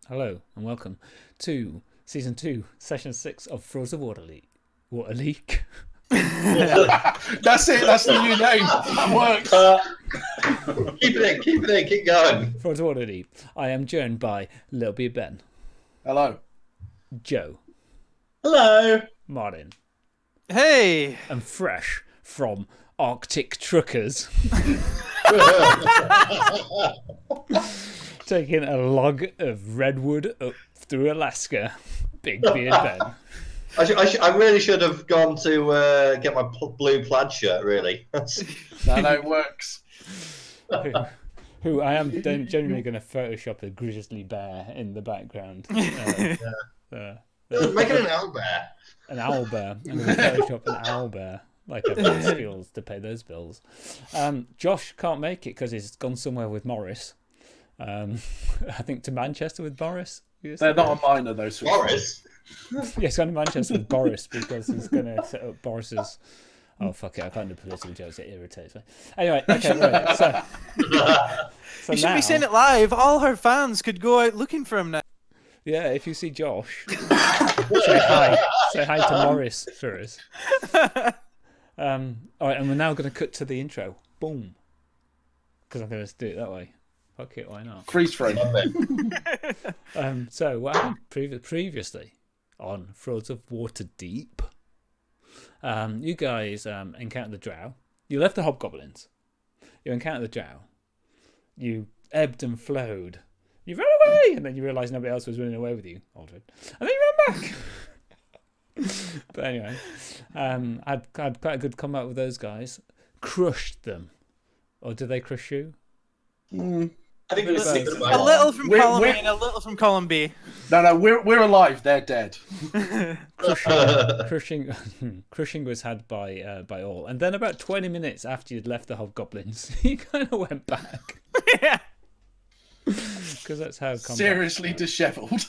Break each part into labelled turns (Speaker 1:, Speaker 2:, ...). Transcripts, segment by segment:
Speaker 1: Hello and welcome to Season 2, Session 6 of Frauds of Waterdeep. Waterdeep?
Speaker 2: That's it, that's the new name. That works.
Speaker 3: Keep it in, keep going.
Speaker 1: Frauds of Waterdeep. I am joined by Little B Ben.
Speaker 2: Hello.
Speaker 1: Joe.
Speaker 3: Hello.
Speaker 1: Martin.
Speaker 4: Hey!
Speaker 1: And fresh from Arctic Truckers. Taking a log of redwood up through Alaska. Big Beard Ben.
Speaker 3: I really should have gone to get my blue plaid shirt, really.
Speaker 2: No, it works.
Speaker 1: Who I am genuinely going to Photoshop a grizzly bear in the background.
Speaker 3: Make it an owl bear.
Speaker 1: An owl bear. I'm going to Photoshop an owl bear. Like I've got skills to pay those bills. Josh can't make it because he's gone somewhere with Morris. I think to Manchester with Boris.
Speaker 2: They're not a minor, though.
Speaker 3: Boris?
Speaker 1: Yeah, he's going to Manchester with Boris because he's going to set up Boris's... Oh, fuck it, I can't do political jokes, it irritates me. Anyway, okay, right, so
Speaker 4: You should be saying it live. All her fans could go out looking for him now.
Speaker 1: Yeah, if you see Josh, say hi. Say hi to Morris for us. All right, and we're now going to cut to the intro. Boom. Because I'm going to do it that way. Fuck it, why not?
Speaker 2: Freeze frame.
Speaker 1: So what happened previously on Frauds of Waterdeep? You guys encountered the Drow. You left the Hobgoblins. You encountered the Drow. You ebbed and flowed. You ran away, and then you realised nobody else was running away with you, Aldred. And then you ran back. But anyway, I'd quite a good combat with those guys. Crushed them, or did they crush you?
Speaker 3: I think it was
Speaker 4: A little from column A and a little from column B.
Speaker 2: No, we're alive. They're dead.
Speaker 1: Crushing was had by all, and then about 20 minutes after you'd left the Hobgoblins, you kind of went back.
Speaker 4: Yeah.
Speaker 1: Because that's how.
Speaker 2: Seriously dishevelled.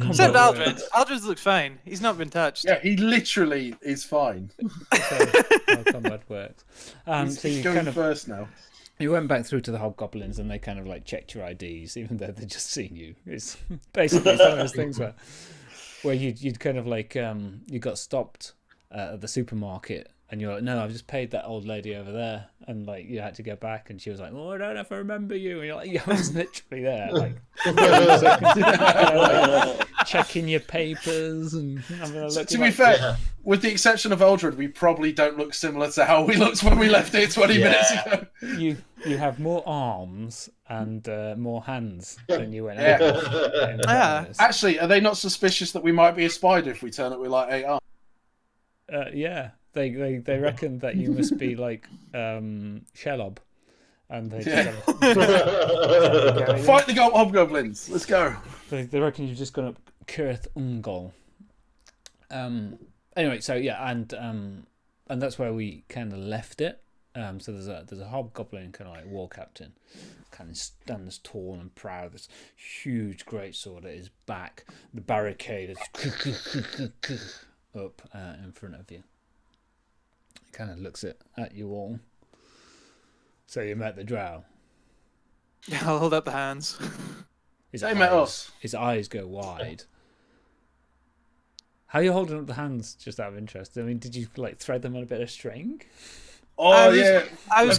Speaker 4: Except Aldred. Aldred looks fine. He's not been touched.
Speaker 2: Yeah, he literally is fine.
Speaker 1: How combat works.
Speaker 2: He's
Speaker 1: so you
Speaker 2: going
Speaker 1: kind of
Speaker 2: first now.
Speaker 1: You went back through to the Hobgoblins and they kind of like checked your IDs, even though they'd just seen you. It's basically one of those things where you'd kind of like you got stopped at the supermarket and you're like, no, I've just paid that old lady over there, and like you had to go back and she was like, oh, I don't know if I remember you, and you're like, yeah, I was literally there, like, checking your papers and having a look.
Speaker 2: To be fair, with the exception of Aldred, we probably don't look similar to how we looked when we left here 20 minutes ago.
Speaker 1: You have more arms and more hands than you went out.
Speaker 4: Yeah.
Speaker 2: Actually, are they not suspicious that we might be a spider if we turn up with like 8 arms?
Speaker 1: Yeah. They reckon that you must be like Shelob, and they just
Speaker 2: Fight the Hobgoblins. Let's go.
Speaker 1: They reckon you've just gone up Kurth Ungol. Anyway, so yeah, and that's where we kind of left it. So there's a Hobgoblin kind of like war captain, kind of stands tall and proud. This huge greatsword at his back. The barricade is up in front of you. Kind of looks at you all. So you met the Drow.
Speaker 4: I'll hold up the hands.
Speaker 2: They met us.
Speaker 1: His eyes go wide. How are you holding up the hands, just out of interest? I mean, did you like thread them on a bit of string?
Speaker 2: Oh,
Speaker 4: I was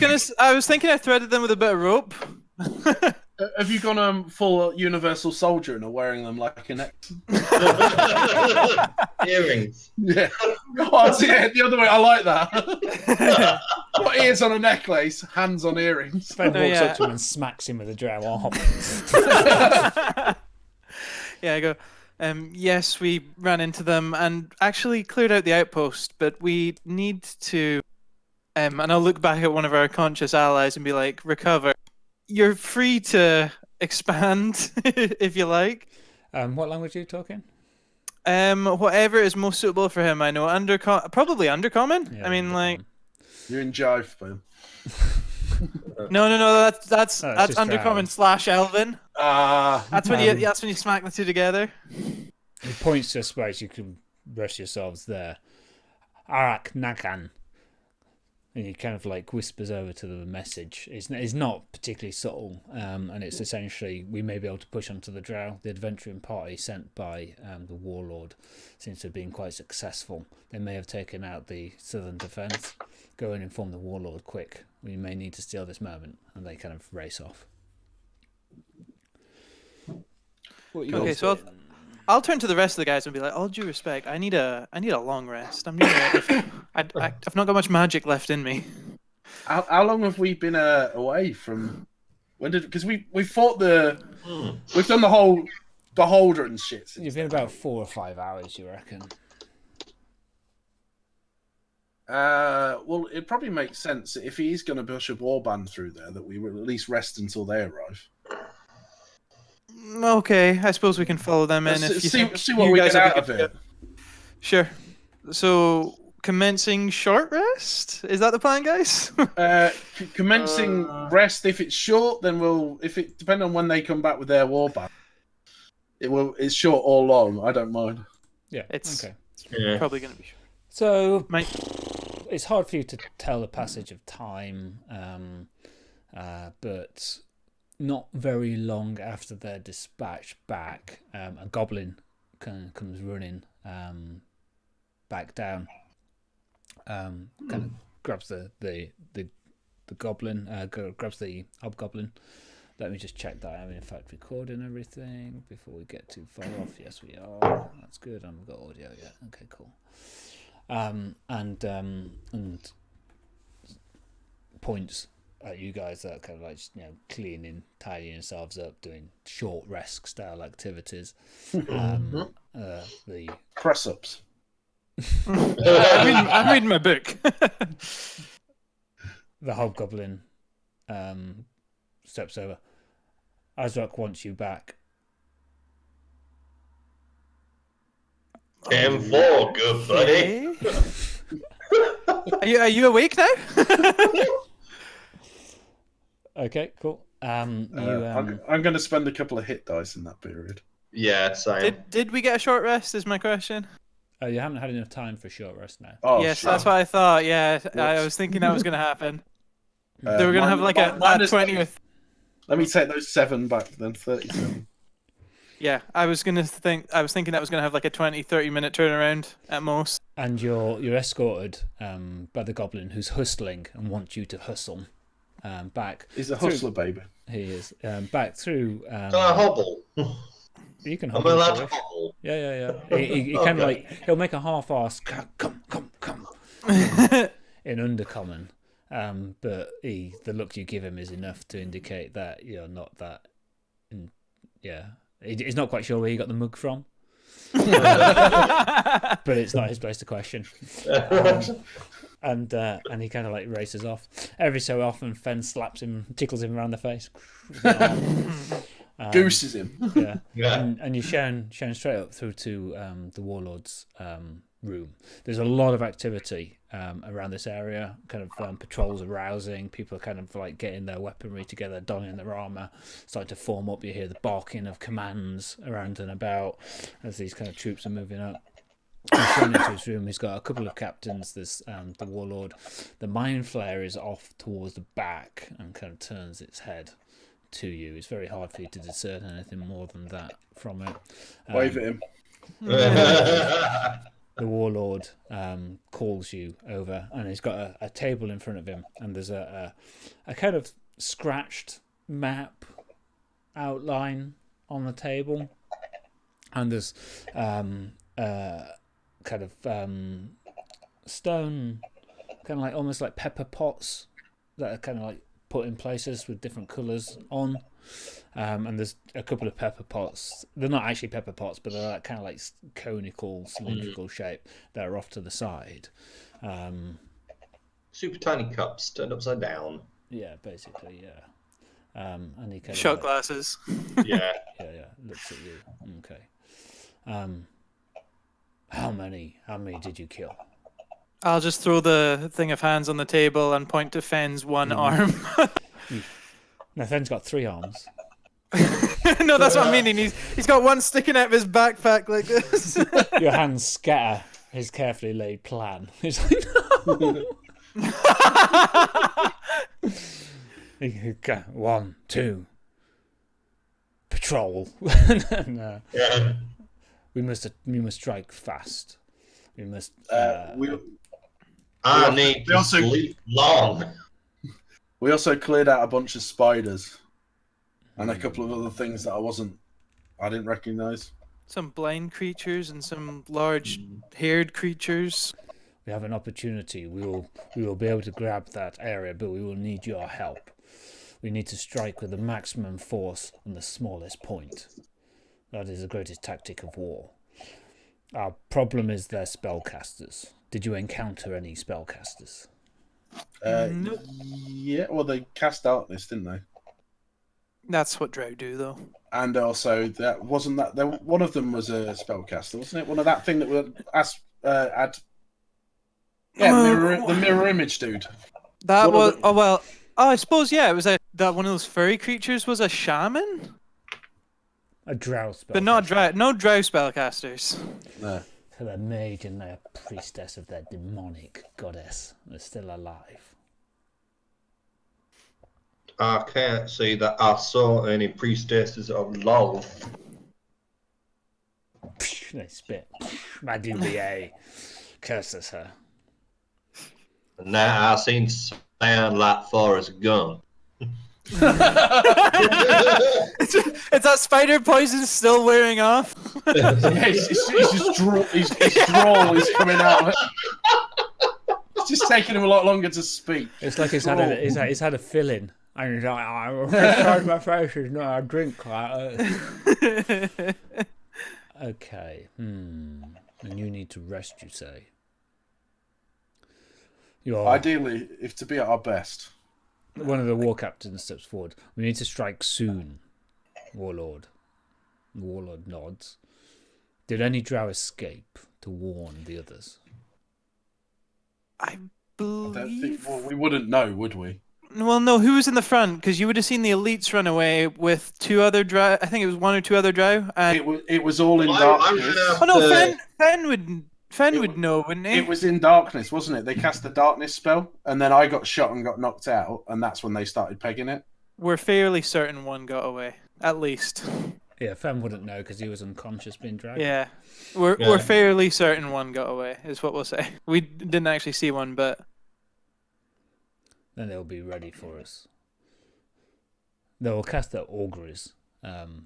Speaker 4: thinking I threaded them with a bit of rope.
Speaker 2: Have you gone full Universal Soldier and are wearing them like a neck?
Speaker 3: Earrings.
Speaker 2: Yeah. Oh, yeah, the other way. I like that. Got ears on a necklace, hands on earrings.
Speaker 1: Fenn walks up to him and smacks him with a Drow arm.
Speaker 4: Yeah, I go, Yes, we ran into them and actually cleared out the outpost, but we need to. And I'll look back at one of our conscious allies and be like, recover. You're free to expand if you like.
Speaker 1: What language are you talking?
Speaker 4: Whatever is most suitable for him. I know probably undercommon.
Speaker 1: Yeah,
Speaker 4: I mean, like,
Speaker 2: You're in jive, man.
Speaker 4: no. That's
Speaker 1: just
Speaker 4: undercommon
Speaker 1: Drow.
Speaker 4: / Elven. That's when you smack the two together.
Speaker 1: He points to a space you can rest yourselves there. Arak Nakan. And he kind of like whispers over to the message. It's not particularly subtle, and it's essentially we may be able to push onto the Drow. The adventuring party sent by the Warlord seems to have been quite successful. They may have taken out the southern defence. Go and inform the Warlord quick. We may need to steal this moment, and they kind of race off.
Speaker 4: Okay, so I'll turn to the rest of the guys and be like, all due respect, I need a long rest. I've not got much magic left in me.
Speaker 2: How long have we been away from? Because we fought we've done the whole beholder and shit.
Speaker 1: You've been about 4 or 5 hours, you reckon?
Speaker 2: Well, it probably makes sense if he's going to push a warband through there that we will at least rest until they arrive.
Speaker 4: Okay, I suppose we can follow them in.
Speaker 2: See what we get out of it.
Speaker 4: Sure. So, commencing short rest? Is that the plan, guys?
Speaker 2: Commencing rest. If it's short, then depending on when they come back with their warband. It's short or long. I don't mind.
Speaker 1: Yeah,
Speaker 4: it's
Speaker 1: okay.
Speaker 4: Probably going to be short.
Speaker 1: So, it's hard for you to tell the passage of time, but not very long after their dispatch back, a goblin kind of comes running back down. Kind of grabs the goblin, grabs the hobgoblin. Let me just check that I'm in fact recording everything before we get too far off. Yes, we are. That's good. I've got audio. Yeah. Okay. Cool. And points at you guys that are kind of like cleaning, tidying yourselves up, doing short rest style activities. The
Speaker 2: press ups.
Speaker 4: I'm reading my book.
Speaker 1: The hobgoblin steps over. Azrak wants you back.
Speaker 3: 10-4, good buddy.
Speaker 4: Are you awake now?
Speaker 1: Okay, cool.
Speaker 2: I'm going to spend a couple of hit dice in that period.
Speaker 3: Yeah, same.
Speaker 4: Did we get a short rest? Is my question.
Speaker 1: You haven't had enough time for a short rest now.
Speaker 2: Oh,
Speaker 4: yes,
Speaker 2: shit.
Speaker 4: that's what I thought. Yeah, I was thinking that was going to happen. They were going to have like a 20 with.
Speaker 2: Let me take those 7 back then. 37.
Speaker 4: Yeah, I was thinking that was going to have like a 20-30 minute turnaround at most.
Speaker 1: And you're escorted by the goblin who's hustling and wants you to hustle back.
Speaker 2: He's a hustler, baby.
Speaker 1: He is back through.
Speaker 3: Can I hobble?
Speaker 1: You can
Speaker 3: I'm
Speaker 1: hobble.
Speaker 3: allowed to hobble.
Speaker 1: Yeah. He kind of like he'll make a half-ass come in undercommon, but the look you give him is enough to indicate that you're not that. Yeah, he's not quite sure where you got the mug from, but it's not his place to question. And he kind of like races off. Every so often, Fenn slaps him, tickles him around the face.
Speaker 2: Gooses him.
Speaker 1: Yeah. And you're shown straight up through to the Warlord's room. There's a lot of activity around this area. Kind of patrols are rousing. People are kind of like getting their weaponry together, donning their armor, starting to form up. You hear the barking of commands around and about as these kind of troops are moving up. He's shown into his room. He's got a couple of captains. There's the Warlord. The Mind Flare is off towards the back and kind of turns its head to you. It's very hard for you to discern anything more than that from it.
Speaker 2: Wave at him.
Speaker 1: The Warlord calls you over, and he's got a table in front of him, and there's a kind of scratched map outline on the table, and there's kind of stone, kind of like almost like pepper pots that are kind of like put in places with different colours on. And there's a couple of pepper pots. They're not actually pepper pots, but they're kind of like conical, cylindrical shape that are off to the side.
Speaker 3: Super tiny cups turned upside down.
Speaker 1: Yeah, basically, yeah. And he kind
Speaker 4: Shot
Speaker 1: of
Speaker 4: glasses.
Speaker 3: Yeah.
Speaker 1: yeah, looks at you. Okay. How many did you kill?
Speaker 4: I'll just throw the thing of hands on the table and point to Fenn's one arm.
Speaker 1: Now, Fenn's got 3 arms.
Speaker 4: No, that's what I'm meaning. He's got one sticking out of his backpack like this.
Speaker 1: Your hands scatter his carefully laid plan. He's like, no! 1, 2. Patrol. No.
Speaker 3: Yeah.
Speaker 1: We must strike fast. We must.
Speaker 3: I need to sleep long.
Speaker 2: We also cleared out a bunch of spiders and a couple of other things that I didn't recognise.
Speaker 4: Some blind creatures and some large haired creatures.
Speaker 1: We have an opportunity. We will be able to grab that area, but we will need your help. We need to strike with the maximum force on the smallest point. That is the greatest tactic of war. Our problem is their spellcasters. Did you encounter any spellcasters?
Speaker 4: Nope.
Speaker 2: Yeah, well, they cast darkness, didn't they?
Speaker 4: That's what Drow do, though.
Speaker 2: And also, one of them was a spellcaster, wasn't it? One of that thing that had the mirror image dude.
Speaker 4: That was I suppose it was that one of those furry creatures was a shaman,
Speaker 1: A drow spellcaster.
Speaker 4: but not no Drow spellcasters.
Speaker 2: No.
Speaker 1: So the mage and their priestess of their demonic goddess are still alive.
Speaker 3: I can't say that I saw any priestesses of love.
Speaker 1: They spit. Madubier curses her.
Speaker 3: Now I seen sound like Forrest Gump.
Speaker 4: Is that spider poison still wearing off?
Speaker 2: Yeah, his drawl is coming out. It's just taking him a lot longer to speak.
Speaker 1: It's like he's had a fill-in. And he's like, I'm my face is not a drink. Okay. And you need to rest, you say?
Speaker 2: Ideally, if to be at our best.
Speaker 1: One of the war captains steps forward. We need to strike soon, Warlord. The Warlord nods. Did any Drow escape to warn the others?
Speaker 4: I believe.
Speaker 2: We wouldn't know, would we?
Speaker 4: Well, no. Who was in the front? Because you would have seen the elites run away with 2 other Drow. I think it was 1 or 2 other Drow. And
Speaker 2: It was all in darkness.
Speaker 4: Oh no, Fenn would know, wouldn't he?
Speaker 2: It was in darkness, wasn't it? They cast the darkness spell, and then I got shot and got knocked out, and that's when they started pegging it.
Speaker 4: We're fairly certain one got away, at least.
Speaker 1: Yeah, Fenn wouldn't know because he was unconscious being dragged.
Speaker 4: Yeah, we're fairly certain one got away, is what we'll say. We didn't actually see one, but
Speaker 1: Then they'll be ready for us. They will cast their auguries,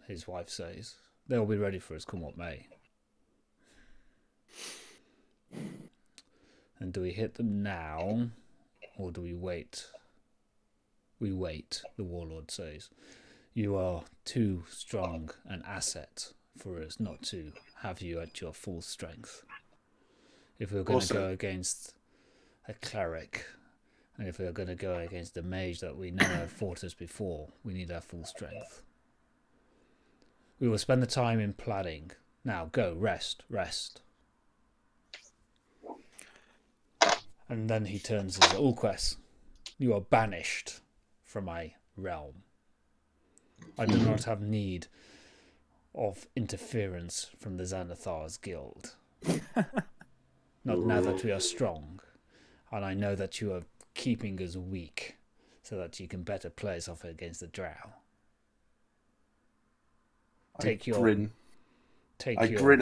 Speaker 1: his wife says. They'll be ready for us come what may. And do we hit them now, or do we wait? We wait, the Warlord says. You are too strong an asset for us not to have you at your full strength. If we're going to go against a cleric, and if we're going to go against a mage that we know have fought us before, we need our full strength. We will spend the time in planning. Now go, rest. And then he turns and says, Ulquest, you are banished from my realm. I do not have need of interference from the Xanathar's guild. Not now that we are strong. And I know that you are keeping us weak so that you can better play us off against the Drow.
Speaker 2: I grin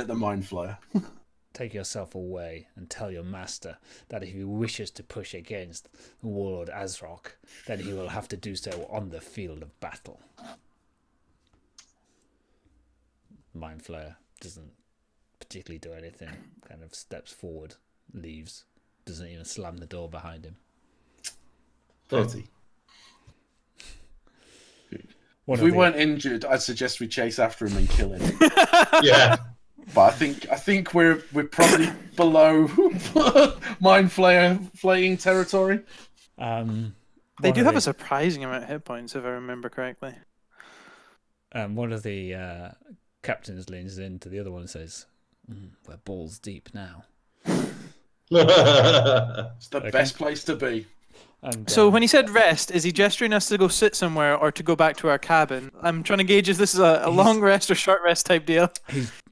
Speaker 2: at the Mind Flayer.
Speaker 1: Take yourself away and tell your master that if he wishes to push against the Warlord Azrock, then he will have to do so on the field of battle. Mind Flayer doesn't particularly do anything, kind of steps forward, leaves, doesn't even slam the door behind him.
Speaker 2: 30. If we weren't injured, I'd suggest we chase after him and kill him.
Speaker 3: Yeah.
Speaker 2: But I think we're probably below mind flaying territory.
Speaker 4: They do have a surprising amount of hit points, if I remember correctly.
Speaker 1: One of the captains leans into the other one and says, "We're balls deep now."
Speaker 2: It's the best place to be.
Speaker 1: And,
Speaker 4: So when he said rest, is he gesturing us to go sit somewhere or to go back to our cabin? I'm trying to gauge if this is a long rest or short rest type deal.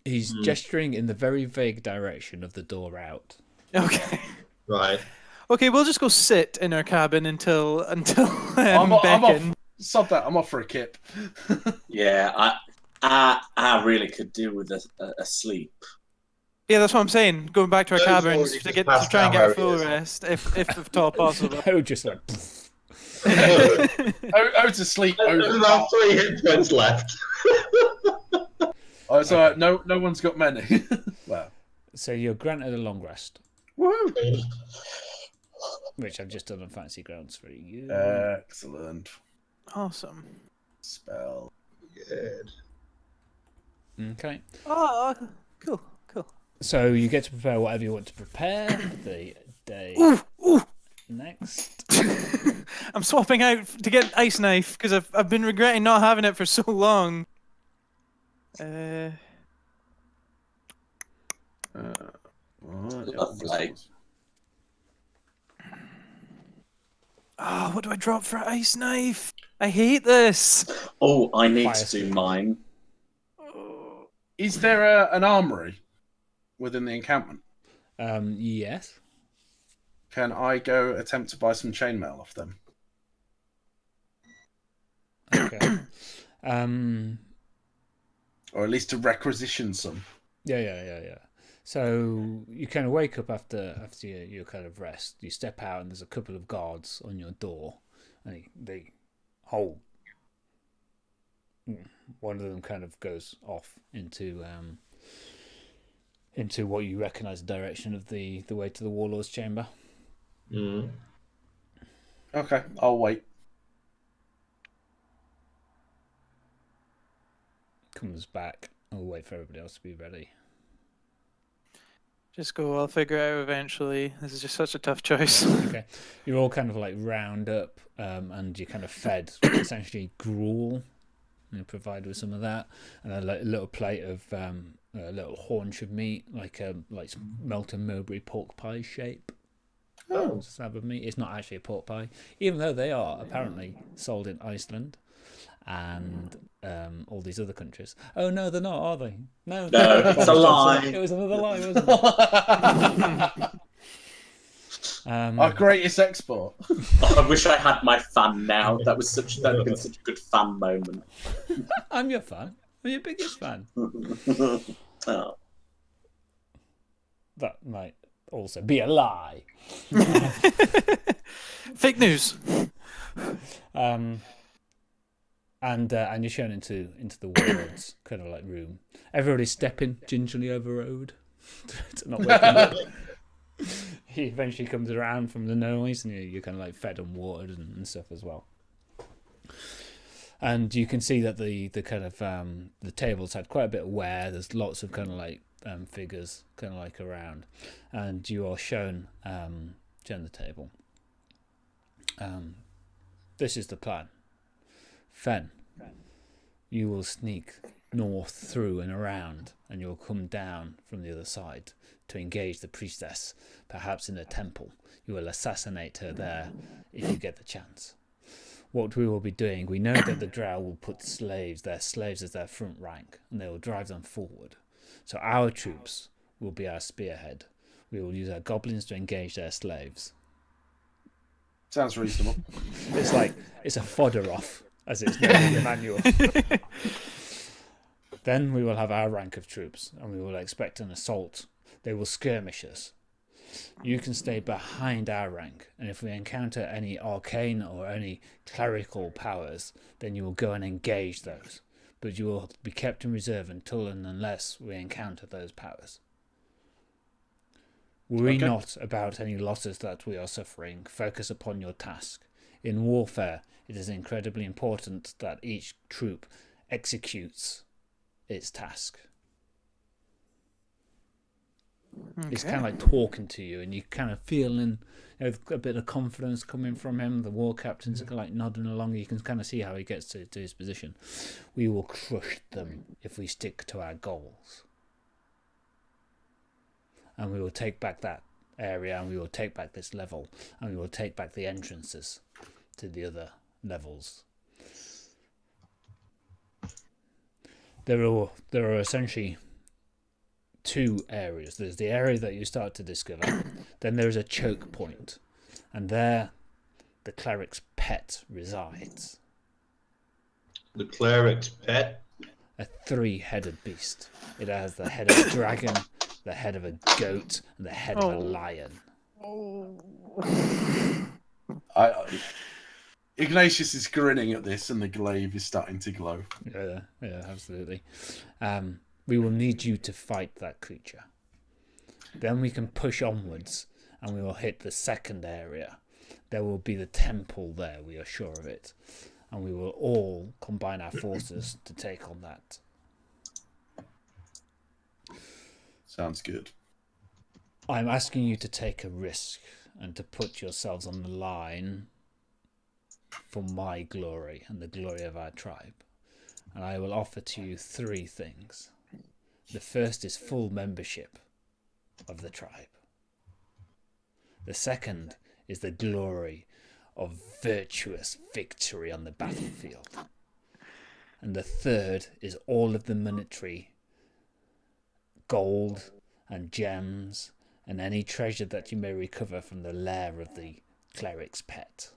Speaker 1: He's gesturing in the very vague direction of the door out.
Speaker 4: Okay.
Speaker 3: Right.
Speaker 4: Okay, we'll just go sit in our cabin until
Speaker 2: I'm
Speaker 4: beckon.
Speaker 2: off. Sod that. I'm off for a kip.
Speaker 5: Yeah, I really could do with a sleep.
Speaker 4: Yeah, that's what I'm saying. Going back to our
Speaker 3: Those
Speaker 4: cabins
Speaker 3: already
Speaker 4: to
Speaker 3: just
Speaker 4: try and get a
Speaker 3: passed out
Speaker 4: full
Speaker 3: where it is.
Speaker 4: rest, if at all possible.
Speaker 1: Just like,
Speaker 2: To sleep.
Speaker 3: There's about 3 hit points left.
Speaker 2: Oh, it's alright. No one's got many. Wow.
Speaker 1: so you're granted a long rest,
Speaker 2: Woo!
Speaker 1: which I've just done on fancy grounds for you.
Speaker 2: Excellent.
Speaker 4: Awesome.
Speaker 2: Spell.
Speaker 3: Good.
Speaker 1: Okay.
Speaker 4: Oh, cool.
Speaker 1: So you get to prepare whatever you want to prepare. The day next.
Speaker 4: I'm swapping out to get ice knife because I've been regretting not having it for so long.
Speaker 5: Lovely.
Speaker 4: What do I drop for ice knife? I hate this.
Speaker 5: Oh, I need to do mine.
Speaker 2: Is there an armory within the encampment?
Speaker 1: Yes.
Speaker 2: Can I go attempt to buy some chainmail off them?
Speaker 1: Okay.
Speaker 2: Or at least to requisition some?
Speaker 1: Yeah. So you kind of wake up after your kind of rest. You step out and there's a couple of guards on your door, and they hold. One of them kind of goes off into what you recognise the direction of the way to the Warlord's chamber.
Speaker 3: Mm.
Speaker 2: Okay, I'll wait.
Speaker 1: Comes back. I'll wait for everybody else to be ready.
Speaker 4: Just go. I'll figure it out eventually. This is just such a tough choice.
Speaker 1: Okay, you're all kind of like round up, and you're kind of fed essentially gruel. And provide with some of that, and a little plate of a little haunch of meat, like melted Mowbray pork pie shape.
Speaker 2: Oh.
Speaker 1: Slab of meat. It's not actually a pork pie, even though they are apparently sold in Iceland and all these other countries. Oh no, they're not, are they? No,
Speaker 5: it's a lie.
Speaker 1: It was another lie, wasn't it?
Speaker 2: Our greatest export.
Speaker 5: I wish I had my fan now. That would have been such a good fan moment.
Speaker 1: I'm your fan. I'm your biggest fan.
Speaker 5: Oh.
Speaker 1: That might also be a lie.
Speaker 4: Fake news.
Speaker 1: And you're shown into the warlord's kind of like room. Everybody's stepping gingerly over road to not waking up. He eventually comes around from the noise, and you're kind of like fed and watered and stuff as well. And you can see that the kind of the tables had quite a bit of wear. There's lots of kind of like figures kind of like around, and you are shown the table. This is the plan. Fenn, you will sneak north through and around, and you'll come down from the other side to engage the priestess, perhaps in a temple. You will assassinate her there if you get the chance. What we will be doing, we know that the Drow will put their slaves as their front rank, and they will drive them forward. So our troops will be our spearhead. We will use our goblins to engage their slaves.
Speaker 2: Sounds reasonable.
Speaker 1: It's a fodder off, as it's known in the manual. Then we will have our rank of troops, and we will expect an assault. They will skirmish us. You can stay behind our rank, and if we encounter any arcane or any clerical powers, then you will go and engage those. But you will be kept in reserve until and unless we encounter those powers. Worry not about any losses that we are suffering. Focus upon your task. In warfare, it is incredibly important that each troop executes its task. It's kind of like talking to you, and you kind of feeling a bit of confidence coming from him. The war captains are like nodding along. You can kind of see how he gets to his position. We will crush them if we stick to our goals. And we will take back that area, and we will take back this level, and we will take back the entrances to the other levels. There are essentially two areas. There's the area that you start to discover, then there's a choke point, and there the cleric's pet resides.
Speaker 3: The cleric's pet?
Speaker 1: A 3-headed beast. It has the head of a dragon, the head of a goat, and the head of a lion.
Speaker 2: Ignatius is grinning at this, and the glaive is starting to glow.
Speaker 1: Yeah, absolutely. We will need you to fight that creature. Then we can push onwards, and we will hit the second area. There will be the temple there, we are sure of it. And we will all combine our forces to take on that.
Speaker 2: Sounds good.
Speaker 1: I'm asking you to take a risk and to put yourselves on the line for my glory and the glory of our tribe. And I will offer to you 3 things. The first is full membership of the tribe. The second is the glory of virtuous victory on the battlefield. And the third is all of the monetary gold and gems and any treasure that you may recover from the lair of the cleric's pet.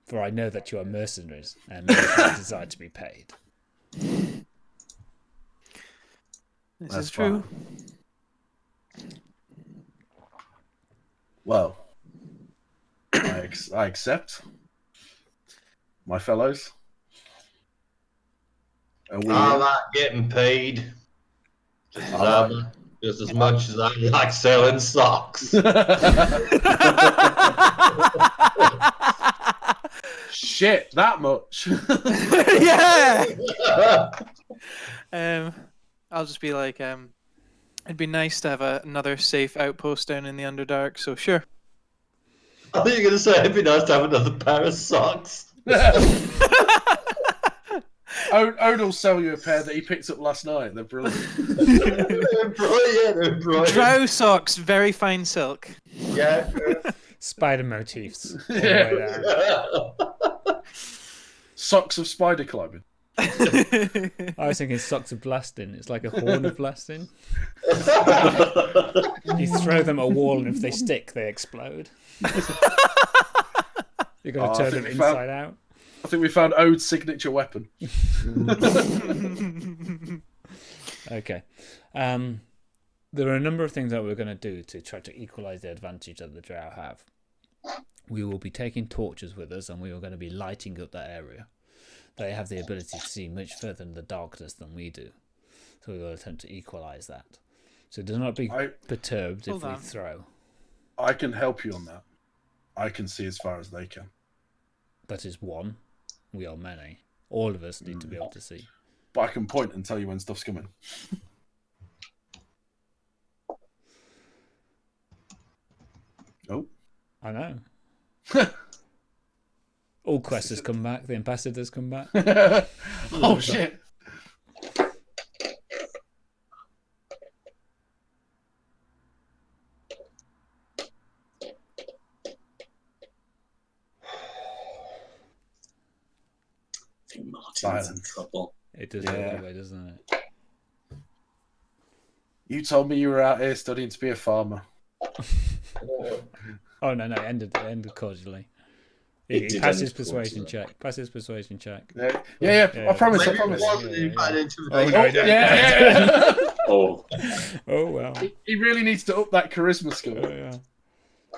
Speaker 1: For I know that you are mercenaries and mercenaries desire to be paid.
Speaker 4: This
Speaker 2: That's
Speaker 4: is true.
Speaker 2: fine. Well, I accept, my fellows. And we
Speaker 3: I like getting paid. Just as much as I like selling socks.
Speaker 2: Shit, that much.
Speaker 4: Yeah. I'll just be like, it'd be nice to have another safe outpost down in the Underdark. So sure.
Speaker 3: I think you're going to say it'd be nice to have another pair of socks.
Speaker 2: Ode will sell you a pair that he picked up last night. They're brilliant.
Speaker 3: They're brilliant.
Speaker 4: Drow socks, very fine silk.
Speaker 3: Yeah.
Speaker 1: Spider motifs. All the way down.
Speaker 2: Socks of spider climbing.
Speaker 1: I was thinking socks of blasting. It's like a horn of blasting. You throw them at a wall, and if they stick, they explode. You've got to turn them inside out.
Speaker 2: I think we found Ode's signature weapon.
Speaker 1: Okay. There are a number of things that we're going to do to try to equalise the advantage that the Drow have. We will be taking torches with us, and we are going to be lighting up that area. They have the ability to see much further in the darkness than we do. So we will attempt to equalise that. So do not be perturbed if we throw.
Speaker 2: I can help you on that. I can see as far as they can.
Speaker 1: That is one. We are many. All of us need to be able to see.
Speaker 2: But I can point and tell you when stuff's coming. Oh.
Speaker 1: I know. All quests has come back. The ambassadors come back.
Speaker 2: Oh, shit.
Speaker 5: I think Martin's in trouble.
Speaker 1: It does look that way, doesn't it?
Speaker 2: You told me you were out here studying to be a farmer.
Speaker 1: Oh, no, it ended cordially. He passed his persuasion check. Pass his persuasion check.
Speaker 2: Yeah. I promise.
Speaker 3: Maybe it wasn't invited to
Speaker 1: Oh,
Speaker 3: the
Speaker 1: no,
Speaker 2: Yeah.
Speaker 5: Oh,
Speaker 1: Oh, well.
Speaker 2: He really needs to up that charisma score.
Speaker 1: Oh, yeah.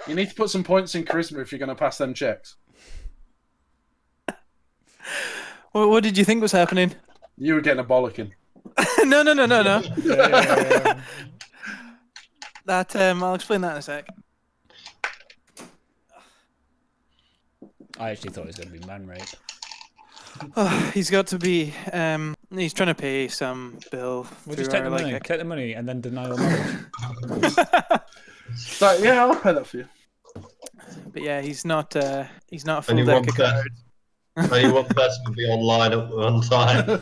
Speaker 2: You need to put some points in charisma if you're going to pass them checks.
Speaker 4: What did you think was happening?
Speaker 2: You were getting a bollocking.
Speaker 4: No.
Speaker 1: Yeah.
Speaker 4: That I'll explain that in a sec.
Speaker 1: I actually thought it was going to be man rape.
Speaker 4: Oh, he's got to be. He's trying to pay some bill.
Speaker 1: We'll
Speaker 4: through
Speaker 1: just take
Speaker 4: our,
Speaker 1: the money.
Speaker 4: like,
Speaker 1: Take the money and then deny all knowledge.
Speaker 2: So yeah, I'll pay that for you.
Speaker 4: But yeah, he's not a full
Speaker 3: Only
Speaker 4: deck
Speaker 3: one
Speaker 4: of
Speaker 3: person.
Speaker 4: cards.
Speaker 3: Only one person will be online at one time.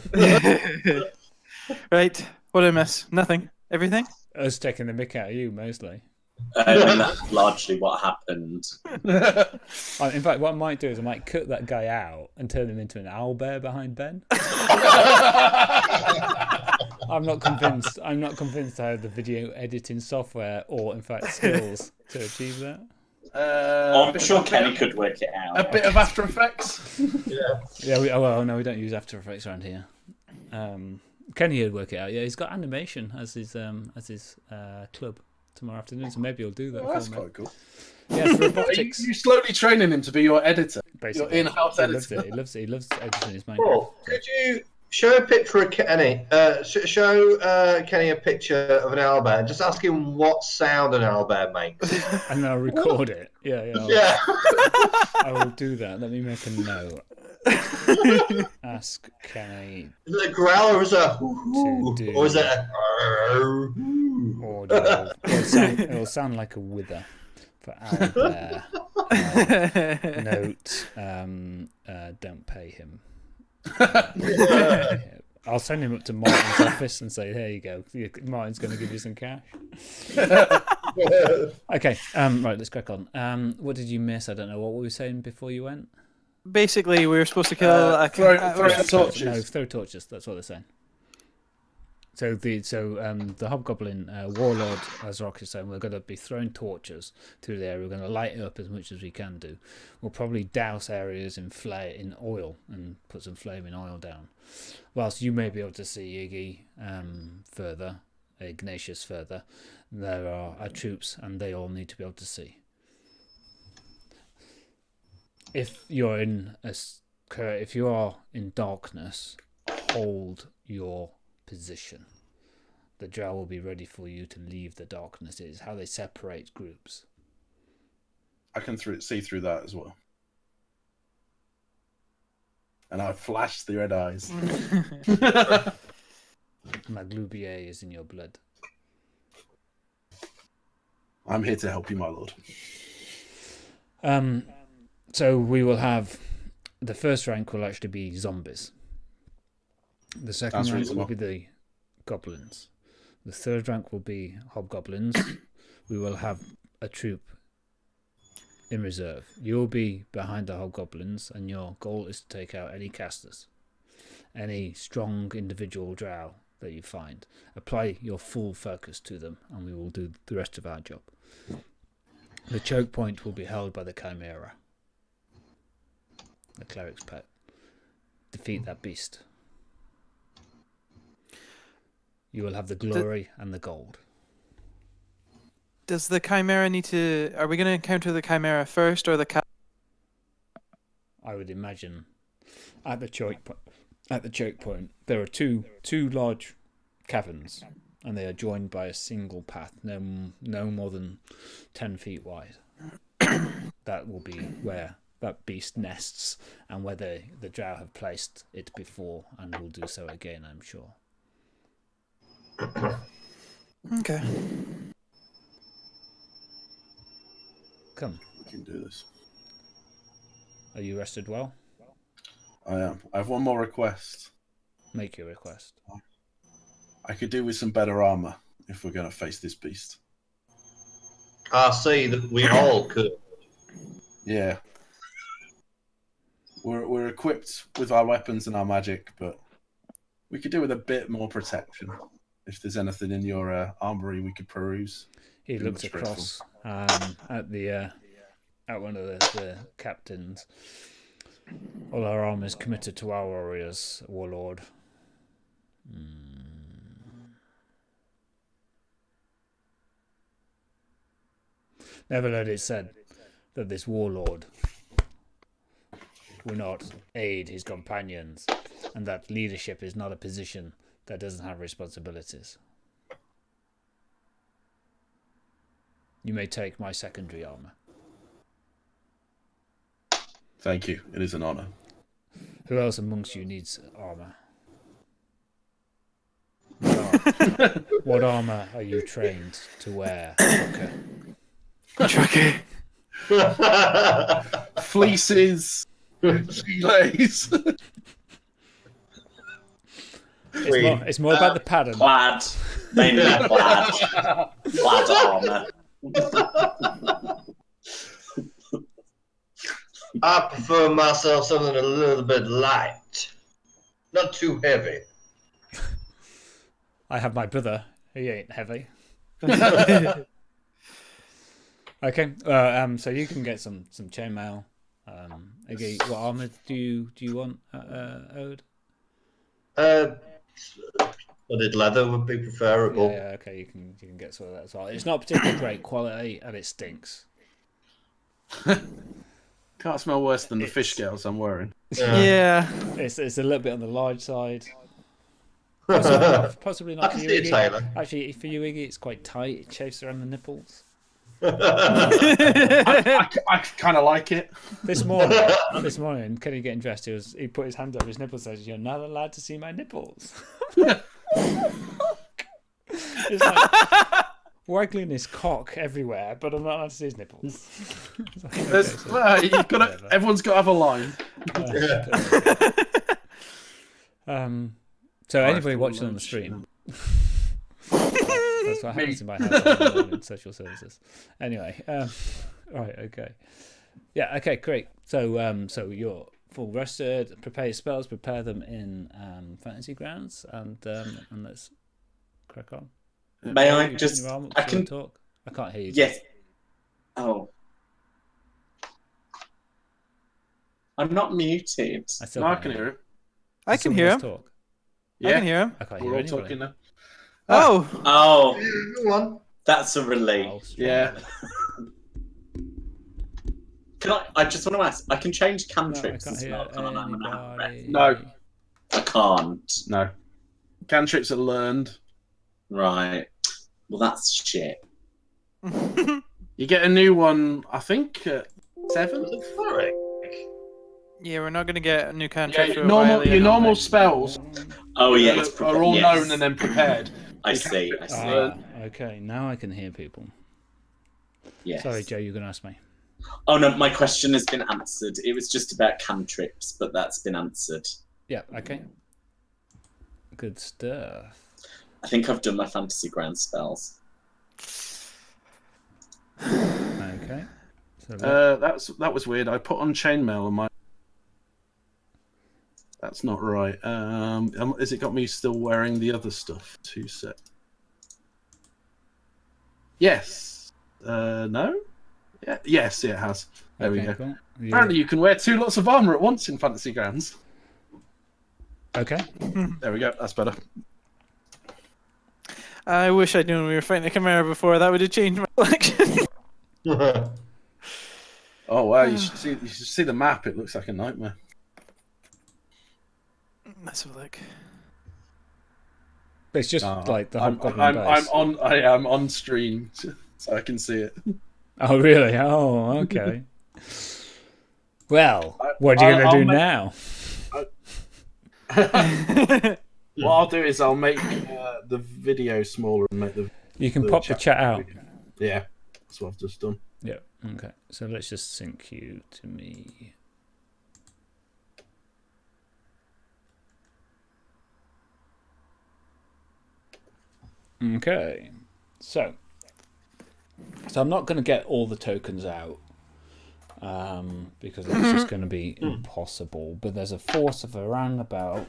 Speaker 4: Right. What did I miss? Nothing. Everything?
Speaker 1: Us taking the mick out of you, mostly.
Speaker 5: I mean, that's largely what happened.
Speaker 1: In fact, what I might do is I might cut that guy out and turn him into an owlbear behind Ben. I'm not convinced. I'm not convinced I have the video editing software or, in fact, skills to achieve that.
Speaker 5: I'm sure Kenny could work it out.
Speaker 2: A bit of After Effects.
Speaker 1: Yeah. Well, no, we don't use After Effects around here. Kenny would work it out. Yeah, he's got animation as his club tomorrow afternoon, so maybe he'll do that.
Speaker 2: Oh, that's
Speaker 1: for me.
Speaker 2: quite cool.
Speaker 1: Yeah, it's robotics.
Speaker 2: You slowly training him to be your editor.
Speaker 1: Basically,
Speaker 2: your in-house editor.
Speaker 1: He loves editing his mind.
Speaker 3: Paul, could you show a picture of Kenny? Show Kenny a picture of an owlbear. Just ask him what sound an owlbear makes.
Speaker 1: And then I'll record it. Yeah.
Speaker 3: Yeah.
Speaker 1: I will do that. Let me make a note. Ask Kenny.
Speaker 3: Is it a growl or is it a
Speaker 1: do
Speaker 3: or is it a
Speaker 1: audio. It'll sound like a wither for owlbear. Note. Don't pay him. I'll send him up to Martin's office and say, "There you go. Martin's going to give you some cash." Okay. Right. Let's crack on. What did you miss? I don't know. What were we saying before you went?
Speaker 4: Basically, we were supposed to kill.
Speaker 2: Throw torches.
Speaker 1: No, throw torches. That's what they're saying. So the Hobgoblin Warlord, as Rock is saying, we're going to be throwing torches through the area. We're going to light it up as much as we can do. We'll probably douse areas in oil and put some flaming oil down. Whilst you may be able to see Iggy further, Ignatius further, there are our troops and they all need to be able to see. If you are in darkness, hold your position. The Drow will be ready for you to leave the darkness. It is how they separate groups.
Speaker 2: I can see through that as well. And I flash the red eyes.
Speaker 1: Maglubier is in your blood.
Speaker 2: I'm here to help you, my lord.
Speaker 1: So we will have the first rank will actually be zombies. The second rank will be the goblins. The third rank will be hobgoblins. We will have a troop in reserve. You'll be behind the hobgoblins, and your goal is to take out any casters, any strong individual drow that you find. Apply your full focus to them, and we will do the rest of our job. The choke point will be held by the Chimera, the Cleric's pet. Defeat that beast. You will have the glory and the gold.
Speaker 4: Does the Chimera need to... Are we going to encounter the Chimera first or the...
Speaker 1: I would imagine at the choke point there are two large caverns, and they are joined by a single path, no more than 10 feet wide. That will be where that beast nests, and where the Drow have placed it before, and will do so again, I'm sure.
Speaker 4: Okay.
Speaker 1: Come.
Speaker 2: We can do this.
Speaker 1: Are you rested well?
Speaker 2: I am. I have one more request.
Speaker 1: Make your request.
Speaker 2: I could do with some better armor if we're going to face this beast.
Speaker 3: I see that we all could.
Speaker 2: Yeah. We're equipped with our weapons and our magic, but we could do with a bit more protection. If there's anything in your armory we could peruse.
Speaker 1: He looks across at one of the captains. All our armor is committed to our warriors, warlord. Never heard it said that this warlord will not aid his companions, and that leadership is not a position that doesn't have responsibilities. You may take my secondary armor.
Speaker 2: Thank you. It is an honour.
Speaker 1: Who else amongst you needs armor? What armor are you trained to wear?
Speaker 4: Trucker.
Speaker 2: Fleeces, gilets.
Speaker 1: It's more about the pattern.
Speaker 5: Plaid. Mainly plaid. Plaid armour.
Speaker 3: I prefer myself something a little bit light, not too heavy.
Speaker 1: I have my brother. He ain't heavy. Okay. So you can get some chainmail. Iggy, what armor do you want, Ode?
Speaker 3: Studded leather would be preferable.
Speaker 1: Yeah, okay, you can get some of that as well. It's not particularly great quality and it stinks.
Speaker 2: Can't smell worse than the fish scales I'm wearing.
Speaker 4: Yeah.
Speaker 1: It's a little bit on the large side. Possibly not
Speaker 3: I
Speaker 1: for
Speaker 3: can
Speaker 1: you,
Speaker 3: see it,
Speaker 1: Iggy.
Speaker 3: Taylor.
Speaker 1: Actually, for you, Iggy, it's quite tight. It chafes around the nipples.
Speaker 2: I kind of like it.
Speaker 1: This morning, Kenny getting dressed, he put his hand over his nipples and says, "You're not allowed to see my nipples." It's like waggling his cock everywhere, but I'm not allowed to see his nipples.
Speaker 2: Everyone's got to have a line.
Speaker 1: So anybody watching on the stream, that's what happens in my house in social services. Anyway, right, okay, yeah, okay, great. So you're full rested. Prepare your spells. Prepare them in fantasy grounds, and let's crack on.
Speaker 5: May I just? I can
Speaker 1: talk. I can't hear you.
Speaker 5: Yes. Oh. I'm not muted.
Speaker 2: I can hear it.
Speaker 4: I can hear him.
Speaker 1: Talk.
Speaker 4: I can hear him.
Speaker 1: I can't
Speaker 2: We're
Speaker 1: hear
Speaker 2: all
Speaker 1: anybody.
Speaker 2: talking now.
Speaker 4: Oh.
Speaker 5: Oh,
Speaker 3: Go on.
Speaker 5: that's a relief.
Speaker 2: Yeah.
Speaker 5: Can I just want to ask, I can change
Speaker 1: No, I
Speaker 5: cantrips
Speaker 1: can't
Speaker 5: as
Speaker 1: hear
Speaker 5: well, can't I? I'm an
Speaker 1: anybody.
Speaker 2: No.
Speaker 5: I can't.
Speaker 2: No. Cantrips are learned.
Speaker 5: Right. Well, that's shit.
Speaker 2: You get a new one, I think, at 7?
Speaker 3: Cleric.
Speaker 4: Yeah, we're not going to get a new
Speaker 2: Yeah,
Speaker 4: cantrip.
Speaker 2: your normal spells
Speaker 5: Oh, yeah, it's
Speaker 2: are all
Speaker 5: yes.
Speaker 2: known and then prepared.
Speaker 5: I see.
Speaker 1: Okay, now I can hear people.
Speaker 5: Yes.
Speaker 1: Sorry, Joe, you're going to ask me.
Speaker 5: Oh, no, my question has been answered. It was just about cantrips, but that's been answered.
Speaker 1: Yeah, okay. Good stuff.
Speaker 5: I think I've done my fantasy ground spells.
Speaker 1: Okay. So
Speaker 2: That was weird. I put on chainmail on my. That's not right. Has it got me still wearing the other stuff? 2 sec. Yes. No. Yeah. Yes, it has. There we go.
Speaker 1: Cool.
Speaker 2: Apparently, you can wear 2 lots of armor at once in Fantasy Grounds.
Speaker 1: Okay.
Speaker 2: There we go. That's better.
Speaker 4: I wish I'd known we were fighting a Chimera before. That would have changed my selection.
Speaker 2: Oh wow! You should see the map. It looks like a nightmare.
Speaker 4: Let's have a look.
Speaker 1: It's just like the Hobgoblin
Speaker 2: I
Speaker 1: base.
Speaker 2: am on stream, so I can see it.
Speaker 1: Oh really? Oh, okay. Well, what are you going to do now?
Speaker 2: What I'll do is I'll make the video smaller and make the.
Speaker 1: You can pop the chat out.
Speaker 2: Yeah, that's what I've just done.
Speaker 1: Yeah. Okay. So let's just sync you to me. Okay. So I'm not going to get all the tokens out because it's just going to be impossible. But there's a force of around about.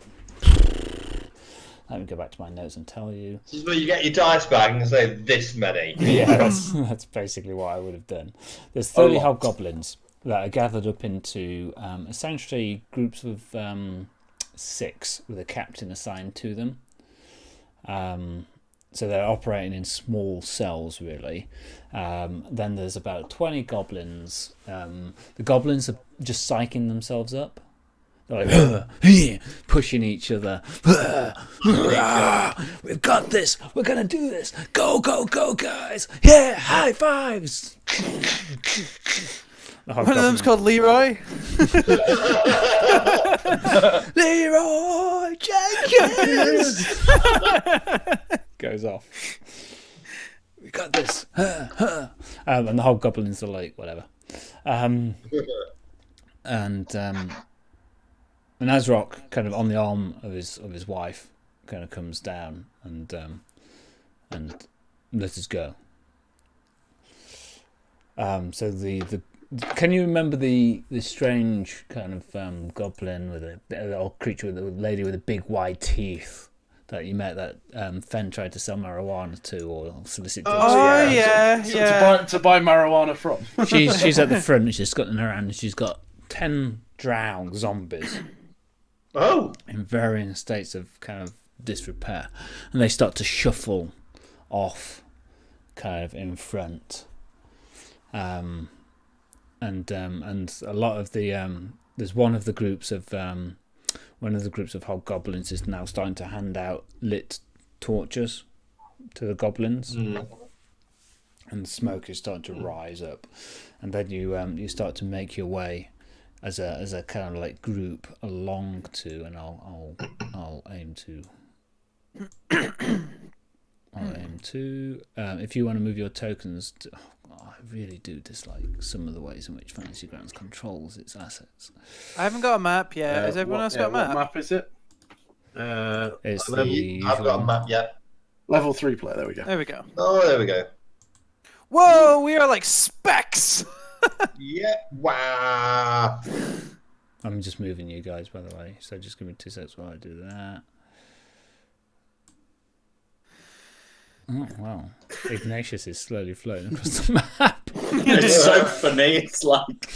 Speaker 1: Let me go back to my notes and tell you.
Speaker 3: This is where you get your dice bag and say this many.
Speaker 1: Yeah, that's basically what I would have done. There's 30 hobgoblins that are gathered up into essentially groups of 6 with a captain assigned to them. So they're operating in small cells, really. Then there's about 20 goblins. The goblins are just psyching themselves up. They're like pushing each other. We've got this. We're gonna do this. Go, go, go, guys! Yeah, high fives. The
Speaker 4: One of them's
Speaker 1: hobgoblin.
Speaker 4: called Leroy.
Speaker 1: Leroy Jenkins goes off. We got this. And the hobgoblins are like whatever. And Azrock, kind of on the arm of his wife, kind of comes down and let us go. So the can you remember the strange kind of goblin with or creature with a lady with a big wide teeth that you met that Fenn tried to sell marijuana to or solicit drugs?
Speaker 4: Oh yeah, yeah.
Speaker 2: To buy marijuana from.
Speaker 1: She's at the front and she's got in her hand and she's got 10 drow zombies.
Speaker 3: Oh.
Speaker 1: In varying states of kind of disrepair, and they start to shuffle off kind of in front. And a lot of the there's one of the groups of hobgoblins is now starting to hand out lit torches to the goblins, and smoke is starting to rise up, and then you start to make your way as a kind of like group along to, and I'll aim to. If you want to move your tokens I really do dislike some of the ways in which Fantasy Grounds controls its assets.
Speaker 4: I haven't got a map yet. Has everyone else got a map?
Speaker 2: What map is it?
Speaker 1: It's the
Speaker 3: I've got a map yet.
Speaker 2: Level 3 player, there we go.
Speaker 4: There we go.
Speaker 3: Oh, there we go.
Speaker 4: Whoa, we are like specs.
Speaker 3: Yeah. Wow.
Speaker 1: I'm just moving you guys, by the way, so just give me 2 seconds while I do that. Oh, wow. Ignatius is slowly floating across the map.
Speaker 5: It's so funny. It's like.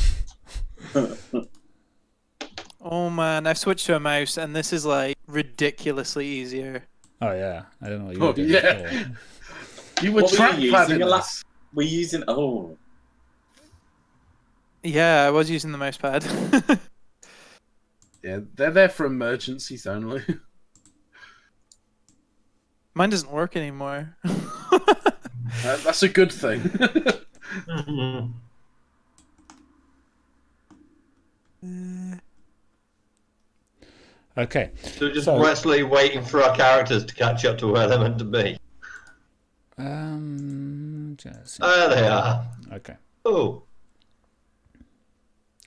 Speaker 4: Oh man, I've switched to a mouse and this is like ridiculously easier.
Speaker 1: Oh, yeah. I don't know what you were doing
Speaker 2: yeah.
Speaker 1: before.
Speaker 2: You were
Speaker 5: What were you
Speaker 2: trackpad in
Speaker 5: using?
Speaker 2: this.
Speaker 5: We're using. Oh.
Speaker 4: Yeah, I was using the mouse pad.
Speaker 2: Yeah, they're there for emergencies only.
Speaker 4: Mine doesn't work anymore.
Speaker 2: That's a good thing.
Speaker 1: Okay.
Speaker 3: So just Wesley waiting for our characters to catch up to where they're meant to be.
Speaker 1: There
Speaker 3: There they are.
Speaker 1: Okay.
Speaker 3: Oh.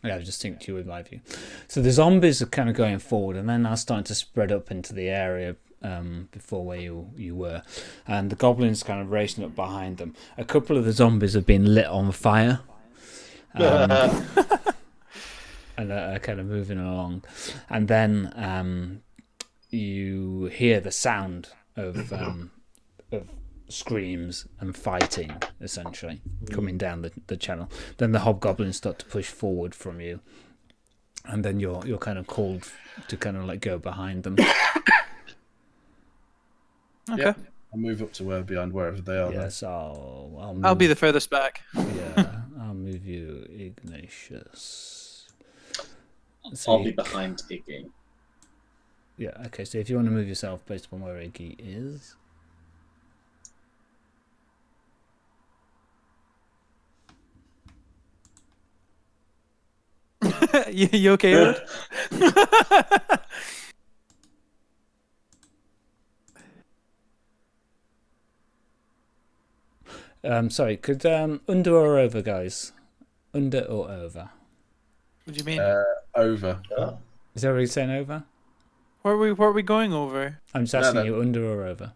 Speaker 1: Yeah, I just synced you with my view. So the zombies are kind of going forward, and then now starting to spread up into the area before where you were, and the goblins kind of racing up behind them. A couple of the zombies have been lit on fire, and are kind of moving along, and then you hear the sound of screams and fighting essentially coming down the channel. Then the hobgoblins start to push forward from you, and then you're kind of called to kind of like go behind them.
Speaker 4: Okay.
Speaker 2: Yep. I'll move up to wherever they are.
Speaker 1: Yes, I'll
Speaker 4: I'll be the furthest back.
Speaker 1: Yeah, I'll move you, Ignatius. So
Speaker 5: I'll be behind Iggy.
Speaker 1: Yeah, okay, so if you want to move yourself based upon where Iggy is.
Speaker 4: You okay, Ed?
Speaker 1: Sorry, could under or over, guys? Under or over?
Speaker 4: What do you mean?
Speaker 2: Over.
Speaker 1: Is everybody saying over?
Speaker 4: What are we going over?
Speaker 1: I'm just asking you, under or over?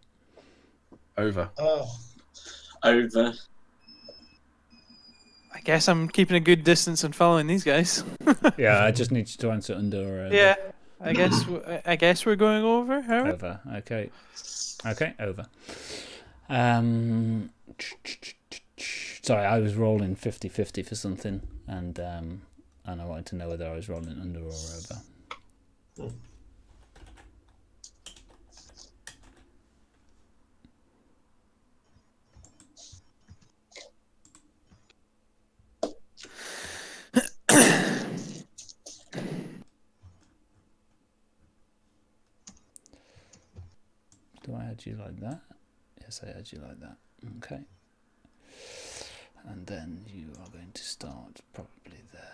Speaker 2: Over.
Speaker 3: Oh.
Speaker 5: Over.
Speaker 4: I guess I'm keeping a good distance and following these guys.
Speaker 1: Yeah, I just need you to answer under or over.
Speaker 4: Yeah, I guess we're going over. Are we?
Speaker 1: Over. Okay. Okay, over. Sorry, I was rolling 50-50 for something, and I wanted to know whether I was rolling under or over. Do I add you like that? Yes, I add you like that. Okay. And then you are going to start probably there.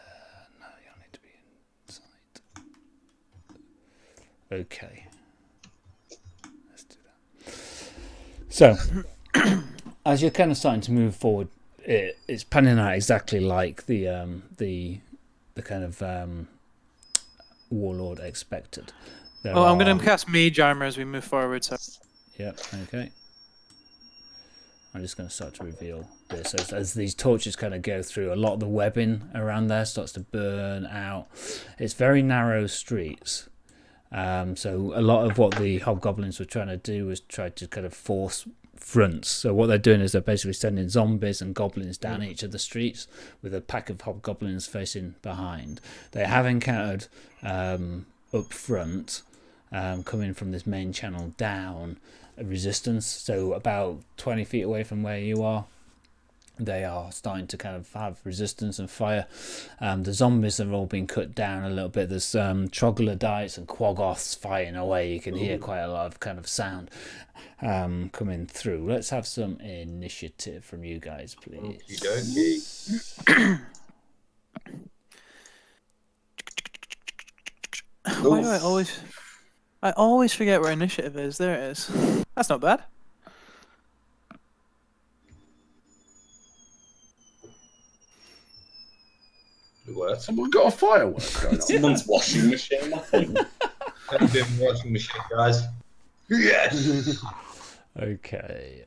Speaker 1: Okay. Let's do that. So, as you're kind of starting to move forward, it's panning out exactly like the kind of warlord expected.
Speaker 4: I'm going to cast Mage Armor as we move forward. So.
Speaker 1: Yep. Okay. I'm just going to start to reveal this as these torches kind of go through. A lot of the webbing around there starts to burn out. It's very narrow streets. So a lot of what the hobgoblins were trying to do was try to kind of force fronts. So what they're doing is they're basically sending zombies and goblins down each of the streets with a pack of hobgoblins facing behind. They have encountered up front, coming from this main channel down, a resistance. So about 20 feet away from where you are, they are starting to kind of have resistance and fire. The zombies have all been cut down a little bit. There's troglodytes and quaggoths fighting away. You can hear quite a lot of kind of sound coming through. Let's have some initiative from you guys, please.
Speaker 4: Why do I always forget where initiative is? There it is. That's not bad.
Speaker 2: Someone got a firework going on.
Speaker 5: Someone's washing machine, I think.
Speaker 3: I've been washing machine, guys. Yes.
Speaker 1: Okay.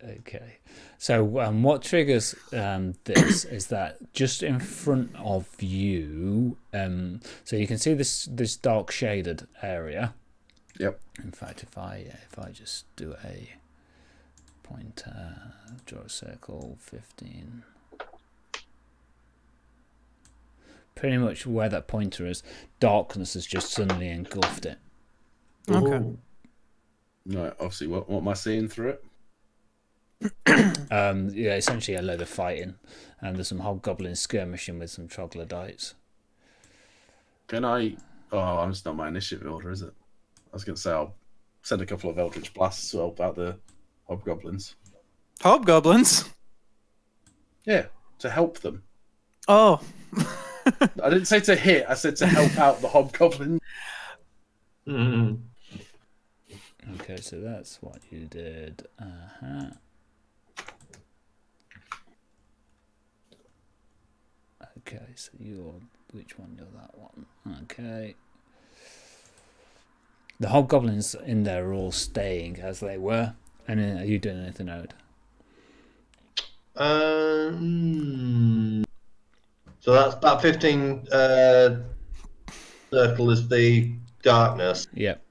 Speaker 1: So what triggers this is that just in front of you, so you can see this dark shaded area.
Speaker 2: Yep.
Speaker 1: In fact, if I just do a pointer, draw a circle, 15. Pretty much where that pointer is, darkness has just suddenly engulfed it.
Speaker 4: Okay.
Speaker 2: Right, obviously, what am I seeing through it?
Speaker 1: Yeah, essentially a load of fighting, and there's some hobgoblins skirmishing with some troglodytes.
Speaker 2: Can I? Oh, it's not my initiative order, is it? I was going to say I'll send a couple of Eldritch Blasts to help out the hobgoblins.
Speaker 4: Hobgoblins?
Speaker 2: Yeah, to help them.
Speaker 4: Oh.
Speaker 2: I didn't say to hit, I said to help out the hobgoblins.
Speaker 1: Okay, so that's what you did. Okay, so which one? You're that one. Okay. The hobgoblins in there are all staying as they were. And are you doing anything, Ode?
Speaker 3: So that 15 circle is the darkness.
Speaker 1: Yep.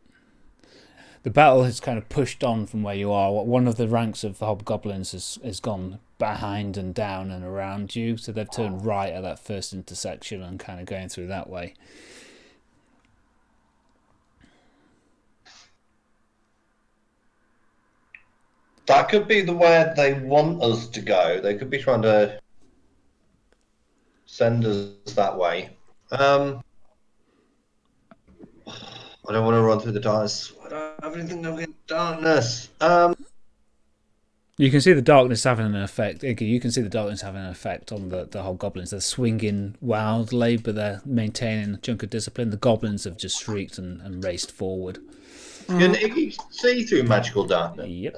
Speaker 1: The battle has kind of pushed on from where you are. One of the ranks of hobgoblins has gone behind and down and around you, so they've turned right at that first intersection and kind of going through that way.
Speaker 3: That could be the way they want us to go. They could be trying to send us that way. I don't want to run through the darkness. I don't have anything against darkness.
Speaker 1: You can see the darkness having an effect. Iggy, you can see the darkness having an effect on the hobgoblins. They're swinging wildly, but they're maintaining a chunk of discipline. The goblins have just shrieked and raced forward.
Speaker 3: Can Iggy see through magical darkness?
Speaker 1: Yep.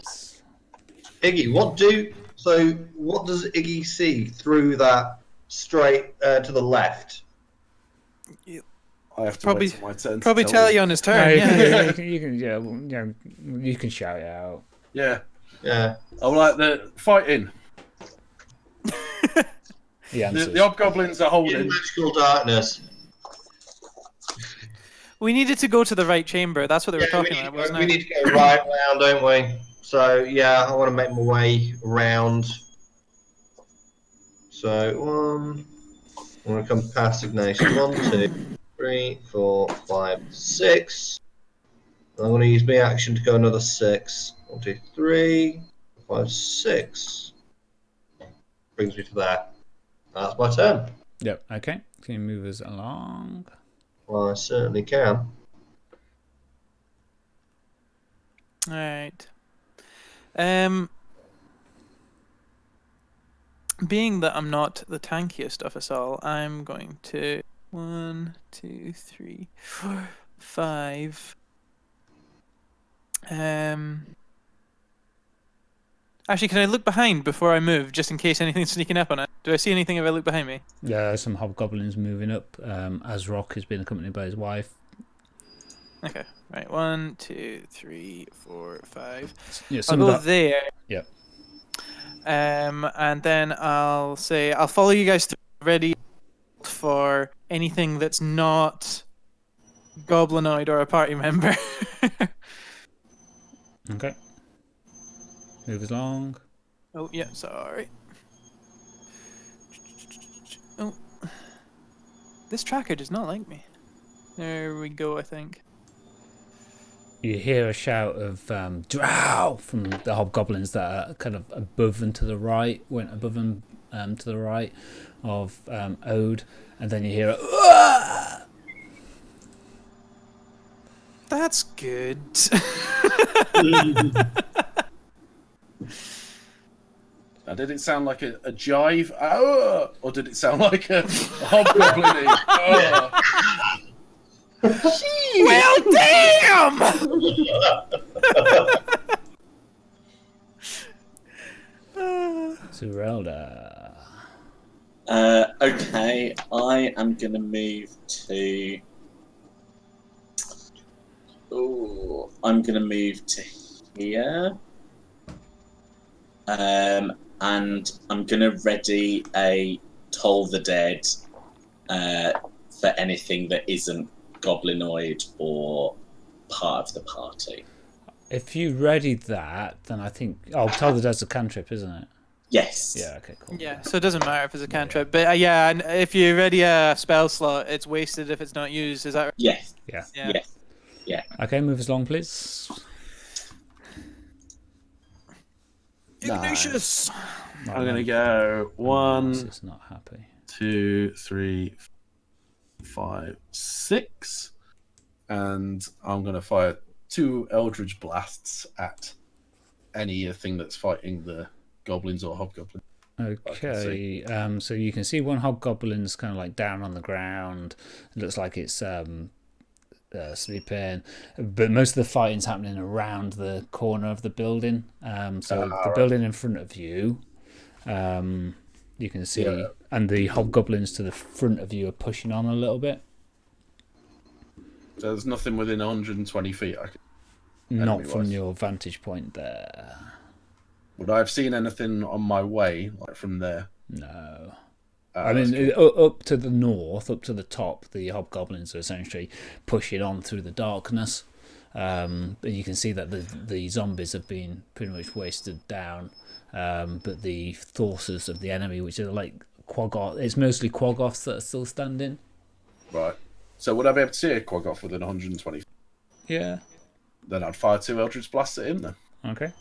Speaker 3: Iggy, what does Iggy see through that straight to the left?
Speaker 2: I have to
Speaker 4: Probably-
Speaker 2: wait till my turn.
Speaker 4: Probably
Speaker 2: to
Speaker 4: tell you on his turn.
Speaker 1: No,
Speaker 4: Yeah.
Speaker 1: you can shout it out.
Speaker 2: Yeah.
Speaker 3: Yeah.
Speaker 2: I'm like the fighting.
Speaker 1: The answers.
Speaker 2: The hobgoblins are
Speaker 3: In
Speaker 2: holding.
Speaker 3: magical darkness.
Speaker 4: We needed to go to the right chamber. That's what they were
Speaker 3: Yeah,
Speaker 4: talking about, wasn't
Speaker 3: we
Speaker 4: it?
Speaker 3: need to go right round, don't we? So yeah, I want to make my way round. So I want to come past Ignatius. 1, 2, 3, 4, 5, 6. I'm going to use my action to go another 6. 1, 2, 3, 4, 5, 6. Brings me to there. That's my turn.
Speaker 1: Yep. Okay. Can you move us along?
Speaker 3: Well, I certainly can.
Speaker 4: All right. Being that I'm not the tankiest of us all, I'm going to 1, 2, 3, 4, 5. Actually, can I look behind before I move, just in case anything's sneaking up on it? Do I see anything if I look behind me?
Speaker 1: Yeah, some hobgoblins moving up. Asrock has been accompanied by his wife.
Speaker 4: Okay, right. 1, 2, 3, 4, 5.
Speaker 1: Yeah,
Speaker 4: I'll
Speaker 1: some
Speaker 4: go
Speaker 1: of that.
Speaker 4: there.
Speaker 1: Yep.
Speaker 4: And then I'll say I'll follow you guys ready for anything that's not goblinoid or a party member.
Speaker 1: Okay. Move along.
Speaker 4: Oh yeah, sorry. Oh, this tracker does not like me. There we go. I think.
Speaker 1: You hear a shout of Drow from the hobgoblins that are kind of above and to the right, went above and to the right of Ode, and then you hear a "Uah!"
Speaker 4: That's good.
Speaker 2: Now, did it sound like a jive? Oh, or did it sound like a hobgoblin?
Speaker 4: Well, damn!
Speaker 1: Zerelda.
Speaker 5: Okay, I am going to move to... Oh, I'm going to move to here. And I'm going to ready a Toll the Dead for anything that isn't goblinoid or part of the party.
Speaker 1: If you readied that, then I think... Oh, Toll the Dead's a cantrip, isn't it?
Speaker 5: Yes.
Speaker 1: Yeah, okay, cool.
Speaker 4: Yeah, so it doesn't matter if it's a cantrip, but yeah, and if you ready a spell slot, it's wasted if it's not used. Is that right?
Speaker 5: Yes.
Speaker 1: Yeah.
Speaker 5: Yes. Yeah.
Speaker 1: Okay, move us along, please.
Speaker 4: Ignatius.
Speaker 2: I'm gonna go 1,
Speaker 1: It's not happy.
Speaker 2: 2, 3, 5, 6, and I'm gonna fire 2 Eldritch blasts at anything that's fighting the goblins or hobgoblins.
Speaker 1: Okay, so you can see one hobgoblin's kind of like down on the ground. It looks like it's sleeping, but most of the fighting's happening around the corner of the building. The building in front of you, you can see, and the hobgoblins to the front of you are pushing on a little bit.
Speaker 2: So there's nothing within 120 feet.
Speaker 1: Not from your vantage point there.
Speaker 2: Would I have seen anything on my way, like from there?
Speaker 1: No.
Speaker 2: Ah,
Speaker 1: I mean, up to the north, up to the top, the hobgoblins are essentially pushing on through the darkness. But you can see that the zombies have been pretty much wasted down. But the forces of the enemy, which are like Quaggoth, it's mostly Quaggoths that are still standing.
Speaker 2: Right. So would I be able to see a Quaggoth within 120 feet?
Speaker 1: Yeah.
Speaker 2: Then I'd fire 2 Eldritch blasts at him then.
Speaker 1: Okay.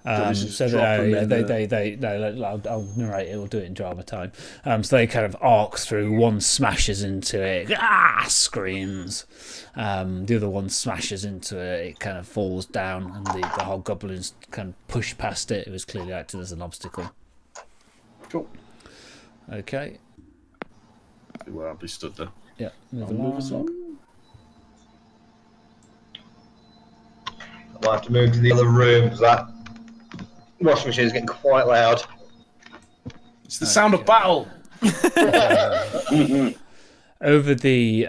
Speaker 2: I'll
Speaker 1: narrate it. We'll do it in drama time. So they kind of arc through. One smashes into it. Screams. The other one smashes into it. It kind of falls down, and the hobgoblins kind of push past it. It was clearly acted as an obstacle.
Speaker 2: Cool.
Speaker 1: Okay.
Speaker 2: See where I'll be stood then.
Speaker 1: Yeah.
Speaker 2: I'll move us along.
Speaker 3: I'll have to move to the other room because that washing machine is getting quite loud.
Speaker 2: It's the sound of battle.
Speaker 1: Over the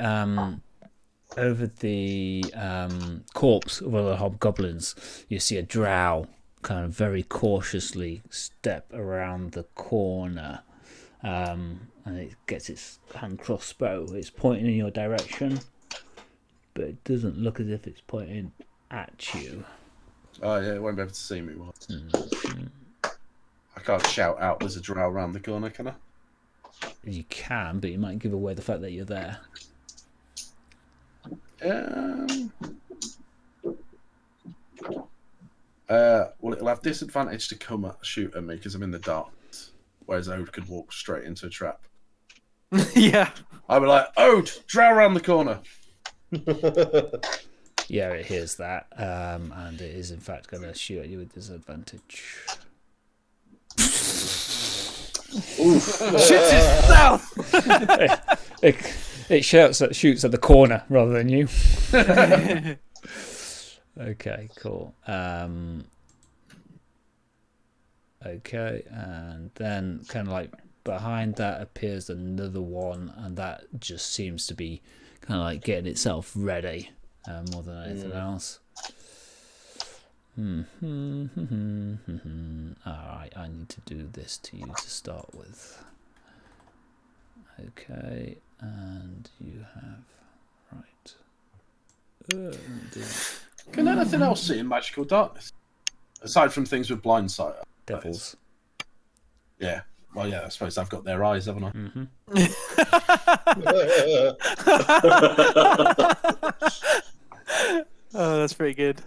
Speaker 1: corpse of one of the hobgoblins, you see a drow kind of very cautiously step around the corner, and it gets its hand crossbow. It's pointing in your direction, but it doesn't look as if it's pointing at you.
Speaker 2: Oh yeah, it won't be able to see me. I can't shout out there's a drow around the corner, can I?
Speaker 1: You can, but you might give away the fact that you're there.
Speaker 2: Well, it'll have disadvantage to come shoot at me because I'm in the dark, whereas Ode could walk straight into a trap.
Speaker 4: Yeah.
Speaker 2: I'll be like, Ode, drow around the corner.
Speaker 1: Yeah, it hears that, and it is in fact going to shoot at you with disadvantage.
Speaker 4: Shoots itself.
Speaker 1: It shoots at the corner rather than you. Okay, cool. Okay, and then kind of like behind that appears another one, and that just seems to be kind of like getting itself ready more than anything else. Alright, I need to do this to you to start with. Okay, and you have right.
Speaker 2: Can anything else see in magical darkness? Aside from things with blind sight.
Speaker 1: Devils.
Speaker 2: Yeah. Well, yeah, I suppose I've got their eyes, haven't I?
Speaker 4: Oh, that's pretty good.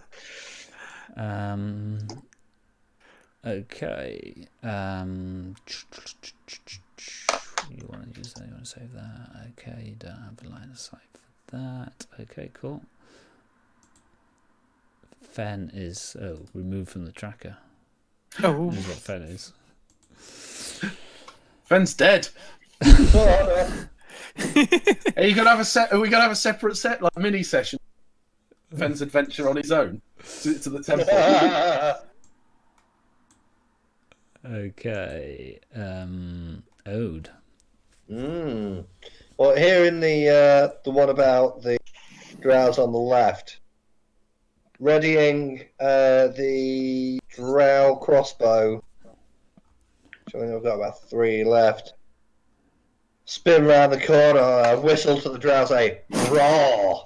Speaker 1: Okay. You want to use that? You want to save that? Okay. You don't have a line of sight for that. Okay. Cool. Fenn is removed from the tracker.
Speaker 4: Oh,
Speaker 1: Is what Fenn is.
Speaker 2: Fenn's dead. Are we gonna have a separate set, like mini session? Fenn's adventure on his own to the temple.
Speaker 1: Okay. Ode.
Speaker 3: Well, here in the one about the drows on the left, readying the drow crossbow. I think I've got about 3 left. Spin round the corner, whistle to the drow, say "Raw."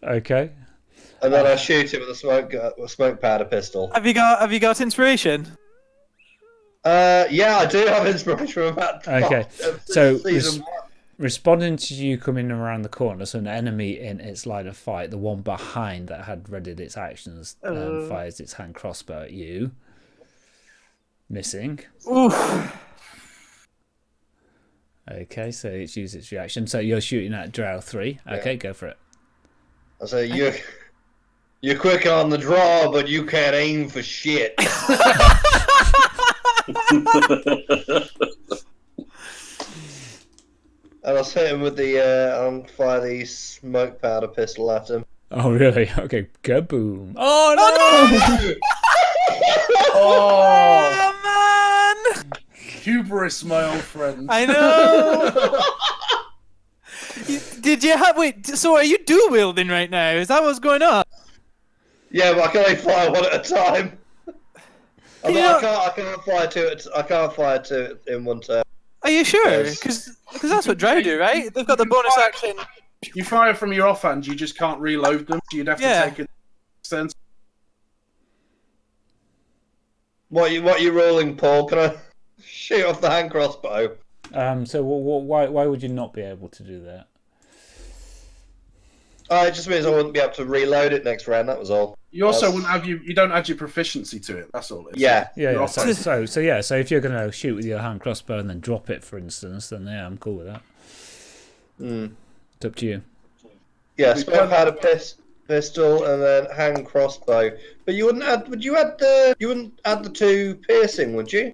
Speaker 1: Okay.
Speaker 3: And then I shoot him with a smoke powder pistol.
Speaker 4: have you got inspiration?
Speaker 3: Yeah, I do have inspiration from about
Speaker 1: Okay, so
Speaker 3: season
Speaker 1: responding to you coming around the corner, so an enemy in its line of fight, the one behind that had readied its actions, fires its hand crossbow at you. Missing.
Speaker 4: Oof.
Speaker 1: Okay, so it's used its reaction. So you're shooting at Drow 3. Okay, go for it.
Speaker 3: I say you're quick on the draw, but you can't aim for shit. And I'll hit him with the I'll fire the smoke powder pistol at him.
Speaker 1: Oh, really? Okay, kaboom. Oh, no!
Speaker 2: Oh,
Speaker 4: Oh man!
Speaker 2: hubris, my old friend.
Speaker 4: I know. Did you have so are you dual wielding right now? Is that what's going on?
Speaker 3: Yeah, but I can only fire one at a time. I can't fire two. I can't fire two in one turn.
Speaker 4: Are you sure?
Speaker 3: Yes.
Speaker 4: Because that's what Drow do, right? They've got the bonus action.
Speaker 2: You fire from your offhand, you just can't reload them. So you'd have to take a sense.
Speaker 3: What you rolling, Paul? Can I shoot off the hand crossbow?
Speaker 1: So why would you not be able to do that?
Speaker 3: It just means I wouldn't be able to reload it next round. That was all.
Speaker 2: You also wouldn't have you don't add your proficiency to it. That's all. It is.
Speaker 3: Yeah.
Speaker 1: Yeah. So if you're gonna shoot with your hand crossbow and then drop it, for instance, then yeah, I'm cool with that. It's up to you.
Speaker 3: Yeah, smoke powder pistol and then hand crossbow. But you wouldn't add. You wouldn't add the 2 piercing, would you?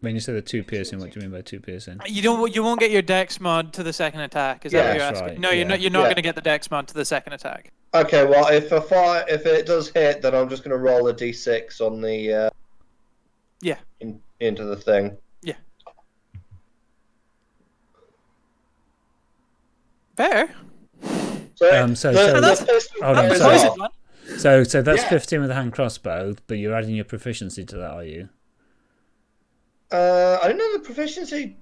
Speaker 1: When you say the 2 piercing, what do you mean by 2 piercing?
Speaker 4: You won't get your dex mod to the second attack. Is that what you're
Speaker 1: that's
Speaker 4: asking?
Speaker 1: right,
Speaker 4: No,
Speaker 1: yeah.
Speaker 4: you're not going to get the dex mod to the second attack.
Speaker 3: Okay, well, if it does hit, then I'm just going to roll a d6 on the into the thing.
Speaker 4: Yeah. Fair.
Speaker 3: So
Speaker 1: that's 15 with the hand crossbow, but you're adding your proficiency to that, are you?
Speaker 3: I don't know the proficiency.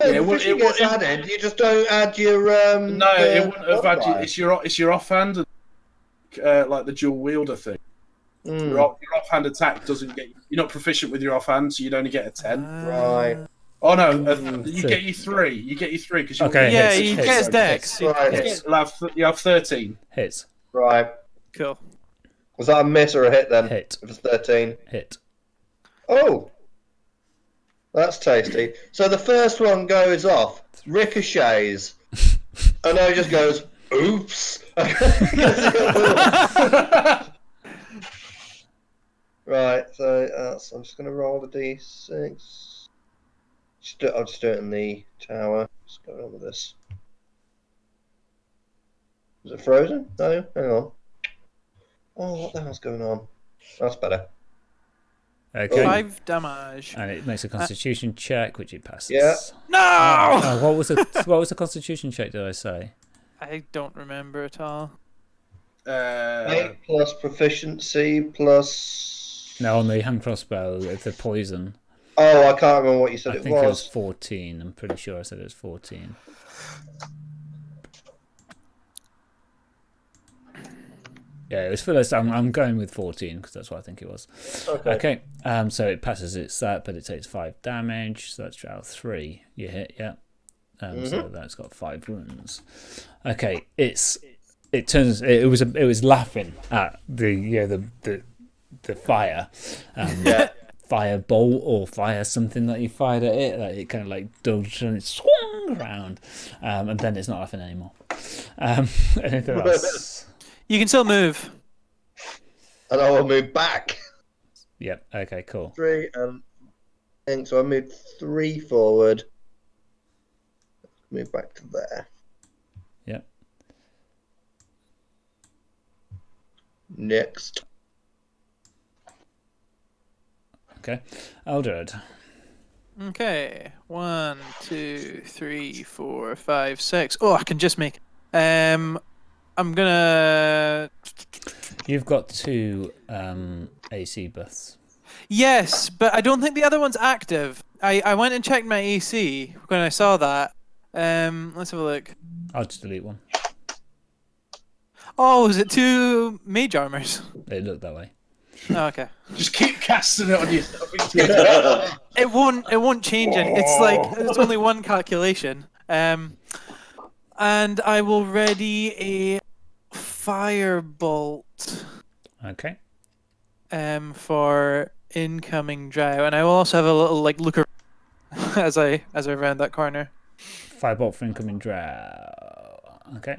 Speaker 2: Yeah,
Speaker 3: the proficiency gets added. You just don't add your.
Speaker 2: No, it wouldn't have added. It's your offhand, like the dual wielder thing. Your offhand attack doesn't get. You're not proficient with your offhand, so you'd only get a 10.
Speaker 3: Right.
Speaker 2: Oh no, you get your 3. You get your 3 because you.
Speaker 1: Okay.
Speaker 4: Yeah,
Speaker 1: hits,
Speaker 4: he
Speaker 1: hits,
Speaker 4: gets dex.
Speaker 1: hits.
Speaker 3: Right.
Speaker 2: You have 13.
Speaker 1: Hits.
Speaker 3: Right.
Speaker 4: Cool.
Speaker 3: Was that a miss or a hit then?
Speaker 1: Hit.
Speaker 3: It was 13.
Speaker 1: Hit.
Speaker 3: Oh. That's tasty. So the first one goes off, ricochets, and then it just goes, oops. Right, so I'm just going to roll the d6. I'll just do it in the tower. What's going on with this? Is it frozen? No, hang on. Oh, what the hell's going on? That's better.
Speaker 1: Okay.
Speaker 4: 5 damage.
Speaker 1: And it makes a Constitution check, which it passes.
Speaker 3: Yeah.
Speaker 4: No!
Speaker 1: What was the Constitution check? Did I say?
Speaker 4: I don't remember at all.
Speaker 3: 8 plus proficiency plus.
Speaker 1: No, on the hand crossbow, it's a poison.
Speaker 3: Oh, I can't remember what you said
Speaker 1: I
Speaker 3: it
Speaker 1: think it was
Speaker 3: was.
Speaker 1: 14. I'm pretty sure I said it was 14. Yeah, it was full. I'm going with 14 because that's what I think it was.
Speaker 3: Okay.
Speaker 1: So it passes its that, but it takes 5 damage. So that's Drow 3. You hit, yeah. So that's got 5 wounds. Okay, it was laughing at the fire. Fireball or fire something that you fired at it. Like it kind of like dodged and it swung around, and then it's not laughing anymore. Anything else?
Speaker 4: You can still move.
Speaker 3: And I will move back.
Speaker 1: Yep. Okay. Cool.
Speaker 3: 3 and so I moved 3 forward. Move back to there.
Speaker 1: Yep.
Speaker 3: Next.
Speaker 1: Okay. Aldred.
Speaker 4: Okay. 1, 2, 3, 4, 5, 6. Oh, I can just make. I'm gonna.
Speaker 1: You've got 2 AC buffs.
Speaker 4: Yes, but I don't think the other one's active. I went and checked my AC when I saw that. Let's have a look.
Speaker 1: I'll just delete one.
Speaker 4: Oh, is it 2 mage armors?
Speaker 1: It looked that way.
Speaker 4: Oh, okay.
Speaker 2: Just keep casting it on yourself.
Speaker 4: It won't change it. It's like it's only one calculation. And I will ready a firebolt.
Speaker 1: Okay.
Speaker 4: For incoming Drow, and I will also have a little like look as I round that corner.
Speaker 1: Firebolt for incoming Drow. Okay.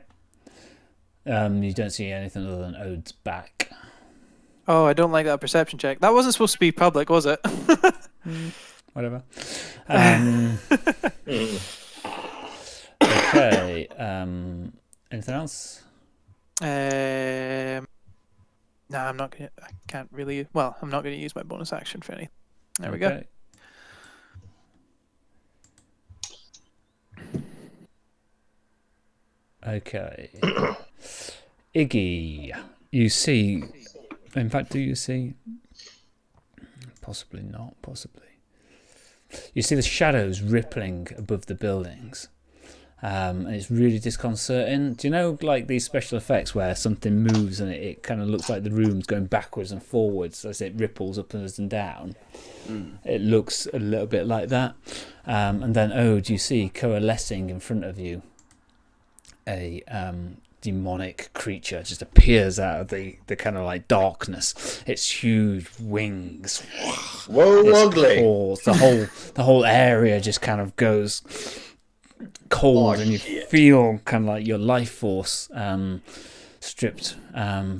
Speaker 1: You don't see anything other than Ode's back.
Speaker 4: Oh, I don't like that perception check. That wasn't supposed to be public, was it?
Speaker 1: Whatever. Okay. Anything else?
Speaker 4: No, I'm not gonna. I can't really. Well, I'm not gonna use my bonus action for any. There we go.
Speaker 1: Okay. Iggy, you see. In fact, do you see? Possibly not. Possibly. You see the shadows rippling above the buildings. And it's really disconcerting. Do you know, like these special effects where something moves and it kind of looks like the room's going backwards and forwards as it ripples up and down? It looks a little bit like that. And then, do you see coalescing in front of you a demonic creature just appears out of the kind of like darkness. Its huge wings.
Speaker 3: Whoa, ugly!
Speaker 1: The whole area just kind of goes cold, and you feel kind of like your life force stripped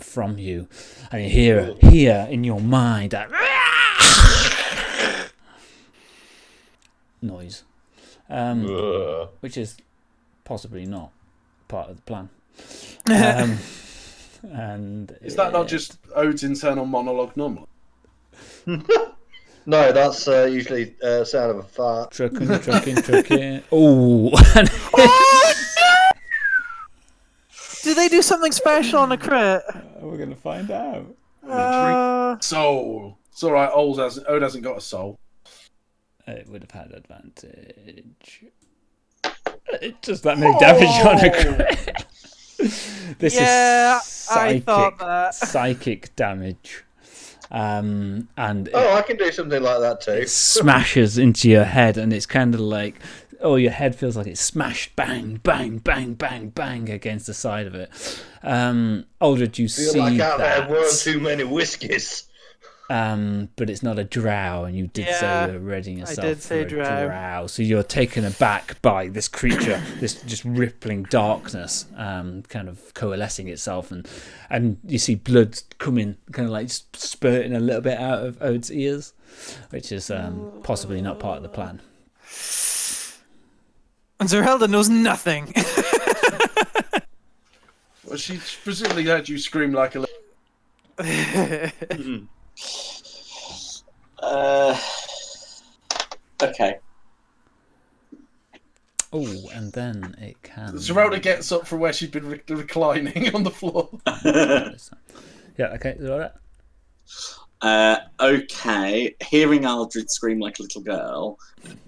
Speaker 1: from you, and you hear in your mind that noise, which is possibly not part of the plan. And
Speaker 2: is that not just Ode's internal monologue normally?
Speaker 3: No, that's usually sound of a fart.
Speaker 1: Trucking. Oh!
Speaker 4: Do they do something special on a crit?
Speaker 1: We're gonna find out.
Speaker 2: Soul. It's all right. Ode hasn't got a soul.
Speaker 1: It would have had advantage. It just that many damage on a crit. This is
Speaker 4: I thought that.
Speaker 1: Psychic damage. And
Speaker 3: I can do something like that too.
Speaker 1: It smashes into your head, and it's kind of like, your head feels like it's smashed, bang, bang, bang, bang, bang against the side of it. Aldred, you see
Speaker 3: like
Speaker 1: that.
Speaker 3: I've had one too many whiskies.
Speaker 1: But it's not a drow, and you did say you were readying yourself
Speaker 4: I did say
Speaker 1: for a drow. So you're taken aback by this creature, this just rippling darkness, kind of coalescing itself, and you see blood coming, kind of like spurting a little bit out of Ode's ears, which is possibly not part of the plan.
Speaker 4: And Zerelda knows nothing.
Speaker 2: Well, she presumably heard you scream like a little...
Speaker 5: Okay.
Speaker 1: Oh, and then it can.
Speaker 2: Zerelda gets up from where she'd been reclining on the floor.
Speaker 1: Yeah, okay, is that all right?
Speaker 5: Okay. Hearing Aldred scream like a little girl,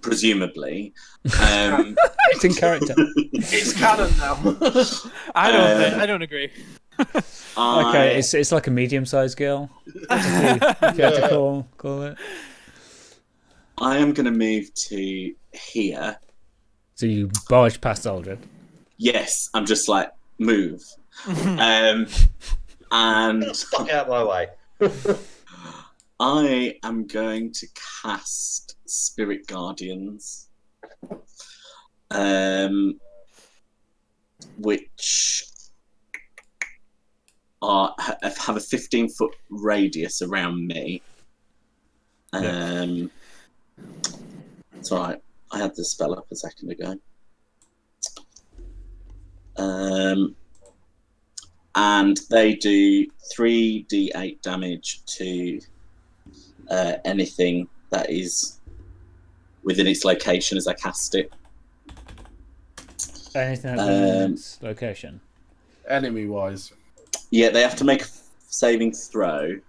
Speaker 5: presumably.
Speaker 1: It's in character.
Speaker 2: It's canon now.
Speaker 4: I don't agree.
Speaker 1: Okay, it's like a medium-sized girl. If you had to call it.
Speaker 5: I am going to move to here.
Speaker 1: So you barge past Aldred.
Speaker 5: Yes, I'm just like, move. And
Speaker 3: Fuck out my way.
Speaker 5: I am going to cast Spirit Guardians, which have a 15-foot radius around me. It's all right. I had the spell up a second ago. And they do 3d8 damage to anything that is within its location as I cast it.
Speaker 1: Anything that's in its location.
Speaker 2: Enemy-wise.
Speaker 5: Yeah, they have to make a saving throw.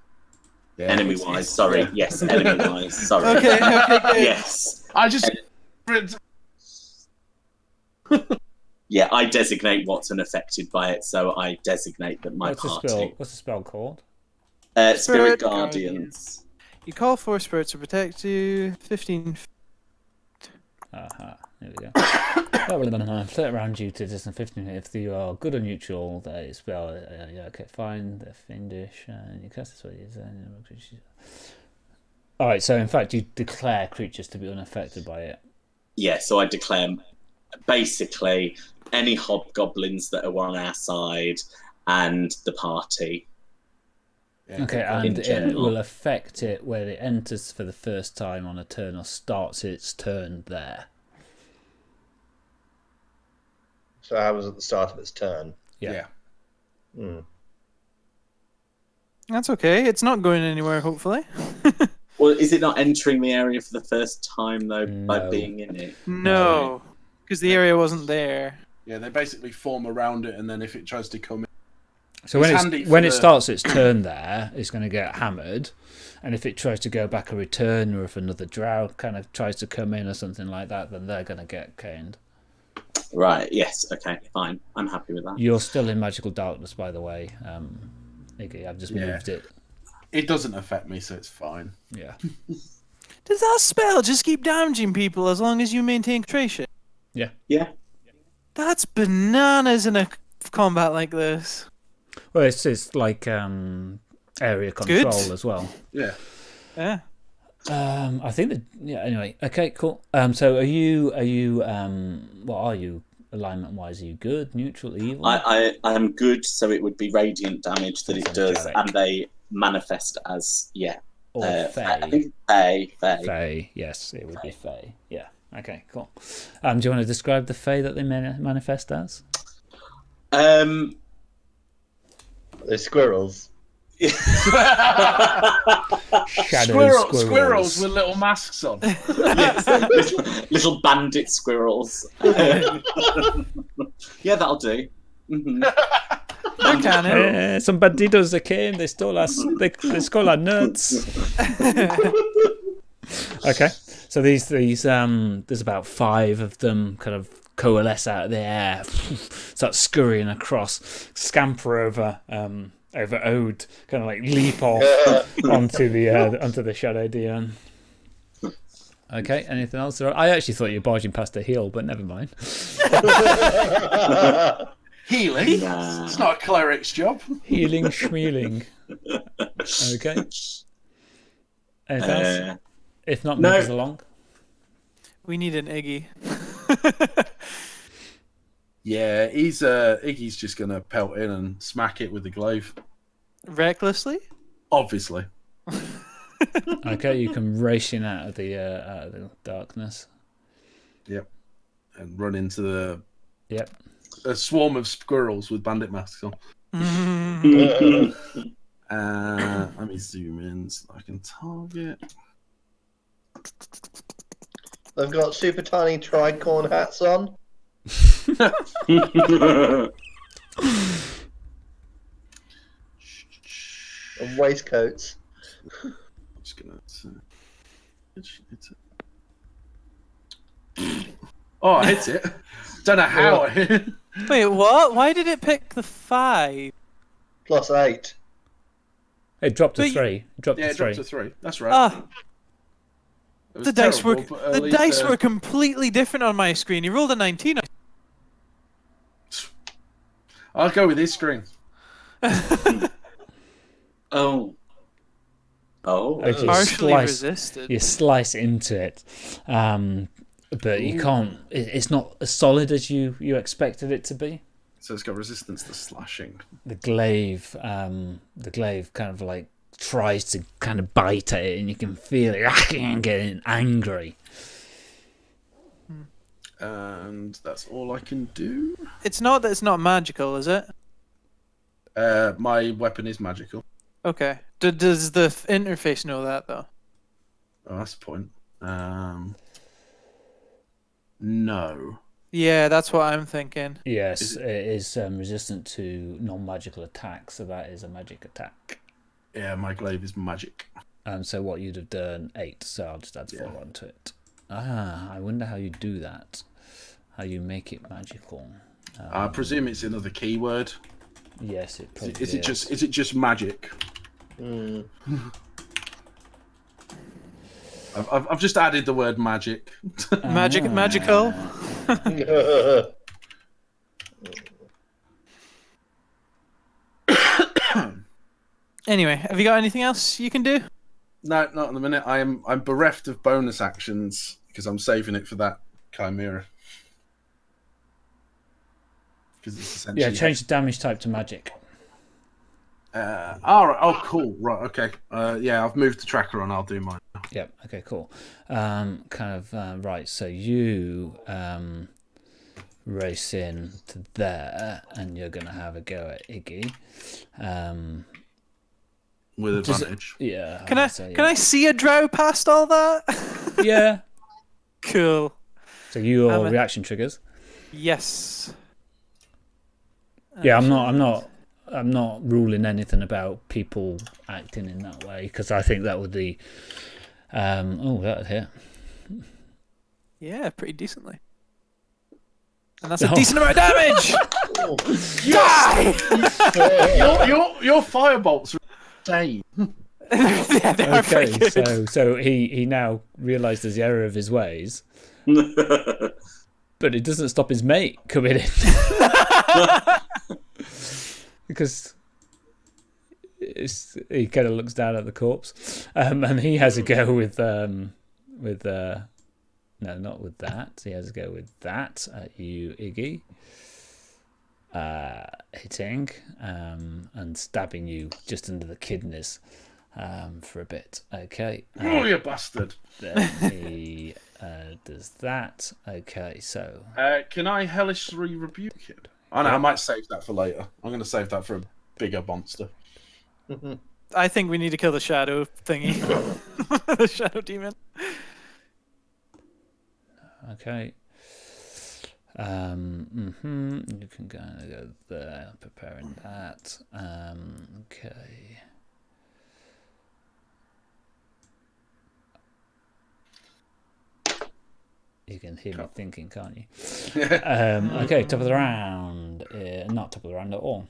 Speaker 2: Yeah,
Speaker 5: Enemy-wise, sorry.
Speaker 2: yeah.
Speaker 5: Yes, enemy-wise, sorry.
Speaker 4: Okay, good.
Speaker 5: Yes.
Speaker 2: I just...
Speaker 5: Yeah, I designate what's unaffected by it, so I designate that my
Speaker 1: What's
Speaker 5: party.
Speaker 1: the spell called?
Speaker 5: Spirit
Speaker 4: Spirit
Speaker 5: Guardians.
Speaker 4: You call for spirits to protect you. 15.
Speaker 1: Aha, there we go. Flip around you to distance 15. If you are good or neutral, they spell. Yeah, okay, fine. They're fiendish, and you cast this way. Alright, so in fact, you declare creatures to be unaffected by it.
Speaker 5: Yeah, so I declare basically any hobgoblins that are on our side and the party.
Speaker 2: Yeah.
Speaker 1: Okay, and
Speaker 5: In
Speaker 1: it
Speaker 5: general.
Speaker 1: will affect it when it enters for the first time on a turn or starts its turn there.
Speaker 3: So I was at the start of its turn.
Speaker 1: Yeah.
Speaker 3: Hmm.
Speaker 4: That's okay. It's not going anywhere, hopefully.
Speaker 5: Well, is it not entering the area for the first time, though, by
Speaker 1: No.
Speaker 5: being in it?
Speaker 4: No, because the area wasn't there.
Speaker 2: Yeah, they basically form around it, and then if it tries to come in...
Speaker 1: So
Speaker 2: It's handy for
Speaker 1: when it
Speaker 2: the-
Speaker 1: starts its turn there, it's going to get hammered. And if it tries to go back a return, or if another drow kind of tries to come in or something like that, then they're going to get caned.
Speaker 5: Right, yes, okay, fine. I'm happy with that.
Speaker 1: You're still in magical darkness, by the way. Iggy, I've just
Speaker 2: Yeah.
Speaker 1: moved it.
Speaker 2: It doesn't affect me, so it's fine.
Speaker 1: Yeah.
Speaker 4: Does that spell just keep damaging people as long as you maintain concentration?
Speaker 5: Yeah.
Speaker 4: That's bananas in a combat like this.
Speaker 1: Well, it's like area
Speaker 4: Good.
Speaker 1: control as well.
Speaker 2: Yeah.
Speaker 4: Yeah.
Speaker 1: I think that anyway. Okay, cool. So are you what are you alignment wise? Are you good, neutral, evil?
Speaker 5: I am good, so it would be radiant damage that it
Speaker 1: That's
Speaker 5: does,
Speaker 1: angelic.
Speaker 5: and they manifest as,
Speaker 1: or
Speaker 5: I
Speaker 1: fey?
Speaker 5: think Fey.
Speaker 1: Fey, yes, it would be Fey. Yeah. Okay, cool. Do you want to describe the Fey that they manifest as?
Speaker 3: The squirrels.
Speaker 1: Shadow
Speaker 2: Squirrels with little masks on.
Speaker 5: Yes, little bandit squirrels. Yeah, that'll do. Mhm.
Speaker 4: They're canon.
Speaker 1: Some bandidos that came. They stole us. They stole our nuts. Okay, so these there's about 5 of them kind of coalesce out of the air, start scurrying across, scamper over Ode, kind of like leap off onto the Shadow Dion. Okay, anything else? I actually thought you were barging past a hill, but never mind.
Speaker 2: Healing?
Speaker 5: Nah.
Speaker 2: It's not a cleric's job.
Speaker 1: Healing, schmealing. Okay. Anything else? If not,
Speaker 5: No.
Speaker 1: move us along.
Speaker 4: We need an Iggy.
Speaker 2: Yeah, Iggy's just gonna pelt in and smack it with the glaive.
Speaker 4: Recklessly?
Speaker 2: Obviously.
Speaker 1: Okay, you can race in out of the darkness.
Speaker 2: And run into the
Speaker 1: Yep.
Speaker 2: a swarm of squirrels with bandit masks on. Let me zoom in so I can target.
Speaker 3: They've got super tiny tricorn hats on. And waistcoats.
Speaker 2: I'm just gonna. Oh, I hit it. Don't know how I hit it.
Speaker 4: Wait, what? Why did it pick the 5?
Speaker 3: Plus 8.
Speaker 1: It dropped to
Speaker 4: But
Speaker 1: 3. It dropped
Speaker 2: Yeah,
Speaker 1: to
Speaker 2: it
Speaker 1: 3.
Speaker 2: dropped to 3. That's right.
Speaker 4: Ah,
Speaker 2: It was
Speaker 4: the dice were
Speaker 2: terrible, but at least,
Speaker 4: dice were completely different on my screen. You rolled a 19.
Speaker 2: I'll go with his screen.
Speaker 5: Oh.
Speaker 1: As you
Speaker 4: Partially
Speaker 1: slice,
Speaker 4: resisted.
Speaker 1: you slice into it, but you can't. It's not as solid as you expected it to be.
Speaker 2: So it's got resistance to slashing.
Speaker 1: The glaive kind of like tries to kind of bite at it, and you can feel it getting angry.
Speaker 2: And that's all I can do.
Speaker 4: It's not that it's not magical, is it?
Speaker 2: My weapon is magical.
Speaker 4: Okay. Does the interface know that though?
Speaker 2: Oh, that's the point. No.
Speaker 4: Yeah, that's what I'm thinking.
Speaker 1: Yes, it is resistant to non-magical attacks, so that is a magic attack.
Speaker 2: Yeah, my glaive is magic.
Speaker 1: So what you'd have done 8, so I'll just add 4 onto it. I wonder how you do that. How you make it magical.
Speaker 2: I presume it's another keyword.
Speaker 1: Yes, it probably
Speaker 2: Is it just magic? I've just added the word magic.
Speaker 4: Magical. Anyway, have you got anything else you can do?
Speaker 2: No, not in the minute. I'm bereft of bonus actions because I'm saving it for that chimera. Because it's essentially
Speaker 1: change the damage type to magic.
Speaker 2: all right. Oh, cool. Right. Okay. Yeah, I've moved the tracker on. I'll do mine.
Speaker 1: Yep. Okay. Cool. Right. So you race in to there, and you're gonna have a go at Iggy.
Speaker 2: With advantage.
Speaker 1: Yeah.
Speaker 4: Can I see a drow past all that?
Speaker 1: Yeah.
Speaker 4: Cool.
Speaker 1: So your reaction triggers.
Speaker 4: Yes.
Speaker 1: Yeah, I'm not ruling anything about people acting in that way because I think that would be. That would hit.
Speaker 4: Yeah, pretty decently. And that's a decent amount of damage.
Speaker 2: Die! your firebolts are insane.
Speaker 4: Yeah, they are
Speaker 1: Okay,
Speaker 4: pretty good.
Speaker 1: so he now realises the error of his ways, but it doesn't stop his mate coming in. Because he kind of looks down at the corpse, and he has a go with no, not with that. He has a go with that at you, Iggy, hitting and stabbing you just under the kidneys for a bit. Okay.
Speaker 2: Oh, you bastard!
Speaker 1: Then he does that. Okay, so
Speaker 2: Can I hellishly rebuke it? I know. I might save that for later. I'm going to save that for a bigger monster.
Speaker 4: I think we need to kill the shadow thingy. The shadow demon.
Speaker 1: okay. You can kind of go there, preparing that. Okay. You can hear me thinking, can't you? Okay, top of the round. Not top of the round at all.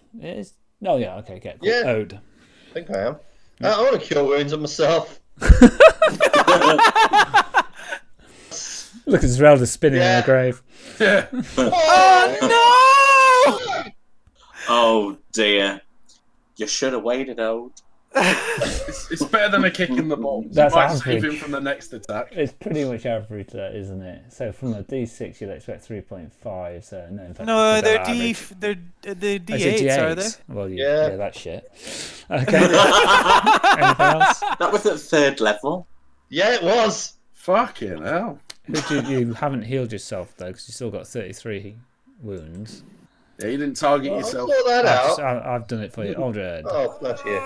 Speaker 1: No, yeah, okay, cool.
Speaker 3: Yeah.
Speaker 1: Ode.
Speaker 3: I think I am. I want to cure wounds on myself.
Speaker 1: Look at Zerelda spinning in her grave.
Speaker 2: Yeah.
Speaker 4: Oh no!
Speaker 5: Oh dear. You should have waited out.
Speaker 2: It's better than a kick in the balls.
Speaker 1: That's
Speaker 2: It might save
Speaker 1: average.
Speaker 2: him from the next attack.
Speaker 1: It's pretty much average, isn't it? So from a D6, you'd expect 3.5. So no, in fact,
Speaker 4: No,
Speaker 1: it's
Speaker 4: they're
Speaker 1: about average.
Speaker 4: they're the
Speaker 1: Oh, is it
Speaker 4: D8s, are they?
Speaker 1: D8s? Well,
Speaker 3: Yeah.
Speaker 1: yeah, that's shit. Okay. Anything else?
Speaker 5: That was at 3rd level.
Speaker 3: Yeah, it was.
Speaker 2: Fucking hell.
Speaker 1: You haven't healed yourself though, because you still got 33 wounds.
Speaker 2: Yeah, you didn't target
Speaker 3: I'll
Speaker 2: yourself.
Speaker 3: sort that out.
Speaker 1: I've done it for you, Aldred.
Speaker 3: Oh, bless you.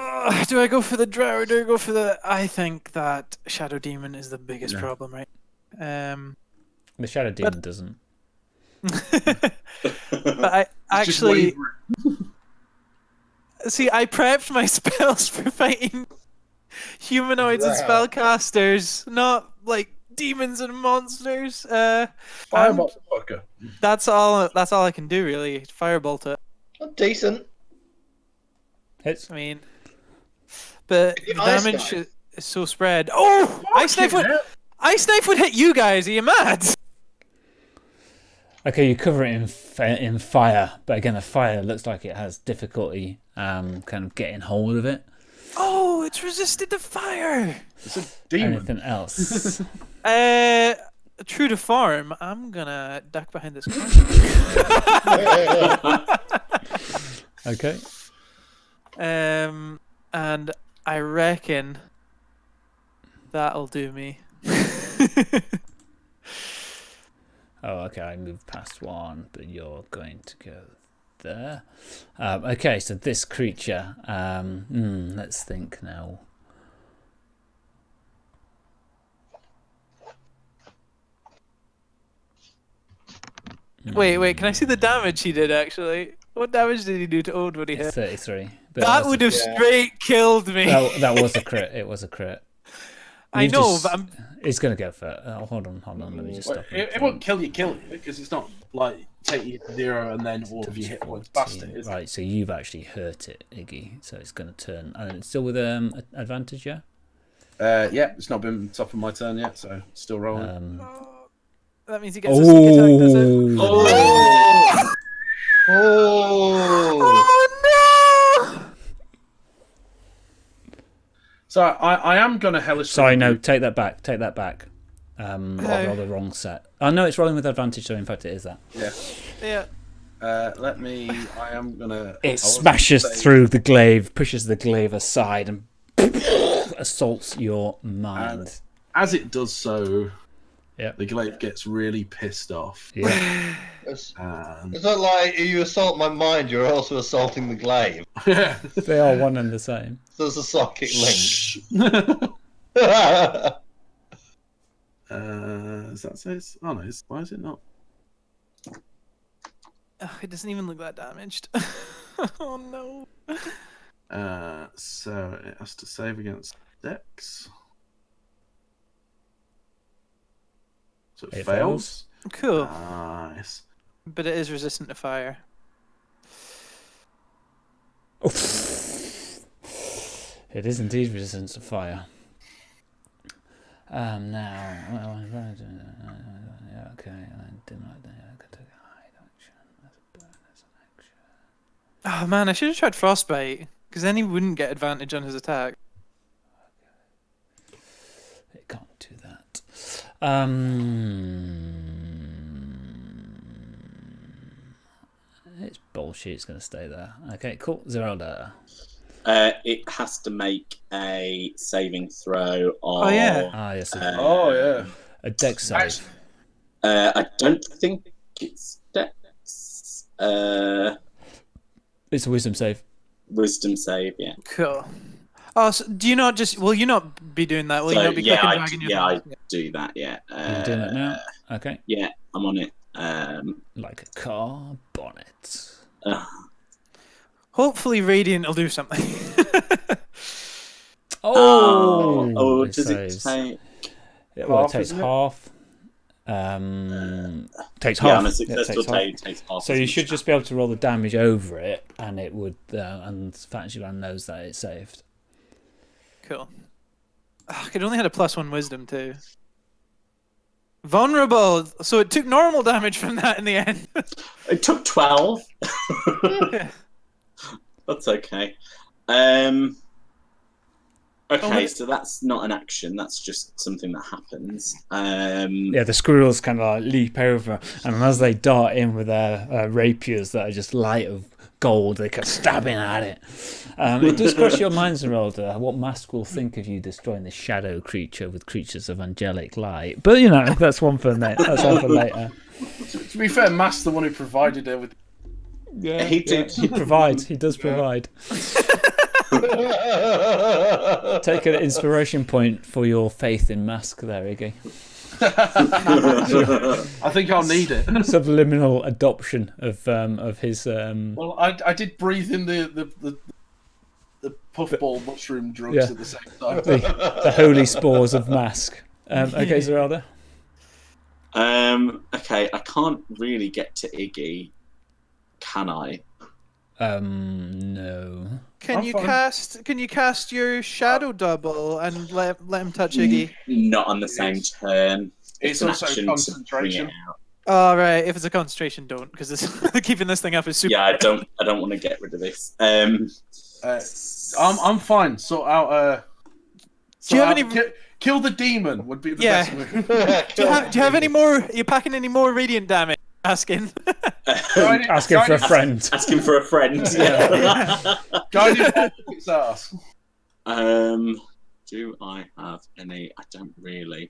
Speaker 4: Do I go for the Drow or do I go for the... I think that Shadow Demon is the biggest
Speaker 2: No.
Speaker 4: problem, right?
Speaker 1: The Shadow Demon doesn't.
Speaker 4: But I
Speaker 2: It's just
Speaker 4: actually...
Speaker 2: wavering.
Speaker 4: See, I prepped my spells for fighting humanoids and
Speaker 3: Wow.
Speaker 4: spellcasters, not like demons and monsters.
Speaker 2: Firebolt fucker.
Speaker 4: That's all I can do, really. Firebolt it.
Speaker 3: Oh, decent.
Speaker 1: Hits.
Speaker 4: I mean, but the
Speaker 3: The ice
Speaker 4: damage
Speaker 3: knife.
Speaker 4: is so spread. Oh, ice knife would hit you guys. Are you mad?
Speaker 1: Okay, you cover it in fire, but again, the fire looks like it has difficulty kind of getting hold of it.
Speaker 4: Oh, it's resisted the fire.
Speaker 2: It's a demon.
Speaker 1: Anything else?
Speaker 4: True to form, I'm gonna duck behind this corner.
Speaker 1: Okay.
Speaker 4: And I reckon that'll do me.
Speaker 1: Oh, okay. I moved past one, but you're going to go there. Okay, so this creature. Let's think now.
Speaker 4: Wait, can I see the damage he did actually? What damage did he do to Old when he hit?
Speaker 1: 33. But
Speaker 4: That would have
Speaker 3: Yeah.
Speaker 4: straight killed me.
Speaker 1: that was a crit. It was a crit.
Speaker 4: I
Speaker 1: You've
Speaker 4: know,
Speaker 1: just-
Speaker 4: but I'm...
Speaker 1: It's going to go for it. Hold on. Let me just stop.
Speaker 2: It won't kill you, because it's not like take you to 0 and then all of your hit points past it. Is it?
Speaker 1: Right, so you've actually hurt it, Iggy. So it's going to turn. And it's still with advantage, yeah?
Speaker 2: Yeah, it's not been top of my turn yet, so still rolling.
Speaker 4: That means he gets a sneak attack, does it?
Speaker 3: Oh!
Speaker 4: Oh no!
Speaker 2: So I am gonna hellish.
Speaker 1: Sorry, no, take that back. Take that back. I
Speaker 4: Okay.
Speaker 1: rolled the wrong set. Oh, no, it's rolling with advantage, so in fact it is that.
Speaker 2: Yeah.
Speaker 4: Yeah.
Speaker 2: Let me. I am gonna. I
Speaker 1: It
Speaker 2: was
Speaker 1: smashes
Speaker 2: gonna say-
Speaker 1: through the glaive, pushes the glaive aside, and assaults your mind.
Speaker 2: As it does so,
Speaker 1: Yep.
Speaker 2: the glaive gets really pissed off.
Speaker 1: Yeah.
Speaker 3: It's
Speaker 2: And
Speaker 3: not like you assault my mind, you're also assaulting the glaive.
Speaker 1: They are one and the same.
Speaker 3: So there's a psychic link.
Speaker 2: Is that says? Oh no! Why is it not?
Speaker 4: It doesn't even look that damaged. Oh no.
Speaker 2: So it has to save against Dex. So it
Speaker 1: It
Speaker 2: fails.
Speaker 4: Cool.
Speaker 2: Nice.
Speaker 4: But it is resistant to fire.
Speaker 1: It is indeed resistant to fire. Now, okay, I didn't like that. I could take a hide action. That's a bonus action.
Speaker 4: Oh man, I should have tried frostbite, because then he wouldn't get advantage on his attack.
Speaker 1: It can't do that. It's bullshit. It's going to stay there. Okay, cool. Zerelda.
Speaker 5: It has to make a saving throw on.
Speaker 4: Oh, yeah.
Speaker 1: Ah, yes.
Speaker 2: Oh yeah.
Speaker 1: A dex save.
Speaker 5: I don't think it's Dex.
Speaker 1: It's a wisdom save.
Speaker 5: Wisdom save, yeah.
Speaker 4: Cool. Oh, so do you not just... Will you not be doing that? Will you
Speaker 5: So,
Speaker 4: not be
Speaker 5: yeah,
Speaker 4: clicking
Speaker 5: I
Speaker 4: dragging your
Speaker 5: I
Speaker 4: thumbs?
Speaker 5: do that, yeah.
Speaker 1: You're doing that now? Okay.
Speaker 5: Yeah, I'm on it.
Speaker 1: Like a car bonnet.
Speaker 4: Hopefully Radiant will do something.
Speaker 5: Oh,
Speaker 1: it
Speaker 5: does it
Speaker 1: saves.
Speaker 5: take?
Speaker 1: Well, it
Speaker 2: half,
Speaker 1: takes
Speaker 2: isn't it?
Speaker 1: half. Takes
Speaker 5: Yeah,
Speaker 1: half.
Speaker 5: on a
Speaker 1: Yeah, it
Speaker 5: successful
Speaker 1: takes half.
Speaker 5: take, it takes half.
Speaker 1: So
Speaker 5: as
Speaker 1: you
Speaker 5: much
Speaker 1: should just be able to roll the damage over it, and it would. And Fantasyland knows that it's saved.
Speaker 4: Cool. Oh, it only had a +1 wisdom too. Vulnerable. So it took normal damage from that in the end.
Speaker 5: It took 12. That's okay. Okay, so that's not an action. That's just something that happens.
Speaker 1: Yeah, the squirrels kind of like leap over, and as they dart in with their rapiers that are just light of gold, they keep stabbing at it. It does cross your mind, Zerelda, what Mask will think of you destroying the shadow creature with creatures of angelic light. But you know, that's one for later.
Speaker 2: To be fair, Matt's the one who provided her with.
Speaker 1: Yeah,
Speaker 5: He did.
Speaker 1: He provides. He does provide. Take an inspiration point for your faith in Mask there, Iggy.
Speaker 2: I think I'll need it.
Speaker 1: Subliminal adoption of his.
Speaker 2: Well, I did breathe in the puffball mushroom drugs
Speaker 1: Yeah.
Speaker 2: at the same time.
Speaker 1: the holy spores of Mask. Okay, Zerelda.
Speaker 5: Okay, I can't really get to Iggy, can I?
Speaker 1: No.
Speaker 4: Can
Speaker 2: I'm
Speaker 4: you
Speaker 2: fine.
Speaker 4: cast your shadow double and let him touch Iggy?
Speaker 5: Not on the same turn.
Speaker 2: It's
Speaker 5: an
Speaker 2: also
Speaker 5: action to bring
Speaker 2: concentration.
Speaker 5: it out.
Speaker 4: Oh right, if it's a concentration, don't, because keeping this thing up is super.
Speaker 5: Yeah, I don't want to get rid of this.
Speaker 2: I'm fine. Sort out.
Speaker 4: Do you have any?
Speaker 2: Kill the demon would be the
Speaker 4: Yeah.
Speaker 2: best move.
Speaker 4: Do you have any more? Are you packing any more radiant damage? Asking.
Speaker 1: Asking for a friend.
Speaker 5: Asking for a friend.
Speaker 2: Guided ball kicks ass.
Speaker 5: Do I have any? I don't really.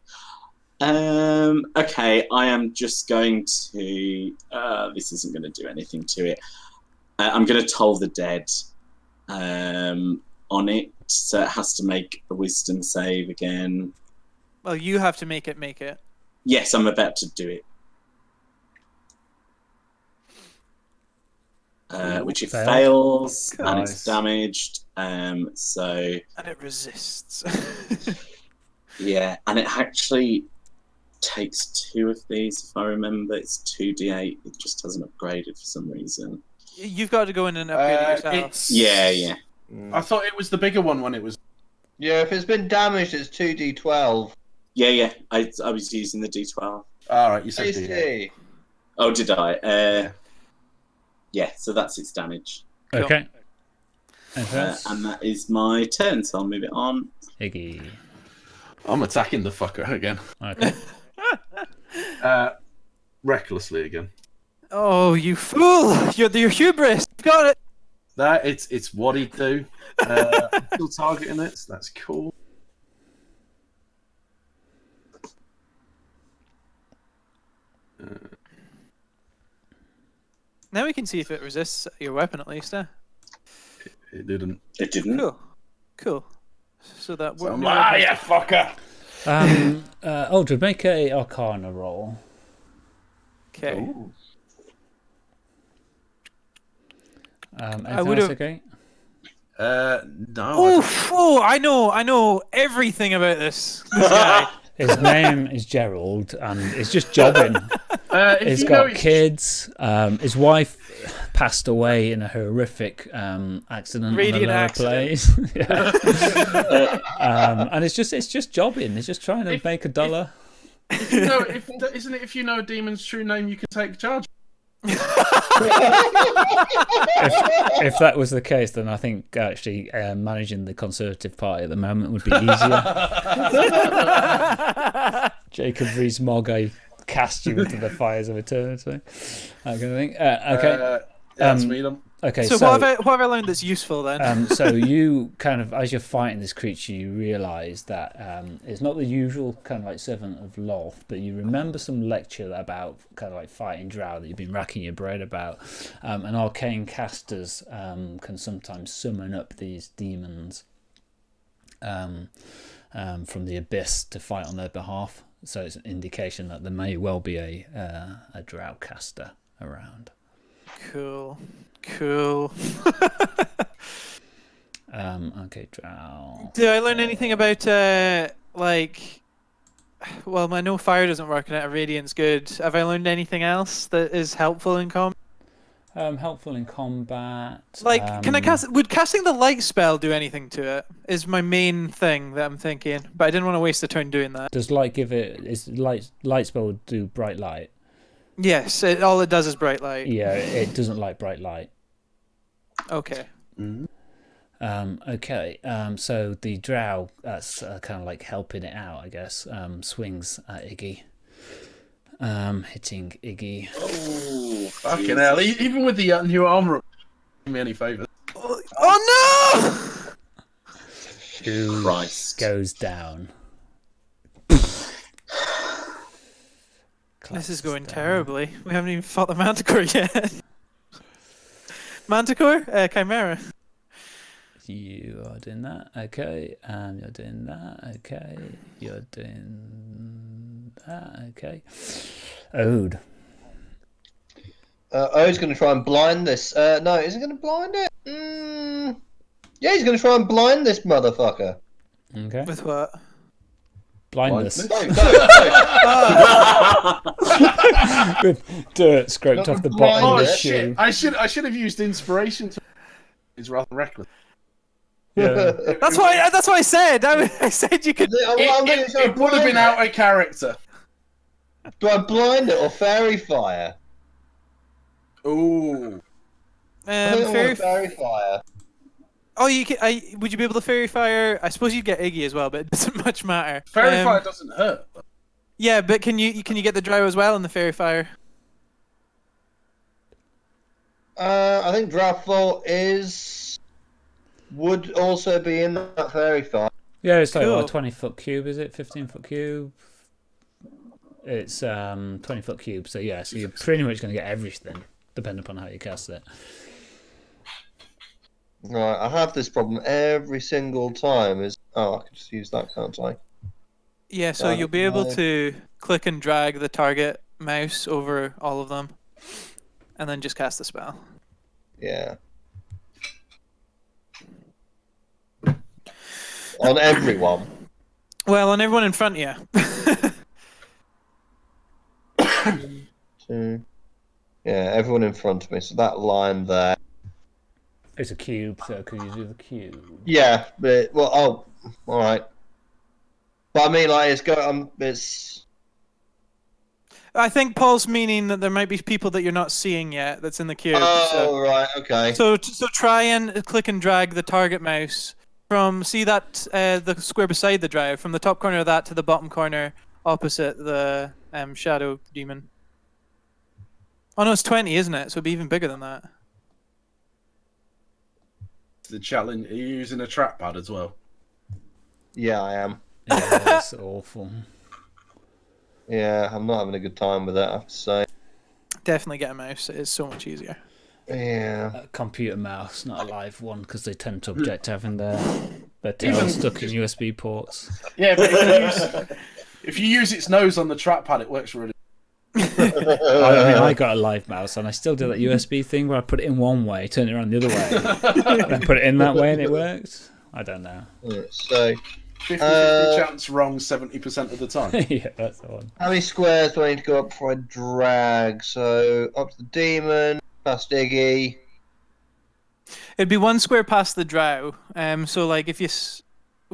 Speaker 5: Okay, I am just going to. This isn't going to do anything to it. I'm going to toll the dead on it, so it has to make a wisdom save again.
Speaker 4: Well, you have to make it.
Speaker 5: Yes, I'm about to do it. Which it fails, and it's
Speaker 2: Nice.
Speaker 5: damaged. So
Speaker 4: And it resists.
Speaker 5: yeah, and it actually takes 2 of these. If I remember, it's 2d8. It just hasn't upgraded for some reason.
Speaker 4: You've got to go in and upgrade it yourself.
Speaker 2: It's...
Speaker 5: Yeah.
Speaker 2: I thought it was the bigger one when it was.
Speaker 3: Yeah, if it's been damaged, it's 2d12.
Speaker 5: Yeah. I was using the d12.
Speaker 2: All right, you said
Speaker 3: AC.
Speaker 2: D8.
Speaker 5: Oh, did I?
Speaker 2: Yeah.
Speaker 5: Yeah. So that's its damage,
Speaker 1: Okay. Okay.
Speaker 5: and that is my turn. So I'll move it on.
Speaker 1: Iggy.
Speaker 2: I'm attacking the fucker again.
Speaker 1: Okay.
Speaker 2: Recklessly again.
Speaker 4: Oh, you fool! You're hubris. Got it.
Speaker 2: That it's what he'd do. I'm still targeting it, so that's cool.
Speaker 4: Now we can see if it resists your weapon at least.
Speaker 2: It didn't.
Speaker 5: It didn't.
Speaker 4: Cool. So that
Speaker 2: So,
Speaker 4: worked.
Speaker 2: you fucker!
Speaker 1: Aldred, make a Arcana roll.
Speaker 4: Okay.
Speaker 2: Ooh.
Speaker 1: Anything
Speaker 4: would've-
Speaker 1: else, okay?
Speaker 2: No.
Speaker 4: Oh, I know everything about this guy.
Speaker 1: His name is Gerald, and it's just jobbing. He's got kids. His wife passed away in a horrific accident
Speaker 4: Radiant
Speaker 1: on a lower
Speaker 4: accident.
Speaker 1: place. And it's just jobbing. He's just trying to make a dollar.
Speaker 2: Isn't it if you know a demon's true name, you can take charge?
Speaker 1: If that was the case, then I think actually managing the Conservative Party at the moment would be easier. Jacob Rees-Mogg, I cast you into the fires of eternity. That kind of thing. Okay.
Speaker 2: That's me. Them.
Speaker 1: Okay.
Speaker 4: So what have I learned that's useful then?
Speaker 1: So you kind of, as you're fighting this creature, you realise that it's not the usual kind of like servant of Loth, but you remember some lecture about kind of like fighting Drow that you've been racking your brain about. And arcane casters can sometimes summon up these demons from the abyss to fight on their behalf. So it's an indication that there may well be a Drow caster around.
Speaker 4: Cool.
Speaker 1: Okay, Drow.
Speaker 4: Did I learn anything about well, I know fire doesn't work and radiant's good. Have I learned anything else that is helpful in combat?
Speaker 1: Helpful in combat.
Speaker 4: Can I cast? Would casting the light spell do anything to it? Is my main thing that I'm thinking, but I didn't want to waste the turn doing that.
Speaker 1: Does light give it? Is light spell would do bright light?
Speaker 4: Yes, all it does is bright light.
Speaker 1: Yeah, it doesn't like bright light.
Speaker 4: Okay.
Speaker 1: Okay. So the Drow, that's kind of like helping it out, I guess. Swings at Iggy. Hitting Iggy.
Speaker 5: Oh,
Speaker 2: Fucking hell! Even with the new armor, do me any favours.
Speaker 4: Oh no!
Speaker 1: Who
Speaker 5: Christ.
Speaker 1: goes down?
Speaker 4: This is going terribly. We haven't even fought the Manticore yet. Manticore? Chimera.
Speaker 1: You are doing that, okay. You're doing that, okay. You're doing that, okay. Ode.
Speaker 3: Ode's going to try and blind this. No, is he going to blind it? Yeah, he's going to try and blind this motherfucker.
Speaker 1: Okay.
Speaker 4: With what?
Speaker 1: Blindness.
Speaker 3: Go.
Speaker 1: With dirt scraped
Speaker 3: Not
Speaker 1: off the
Speaker 3: the
Speaker 1: bottom of
Speaker 3: blind
Speaker 1: his
Speaker 3: it.
Speaker 1: shoe.
Speaker 2: I should have used inspiration. It's rather reckless.
Speaker 1: Yeah.
Speaker 4: That's why I said. I said you could.
Speaker 2: It would have been out of character.
Speaker 3: Do I blind it or fairy fire?
Speaker 2: Ooh.
Speaker 3: I think I
Speaker 4: Fairy.
Speaker 3: want fairy fire.
Speaker 4: Oh, you can. Would you be able to fairy fire? I suppose you'd get Iggy as well, but it doesn't much matter.
Speaker 2: Fairy fire doesn't hurt.
Speaker 4: Yeah, but can you get the Drow as well in the fairy fire?
Speaker 3: I think draft floor would also be in that fairy fire.
Speaker 1: Yeah, it's like
Speaker 4: Cool.
Speaker 1: what, 20-foot cube, is it? 15-foot cube? It's 20-foot cube, so yeah, so you're pretty much going to get everything, depending upon how you cast it.
Speaker 3: Right, I have this problem every single time. I can just use that, can't I?
Speaker 4: Yeah, so you'll be able to click and drag the target mouse over all of them, and then just cast the spell.
Speaker 3: Yeah. On everyone.
Speaker 4: Well, on everyone in front of you.
Speaker 3: Two. Yeah, everyone in front of me. So that line there.
Speaker 1: It's a cube, so could you do the cube?
Speaker 3: Yeah, but all right. But I mean, like, it's.
Speaker 4: I think Paul's meaning that there might be people that you're not seeing yet that's in the cube.
Speaker 3: Oh, right, okay.
Speaker 4: So try and click and drag the target mouse from, see that the square beside the Drow, from the top corner of that to the bottom corner opposite the shadow demon. Oh no, it's 20, isn't it? So it'd be even bigger than that.
Speaker 2: The challenge. Are you using a trackpad as well?
Speaker 3: Yeah, I am.
Speaker 1: Yeah, it's awful.
Speaker 3: Yeah, I'm not having a good time with that, I have to say.
Speaker 4: Definitely get a mouse. It is so much easier.
Speaker 3: Yeah.
Speaker 1: A computer mouse, not a live one, because they tend to object to having their tail stuck in USB ports.
Speaker 2: Yeah, but if you use its nose on the trackpad, it works really.
Speaker 1: I got a live mouse, and I still do that USB thing where I put it in one way, turn it around the other way, and then put it in that way, and it works. I don't know.
Speaker 3: So,
Speaker 2: 50-50 chance wrong 70% of the time.
Speaker 1: Yeah, that's the one.
Speaker 3: how many squares do I need to go up before I drag? So, up to the demon, past Iggy.
Speaker 4: It'd be one square past the Drow. So like if you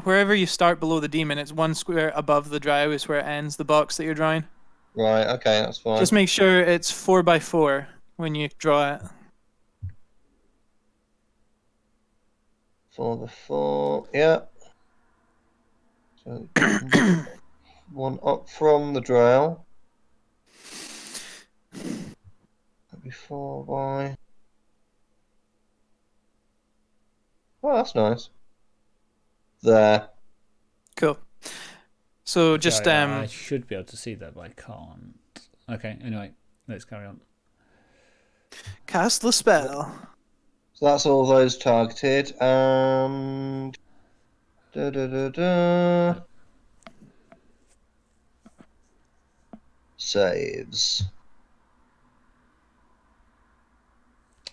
Speaker 4: wherever you start below the demon, it's one square above the Drow is where it ends the box that you're drawing.
Speaker 3: Right, okay, that's fine.
Speaker 4: Just make sure it's 4x4 when you draw it.
Speaker 3: For the 4, yeah. So, one up from the Drow. That'd be 4 by. Oh, that's nice. There.
Speaker 4: Cool. So just
Speaker 1: Sorry, I should be able to see that, but I can't. Okay, anyway, let's carry on.
Speaker 4: cast the spell.
Speaker 3: So that's all those targeted, and saves.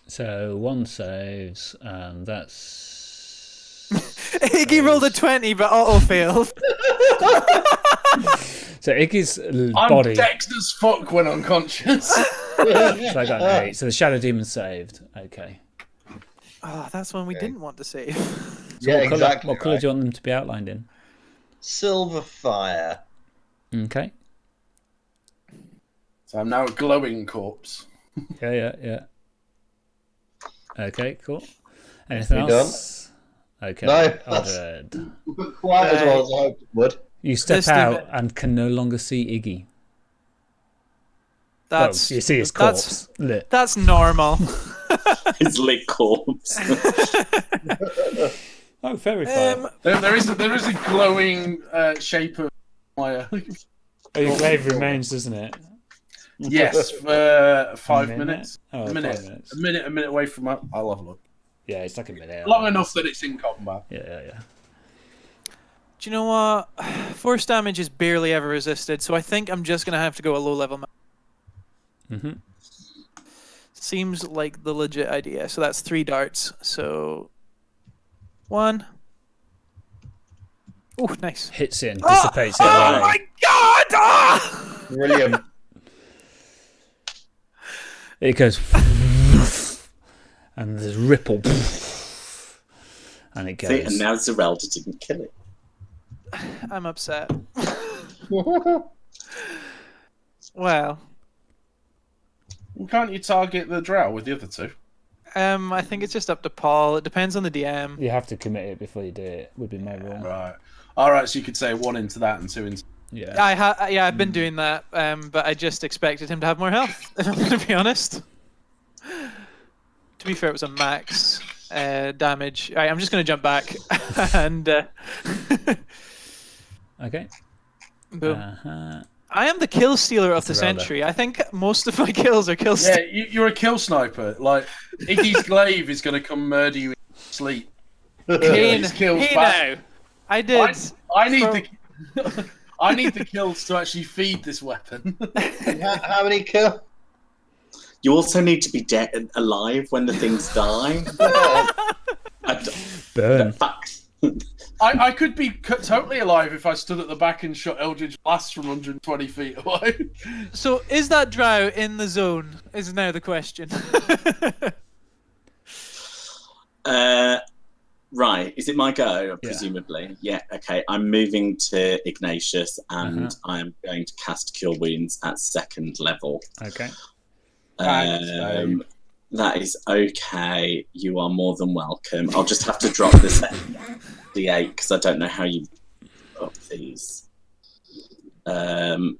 Speaker 1: So one saves, and that's.
Speaker 4: Iggy rolled a 20, but auto failed.
Speaker 1: So Iggy's
Speaker 2: I'm
Speaker 1: body.
Speaker 2: dexed as fuck when unconscious.
Speaker 1: So I got an 8. So the shadow demon saved. Okay.
Speaker 4: Oh, that's one we didn't want to save.
Speaker 1: So
Speaker 3: Yeah,
Speaker 1: what colour,
Speaker 3: exactly.
Speaker 1: What colour
Speaker 3: right.
Speaker 1: do you want them to be outlined in?
Speaker 3: Silver fire.
Speaker 1: Okay.
Speaker 2: So I'm now a glowing corpse.
Speaker 1: Yeah. Okay, cool. Anything
Speaker 3: You
Speaker 1: else? Okay.
Speaker 3: No, that's-
Speaker 1: Aldred.
Speaker 3: Quite as well as I hoped it would.
Speaker 1: You step
Speaker 4: Just
Speaker 1: out and can no longer see Iggy.
Speaker 4: That's
Speaker 1: Well, you see his corpse lit.
Speaker 4: That's normal.
Speaker 5: His lit corpse.
Speaker 1: Oh, fairy fire.
Speaker 2: There is a glowing shape of fire.
Speaker 1: Your grave remains, doesn't it?
Speaker 2: Yes, for 5
Speaker 1: minute?
Speaker 2: minutes.
Speaker 1: Oh,
Speaker 2: a minute.
Speaker 1: 5 minutes.
Speaker 2: A minute away from my. I'll have a look.
Speaker 1: Yeah, it's like a minute.
Speaker 2: Long enough that it's in combat.
Speaker 1: Yeah.
Speaker 4: Do you know what? Force damage is barely ever resisted, so I think I'm just going to have to go a low level.
Speaker 1: Mm-hmm.
Speaker 4: Seems like the legit idea. So that's 3 darts. So 1. Oh, nice.
Speaker 1: Hits it and dissipates it
Speaker 4: Oh
Speaker 1: away.
Speaker 4: my god! Ah!
Speaker 3: Brilliant.
Speaker 1: It goes, and there's ripple, and it goes.
Speaker 5: See, and now Zerelda didn't kill it.
Speaker 4: I'm upset. Well,
Speaker 2: Can't you target the Drow with the other 2?
Speaker 4: I think it's just up to Paul. It depends on the DM.
Speaker 1: You have to commit it before you do it. Would be my rule.
Speaker 2: Right. All right. So you could say 1 into that and 2 into.
Speaker 1: Yeah.
Speaker 4: I've been doing that, but I just expected him to have more health, if I'm going to be honest. To be fair, it was a max damage. All right, I'm just going to jump back and
Speaker 1: Okay.
Speaker 4: boom.
Speaker 1: Uh-huh.
Speaker 4: I am the kill stealer of the
Speaker 1: Zerelda.
Speaker 4: century. I think most of my kills are kill
Speaker 2: Yeah,
Speaker 4: stealers.
Speaker 2: you're a kill sniper. Like Iggy's glaive is going to come murder you in sleep.
Speaker 4: Hey,
Speaker 2: His kills
Speaker 4: hey
Speaker 2: back.
Speaker 4: now. I did.
Speaker 2: I need
Speaker 4: Throw-
Speaker 2: the. I need the kills to actually feed this weapon.
Speaker 3: How many kill?
Speaker 5: You also need to be dead alive when the things die.
Speaker 1: Burn.
Speaker 5: Fuck.
Speaker 2: I could be totally alive if I stood at the back and shot Eldritch Blast from 120 feet away.
Speaker 4: So is that Drow in the zone? Is now the question.
Speaker 5: Right, is it my go, presumably? Yeah, okay. I'm moving to Ignatius and I'm going to cast Cure Wounds at 2nd level.
Speaker 1: Okay.
Speaker 5: That is okay. You are more than welcome. I'll just have to drop this D8 because I don't know how you up these. So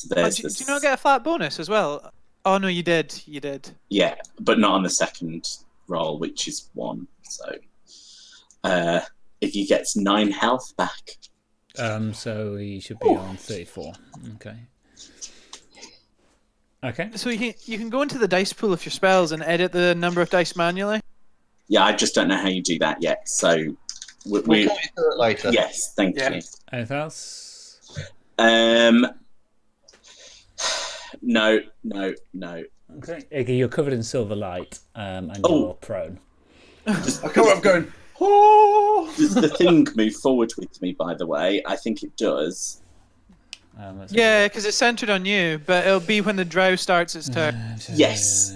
Speaker 5: there's
Speaker 4: Do you not get a flat bonus as well? Oh no, you did. You did.
Speaker 5: Yeah, but not on the 2nd roll, which is 1. So if he gets 9 health back.
Speaker 1: So he should be on 34. Okay. Okay.
Speaker 4: So you can go into the dice pool of your spells and edit the number of dice manually.
Speaker 5: Yeah, I just don't know how you do that yet. So
Speaker 3: We'll talk you through it later.
Speaker 5: yes, thank you.
Speaker 1: Anything else?
Speaker 5: No.
Speaker 1: Okay. Iggy, you're covered in silver light, and
Speaker 5: Oh.
Speaker 1: you're prone.
Speaker 2: I come up going, oh!
Speaker 5: Does the thing move forward with me, by the way? I think it does.
Speaker 1: Let's
Speaker 4: Yeah, because it's centered on you, but it'll be when the Drow starts its turn.
Speaker 5: Yes.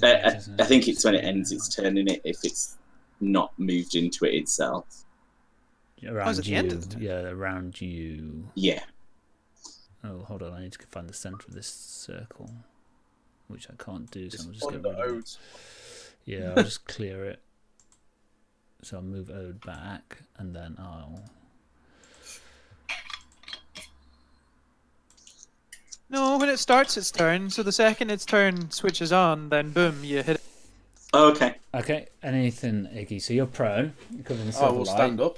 Speaker 5: I think it's when it ends its turn in it, if it's not moved into it itself.
Speaker 1: Around
Speaker 4: it's at the
Speaker 1: you.
Speaker 4: end of the turn.
Speaker 1: Yeah, around you.
Speaker 5: Yeah.
Speaker 1: Oh, hold on. I need to find the center of this circle, which I can't do. So I'm just
Speaker 2: On
Speaker 1: going
Speaker 2: the
Speaker 1: to.
Speaker 2: odes.
Speaker 1: Yeah, I'll just clear it. So I'll move Ode back, and then I'll.
Speaker 4: No, when it starts its turn, so the second its turn switches on, then boom, you hit it.
Speaker 5: Oh, okay.
Speaker 1: Okay, anything, Iggy. So you're prone. You're covered in
Speaker 2: I
Speaker 1: silver
Speaker 2: will
Speaker 1: light.
Speaker 2: stand up.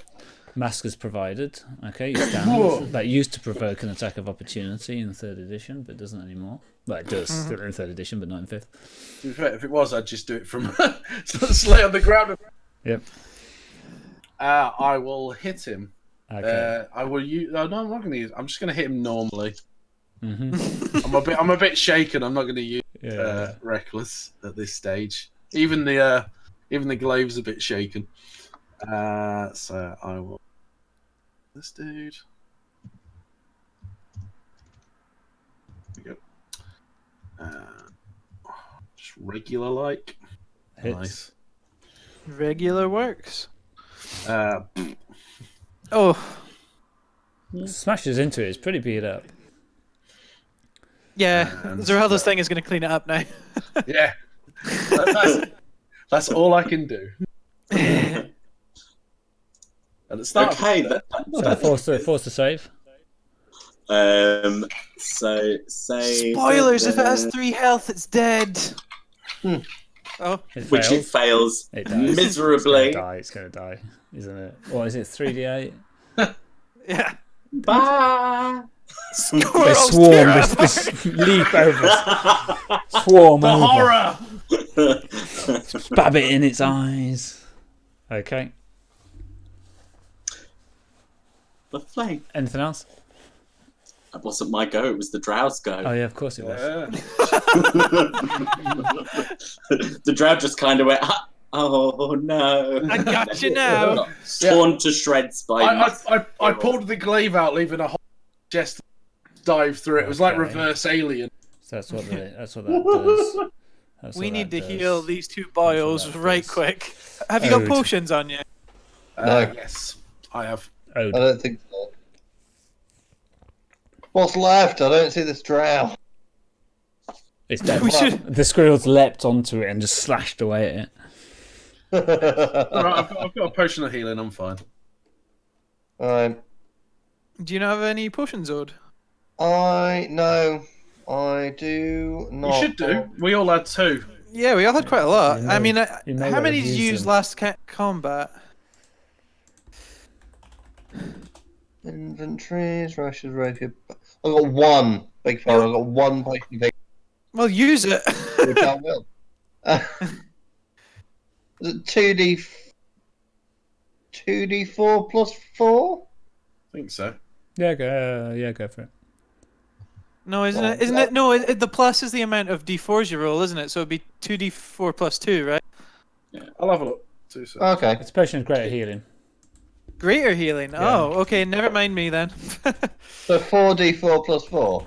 Speaker 1: Mask is provided. Okay, you stand. That used to provoke an attack of opportunity in 3rd edition, but doesn't anymore. Well, it does in 3rd edition, but not in 5th.
Speaker 2: To be fair, if it was, I'd just do it from lay on the ground.
Speaker 1: Yep.
Speaker 2: I will hit him.
Speaker 1: Okay.
Speaker 2: I will use. No, I'm not going to use. I'm just going to hit him normally.
Speaker 1: Mm-hmm.
Speaker 2: I'm a bit shaken. I'm not going to use
Speaker 1: Yeah.
Speaker 2: reckless at this stage. Even the glaive's a bit shaken. So I will. This dude. Here we go. Just regular like.
Speaker 1: Hits.
Speaker 2: Nice.
Speaker 4: Regular works.
Speaker 2: Uh,
Speaker 4: Oh,
Speaker 1: Smashes into it. It's pretty beat up.
Speaker 4: yeah.
Speaker 2: And-
Speaker 4: Zerelda's thing is going to clean it up now.
Speaker 2: yeah. That's all I can do. At the start.
Speaker 5: Okay.
Speaker 1: So force to save.
Speaker 5: So say.
Speaker 4: Spoilers! If it has 3 health, it's dead. Oh,
Speaker 1: It
Speaker 5: Which it
Speaker 1: fails.
Speaker 5: fails
Speaker 1: It dies.
Speaker 5: miserably.
Speaker 1: It's going to die, isn't it? Or is it 3d8?
Speaker 4: yeah.
Speaker 5: Bye.
Speaker 1: They
Speaker 4: Squirrels
Speaker 1: swarm,
Speaker 4: terrifying.
Speaker 1: this leap over us. Swarm
Speaker 2: The
Speaker 1: over.
Speaker 2: horror!
Speaker 1: Stab it in its eyes. Okay.
Speaker 5: The flame.
Speaker 1: Anything else?
Speaker 5: That wasn't my go. It was the Drow's go.
Speaker 1: Oh yeah, of course it was.
Speaker 2: Yeah.
Speaker 5: The Drow just kind of went, oh no.
Speaker 4: I got you now.
Speaker 5: Got torn to shreds by.
Speaker 2: I pulled the glaive out, leaving a whole chest dive through it. It was like
Speaker 1: Okay.
Speaker 2: reverse alien.
Speaker 1: So that's what that does. That's
Speaker 4: We
Speaker 1: what
Speaker 4: need
Speaker 1: that
Speaker 4: to
Speaker 1: does.
Speaker 4: heal these two boils
Speaker 1: that
Speaker 4: right
Speaker 1: does.
Speaker 4: quick. Have you got
Speaker 1: Ode.
Speaker 4: potions on you?
Speaker 3: No.
Speaker 2: Yes, I have.
Speaker 1: Oh,
Speaker 3: I don't think so. What's left? I don't see this drow.
Speaker 1: it's dead.
Speaker 4: We should.
Speaker 1: The squirrels leapt onto it and just slashed away at it.
Speaker 2: Alright, I've got a potion of healing. I'm fine.
Speaker 3: Alright.
Speaker 4: Do you not have any potions, Ode?
Speaker 3: No, I do
Speaker 2: You
Speaker 3: not.
Speaker 2: should do. We all had 2.
Speaker 4: Yeah, we all had quite a lot.
Speaker 1: You
Speaker 4: I
Speaker 1: may-
Speaker 4: mean,
Speaker 1: you may
Speaker 4: how
Speaker 1: well
Speaker 4: many
Speaker 1: have
Speaker 4: did you
Speaker 1: used
Speaker 4: use
Speaker 1: them.
Speaker 4: last combat?
Speaker 3: Inventories, rushes, record. I got 1. Big fan. I got 1 potion of healing,
Speaker 4: Well, use it.
Speaker 3: which I will. Is it 2d4 plus 4?
Speaker 2: I think so.
Speaker 1: Yeah, go for it.
Speaker 4: No, isn't
Speaker 3: Well,
Speaker 4: it? Isn't it? No, the plus is the amount of d4s you roll, isn't it? So it'd be 2d4 plus 2, right?
Speaker 2: I'll have a look. 2 seconds.
Speaker 3: Okay.
Speaker 1: It's potion of greater healing.
Speaker 4: Greater healing.
Speaker 1: Yeah.
Speaker 4: Oh, okay. Never mind me then.
Speaker 3: So 4d4 plus 4.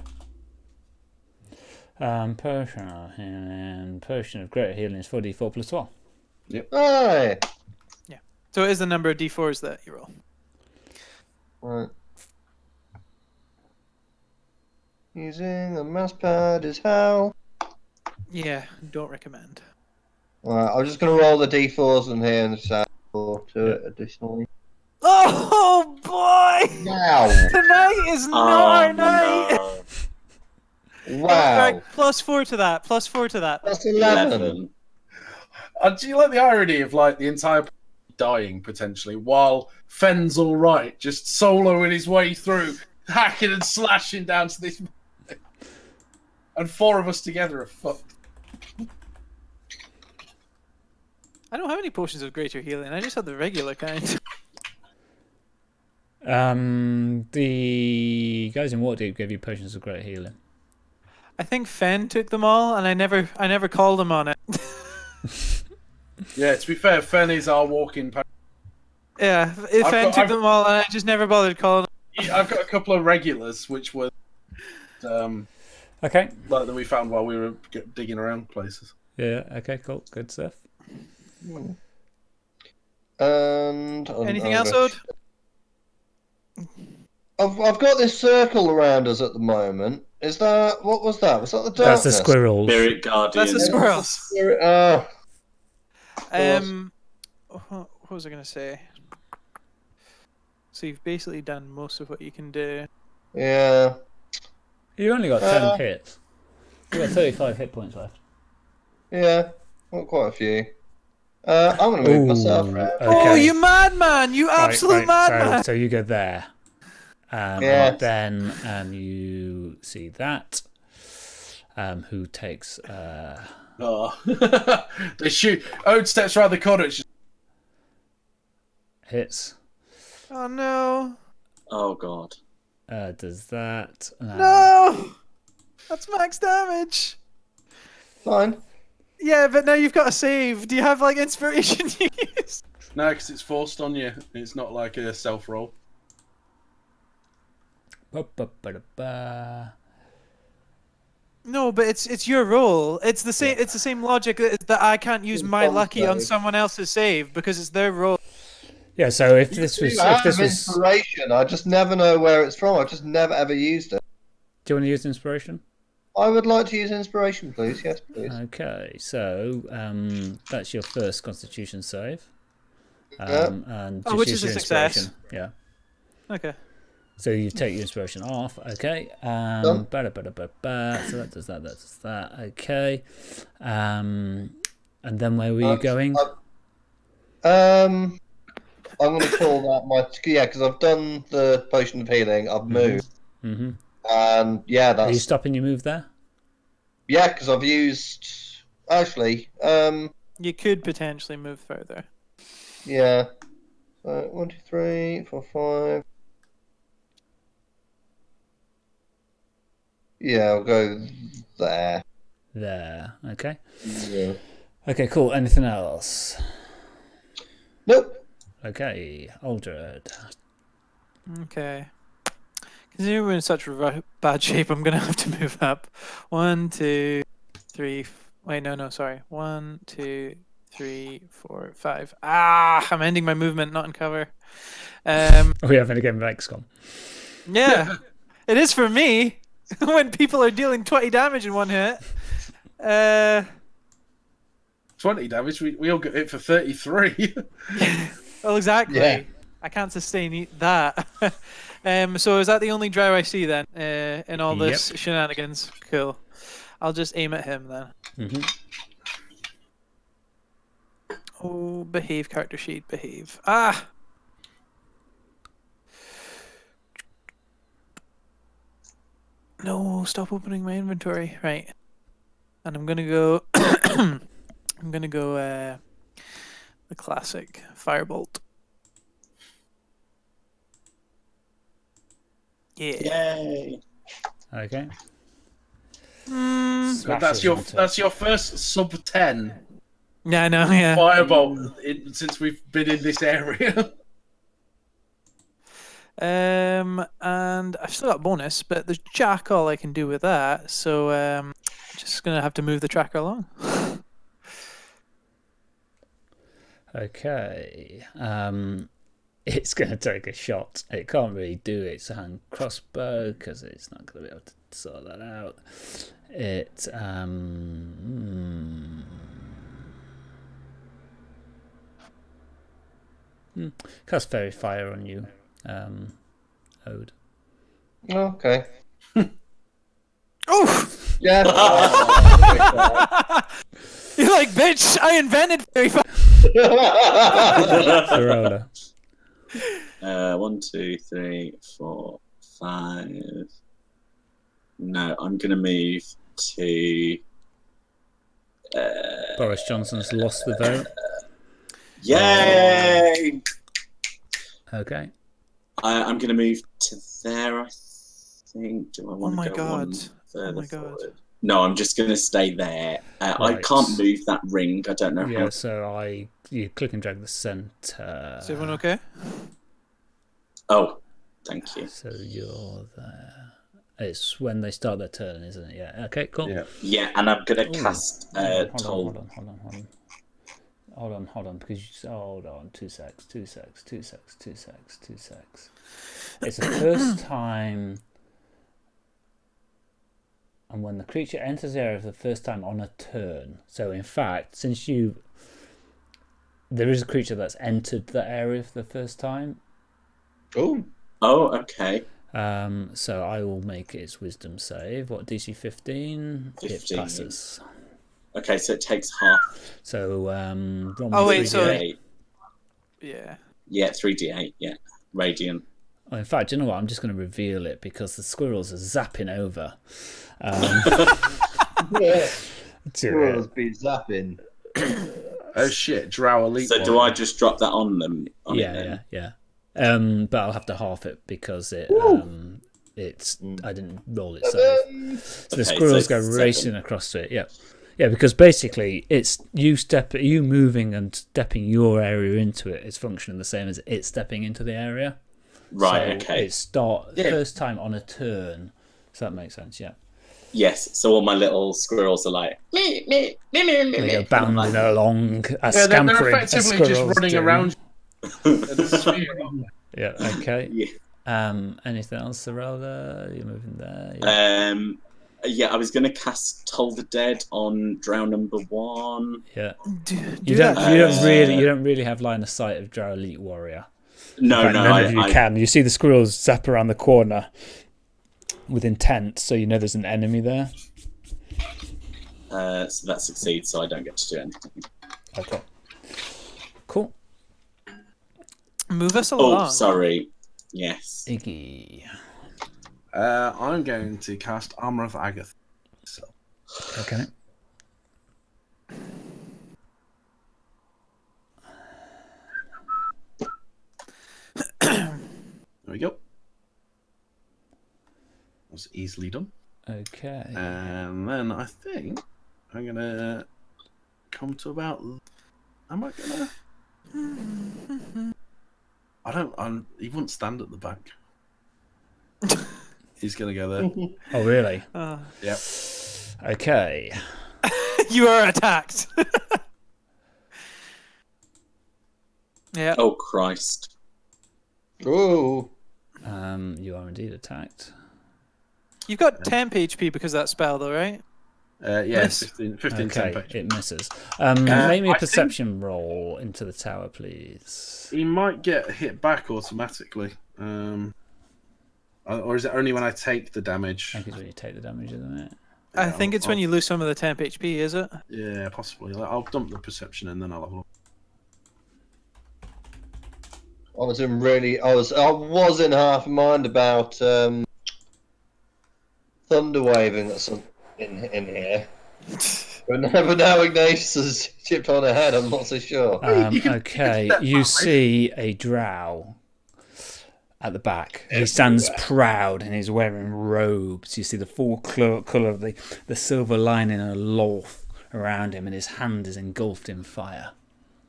Speaker 1: Potion of healing. Potion of greater healing is 4d4 plus 12.
Speaker 3: Aye.
Speaker 4: So it is the number of d4s that you roll.
Speaker 3: Right. Using the mouse pad is hell.
Speaker 4: Yeah, don't recommend.
Speaker 3: Right, I'm just gonna roll the d4s in here and just add 4 to it additionally.
Speaker 4: Oh boy!
Speaker 3: Wow!
Speaker 4: Tonight is not our night.
Speaker 5: no.
Speaker 3: Wow!
Speaker 4: Right, plus 4 to that. Plus 4 to that.
Speaker 3: That's 11.
Speaker 5: 11.
Speaker 2: Do you like the irony of like the entire dying potentially while Fenn's all right, just soloing his way through, hacking and slashing down to this, and 4 of us together are fucked.
Speaker 4: I don't have any potions of greater healing. I just have the regular kind.
Speaker 1: The guys in Waterdeep gave you potions of greater healing.
Speaker 4: I think Fenn took them all, and I never called him on it.
Speaker 2: Yeah, to be fair, Fenn is our walking.
Speaker 4: Yeah, Fenn took them all, and I just never bothered calling him.
Speaker 2: I've got a couple of regulars, which were
Speaker 1: Okay.
Speaker 2: like that we found while we were digging around places.
Speaker 1: Yeah. Okay. Cool. Good stuff.
Speaker 3: And
Speaker 4: Anything else, Ode?
Speaker 3: I've got this circle around us at the moment. Is that what was that? Was that the darkness?
Speaker 1: That's the squirrels.
Speaker 5: Spirit Guardian.
Speaker 4: That's the squirrels. What was I gonna say? So you've basically done most of what you can do.
Speaker 3: Yeah.
Speaker 1: You only got 10 hits. You got 35 hit points left.
Speaker 3: Yeah. Got quite a few. I'm gonna move myself around.
Speaker 4: Oh, you madman! You absolute
Speaker 1: Right,
Speaker 4: madman!
Speaker 1: so you go there.
Speaker 3: Yes.
Speaker 1: And then you see that. Who takes
Speaker 2: Oh, they shoot. Ode steps around the corner. It's just...
Speaker 1: hits.
Speaker 4: Oh no!
Speaker 5: Oh god.
Speaker 1: Does that?
Speaker 4: No! That's max damage.
Speaker 3: Fine.
Speaker 4: Yeah, but now you've got to save. Do you have like inspiration you use?
Speaker 2: No, because it's forced on you. It's not like a self roll.
Speaker 1: Ba-ba-ba-da-ba.
Speaker 4: No, but it's your roll. It's the same. It's the same logic that I can't use my lucky on someone else's save because it's their roll.
Speaker 1: Yeah. So if this was,
Speaker 3: I
Speaker 1: if this
Speaker 3: have
Speaker 1: was,
Speaker 3: inspiration. I just never know where it's from. I've just never ever used it.
Speaker 1: do you want to use inspiration?
Speaker 3: I would like to use inspiration, please. Yes, please.
Speaker 1: Okay. So that's your first Constitution save.
Speaker 3: Yeah.
Speaker 1: And
Speaker 4: Oh,
Speaker 1: just
Speaker 4: which
Speaker 1: use
Speaker 4: is a
Speaker 1: your
Speaker 4: success.
Speaker 1: inspiration. Yeah.
Speaker 4: Okay.
Speaker 1: So you take your inspiration off, okay.
Speaker 3: Done.
Speaker 1: Ba-da-ba-da-ba-ba. So that does that, that does that, okay. And then where were you going?
Speaker 3: I'm going to call that my because I've done the potion of healing. I've moved.
Speaker 1: Mm-hmm.
Speaker 3: And yeah,
Speaker 1: Are you
Speaker 3: that's
Speaker 1: stopping your move there?
Speaker 3: yeah, because I've used actually.
Speaker 4: You could potentially move further.
Speaker 3: Yeah. So 1, 2, 3, 4, 5. Yeah, I'll go there.
Speaker 1: There. Okay.
Speaker 3: Yeah.
Speaker 1: Okay, cool. Anything else?
Speaker 3: Nope.
Speaker 1: Okay, Aldred.
Speaker 4: Okay. Considering we're in such bad shape, I'm gonna have to move up. 1, 2, 3. Wait, no, sorry. 1, 2, 3, 4, 5. Ah, I'm ending my movement, not in cover.
Speaker 1: We haven't again with XCOM.
Speaker 4: Yeah, it is for me when people are dealing 20 damage in one hit.
Speaker 2: 20 damage. We all got hit for 33.
Speaker 4: Well, exactly.
Speaker 3: Yeah.
Speaker 4: I can't sustain that. So is that the only drow I see then in all this shenanigans? Cool. I'll just aim at him then.
Speaker 1: Mm-hmm.
Speaker 4: Oh, behave, character sheet, behave. Ah! No, stop opening my inventory. Right. And I'm gonna go I'm gonna go the classic Firebolt. Yeah.
Speaker 5: Yay!
Speaker 1: Okay.
Speaker 2: So that's your first sub 10
Speaker 4: Yeah, I know, yeah.
Speaker 2: firebolt since we've been in this area.
Speaker 4: And I've still got bonus, but there's jack all I can do with that, so just gonna have to move the tracker along.
Speaker 1: Okay. It's going to take a shot. It can't really do its hand crossbow because it's not going to be able to sort that out. It cast Fairy Fire on you, Ode.
Speaker 3: Okay.
Speaker 4: Oh!
Speaker 3: Yeah.
Speaker 4: You're like, bitch, I invented fairy fire.
Speaker 1: Zerelda.
Speaker 5: 1, 2, 3, 4, 5. No, I'm gonna move to.
Speaker 1: Boris Johnson's lost the vote.
Speaker 5: Yay!
Speaker 1: Okay.
Speaker 5: I'm gonna move to there. I think. Do I want
Speaker 4: my
Speaker 5: to go
Speaker 4: God.
Speaker 5: one further
Speaker 4: Oh my God.
Speaker 5: forward? No, I'm just gonna stay there. I
Speaker 1: Right.
Speaker 5: can't move that ring. I don't know
Speaker 1: Yeah,
Speaker 5: how.
Speaker 1: so you click and drag the center.
Speaker 4: Is everyone okay?
Speaker 5: Oh, thank you.
Speaker 1: So you're there. It's when they start their turn, isn't it? Yeah. Okay, cool.
Speaker 2: Yeah.
Speaker 5: Yeah, and I'm gonna cast
Speaker 1: Hold
Speaker 5: Toll.
Speaker 1: on, because hold on, 2 secs. It's the first time, and when the creature enters the area for the first time on a turn. So in fact, there is a creature that's entered the area for the first time.
Speaker 3: Oh.
Speaker 5: Oh, okay.
Speaker 1: So I will make its wisdom save. What, DC 15?
Speaker 5: 15.
Speaker 1: It passes.
Speaker 5: Okay, so it takes half.
Speaker 1: So roll
Speaker 4: Oh,
Speaker 1: me
Speaker 4: wait,
Speaker 1: 3d8.
Speaker 4: so-
Speaker 5: 3d8.
Speaker 4: Yeah.
Speaker 5: Yeah, 3d8. Yeah, radiant.
Speaker 1: Oh, in fact, you know what? I'm just going to reveal it because the squirrels are zapping over.
Speaker 3: Yeah.
Speaker 1: To
Speaker 3: Squirrels
Speaker 1: it.
Speaker 3: be zapping.
Speaker 2: Oh shit, Drow Elite.
Speaker 5: So do I just drop that on them? On it then?
Speaker 1: Yeah. But I'll have to half it because it's I didn't roll it save. So the
Speaker 5: Okay,
Speaker 1: squirrels
Speaker 5: so
Speaker 1: go
Speaker 5: it's
Speaker 1: racing
Speaker 5: 7.
Speaker 1: across to it. Yeah, because basically it's you moving and stepping your area into it is functioning the same as it stepping into the area.
Speaker 5: Right,
Speaker 1: So
Speaker 5: okay.
Speaker 1: It's first time on a turn. So that makes sense, yeah.
Speaker 5: Yes, so all my little squirrels are like, me, me, me, me, me,
Speaker 1: They
Speaker 5: me.
Speaker 1: go
Speaker 5: And I'm
Speaker 1: bounding
Speaker 5: like,
Speaker 1: along,
Speaker 2: Yeah,
Speaker 1: scampering.
Speaker 2: they're effectively
Speaker 1: as
Speaker 2: just
Speaker 1: squirrels
Speaker 2: running
Speaker 1: do.
Speaker 2: around in a sphere, aren't they?
Speaker 1: Yeah, okay.
Speaker 5: Yeah.
Speaker 1: Anything else, Zerelda? You're moving there.
Speaker 5: Yeah, I was going to cast Toll the Dead on Drow number 1.
Speaker 1: Yeah.
Speaker 4: Do
Speaker 1: You
Speaker 4: that.
Speaker 1: don't really have line of sight of Drow Elite Warrior.
Speaker 5: No,
Speaker 1: In fact,
Speaker 5: no,
Speaker 1: none of you
Speaker 5: I
Speaker 1: can. You see the squirrels zap around the corner with intent, so you know there's an enemy there.
Speaker 5: so that succeeds, so I don't get to do anything.
Speaker 1: Okay. Cool.
Speaker 4: Move us along.
Speaker 5: Oh, sorry. Yes.
Speaker 1: Iggy.
Speaker 2: I'm going to cast Armor of Agath. So,
Speaker 1: Okay.
Speaker 2: there we go. That was easily done.
Speaker 1: Okay.
Speaker 2: And then I think I'm gonna come to about. Am I gonna? I don't. He wouldn't stand at the back. He's gonna go there.
Speaker 1: Oh, really?
Speaker 2: Yep.
Speaker 1: Okay.
Speaker 4: You are attacked. Yeah.
Speaker 5: Oh Christ!
Speaker 3: Ooh.
Speaker 1: You are indeed attacked.
Speaker 4: You've got temp HP because of that spell, though, right?
Speaker 2: Yeah,
Speaker 4: Miss.
Speaker 2: 15
Speaker 1: Okay,
Speaker 2: temp.
Speaker 1: it misses. Make me a
Speaker 2: I
Speaker 1: perception roll into the tower, please.
Speaker 2: He might get hit back automatically. Or is it only when I take the damage?
Speaker 1: I think it's when you take the damage, isn't it?
Speaker 4: I think it's when you lose some of the temp HP, is it?
Speaker 2: Yeah, possibly. I'll dump the perception and then I'll have a look.
Speaker 3: I was in half a mind about thunder waving or something in here. But now Ignatius has chipped on ahead, I'm not so sure.
Speaker 1: Okay, you see a drow at the back. He stands proud and he's wearing robes. You see the full colour of the silver lining and a loth around him, and his hand is engulfed in fire.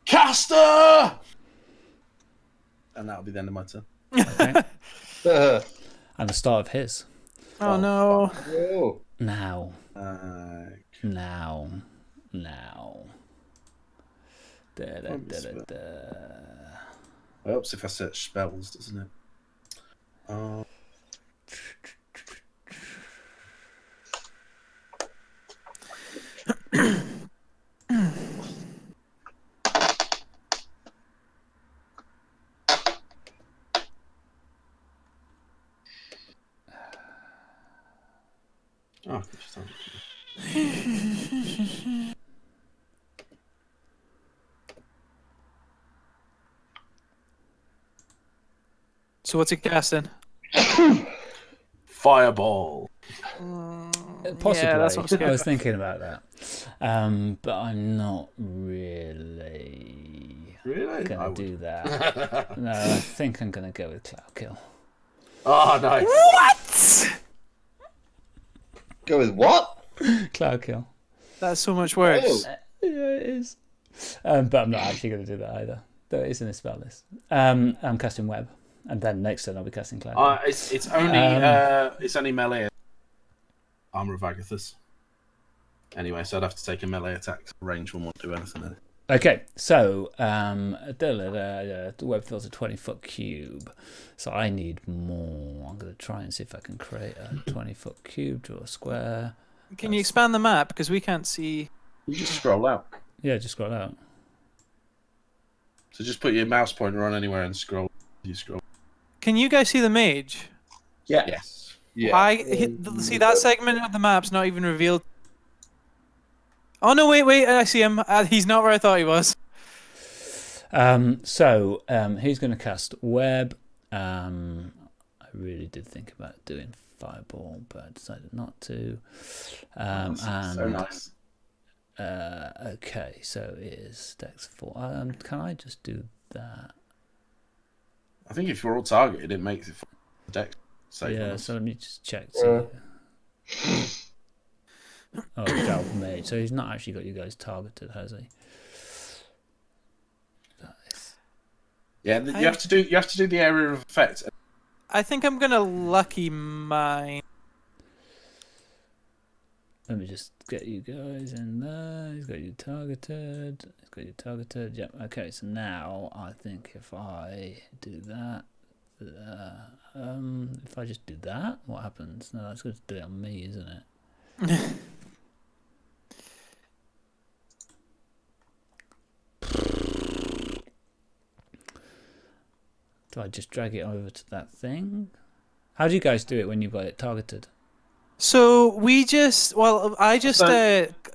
Speaker 2: Caster! And that'll be the end of my turn.
Speaker 1: Okay. And the start of his.
Speaker 4: Oh no.
Speaker 3: Oh.
Speaker 1: Now.
Speaker 2: Uh,
Speaker 1: Now. Da, da, da, da, da.
Speaker 2: It helps if I search spells, doesn't it? Oh,
Speaker 4: So what's he casting?
Speaker 2: Fireball.
Speaker 1: Possibly.
Speaker 4: Yeah, that's what
Speaker 1: I was thinking about that. But I'm not really
Speaker 2: Really?
Speaker 1: going to do that. No, I think I'm going to go with Cloud Kill.
Speaker 2: Oh, nice.
Speaker 4: What?
Speaker 3: Go with what?
Speaker 1: Cloud Kill.
Speaker 4: That's so much worse.
Speaker 3: Oh.
Speaker 1: Yeah, it is. But I'm not actually going to do that either. Though it is in the spell list. I'm casting Web. And then next turn I'll be casting Cloud.
Speaker 2: It's only melee. Armor of Agathis. Anyway, so I'd have to take a melee attack. Range one won't do anything then.
Speaker 1: Okay, so the web fills a 20-foot cube, so I need more. I'm going to try and see if I can create a 20-foot cube, draw a square.
Speaker 4: Can you expand the map because we can't see?
Speaker 2: You just scroll out.
Speaker 1: Yeah, just scroll out.
Speaker 2: So just put your mouse pointer on anywhere and scroll. You scroll.
Speaker 4: Can you guys see the mage?
Speaker 5: Yeah.
Speaker 2: Yes.
Speaker 3: Yeah.
Speaker 4: See that segment of the map's not even revealed. Oh no! Wait! I see him. He's not where I thought he was.
Speaker 1: So he's going to cast Web. I really did think about doing Fireball, but I decided not to. And
Speaker 2: So nice.
Speaker 1: Okay, so it is Dex 4. Can I just do that?
Speaker 2: I think if you're all targeted, it makes it for deck.
Speaker 1: Yeah, so let me just check. Oh, Drow Mage. So he's not actually got you guys targeted, has he? Nice.
Speaker 2: Yeah, you have to do the area of effect.
Speaker 4: I think I'm gonna lucky mine.
Speaker 1: Let me just get you guys in there. He's got you targeted. Yep. Okay, so now I think if I do that, if I just do that, what happens? No, that's going to do it on me, isn't it? Do I just drag it over to that thing? How do you guys do it when you've got it targeted?
Speaker 4: So I just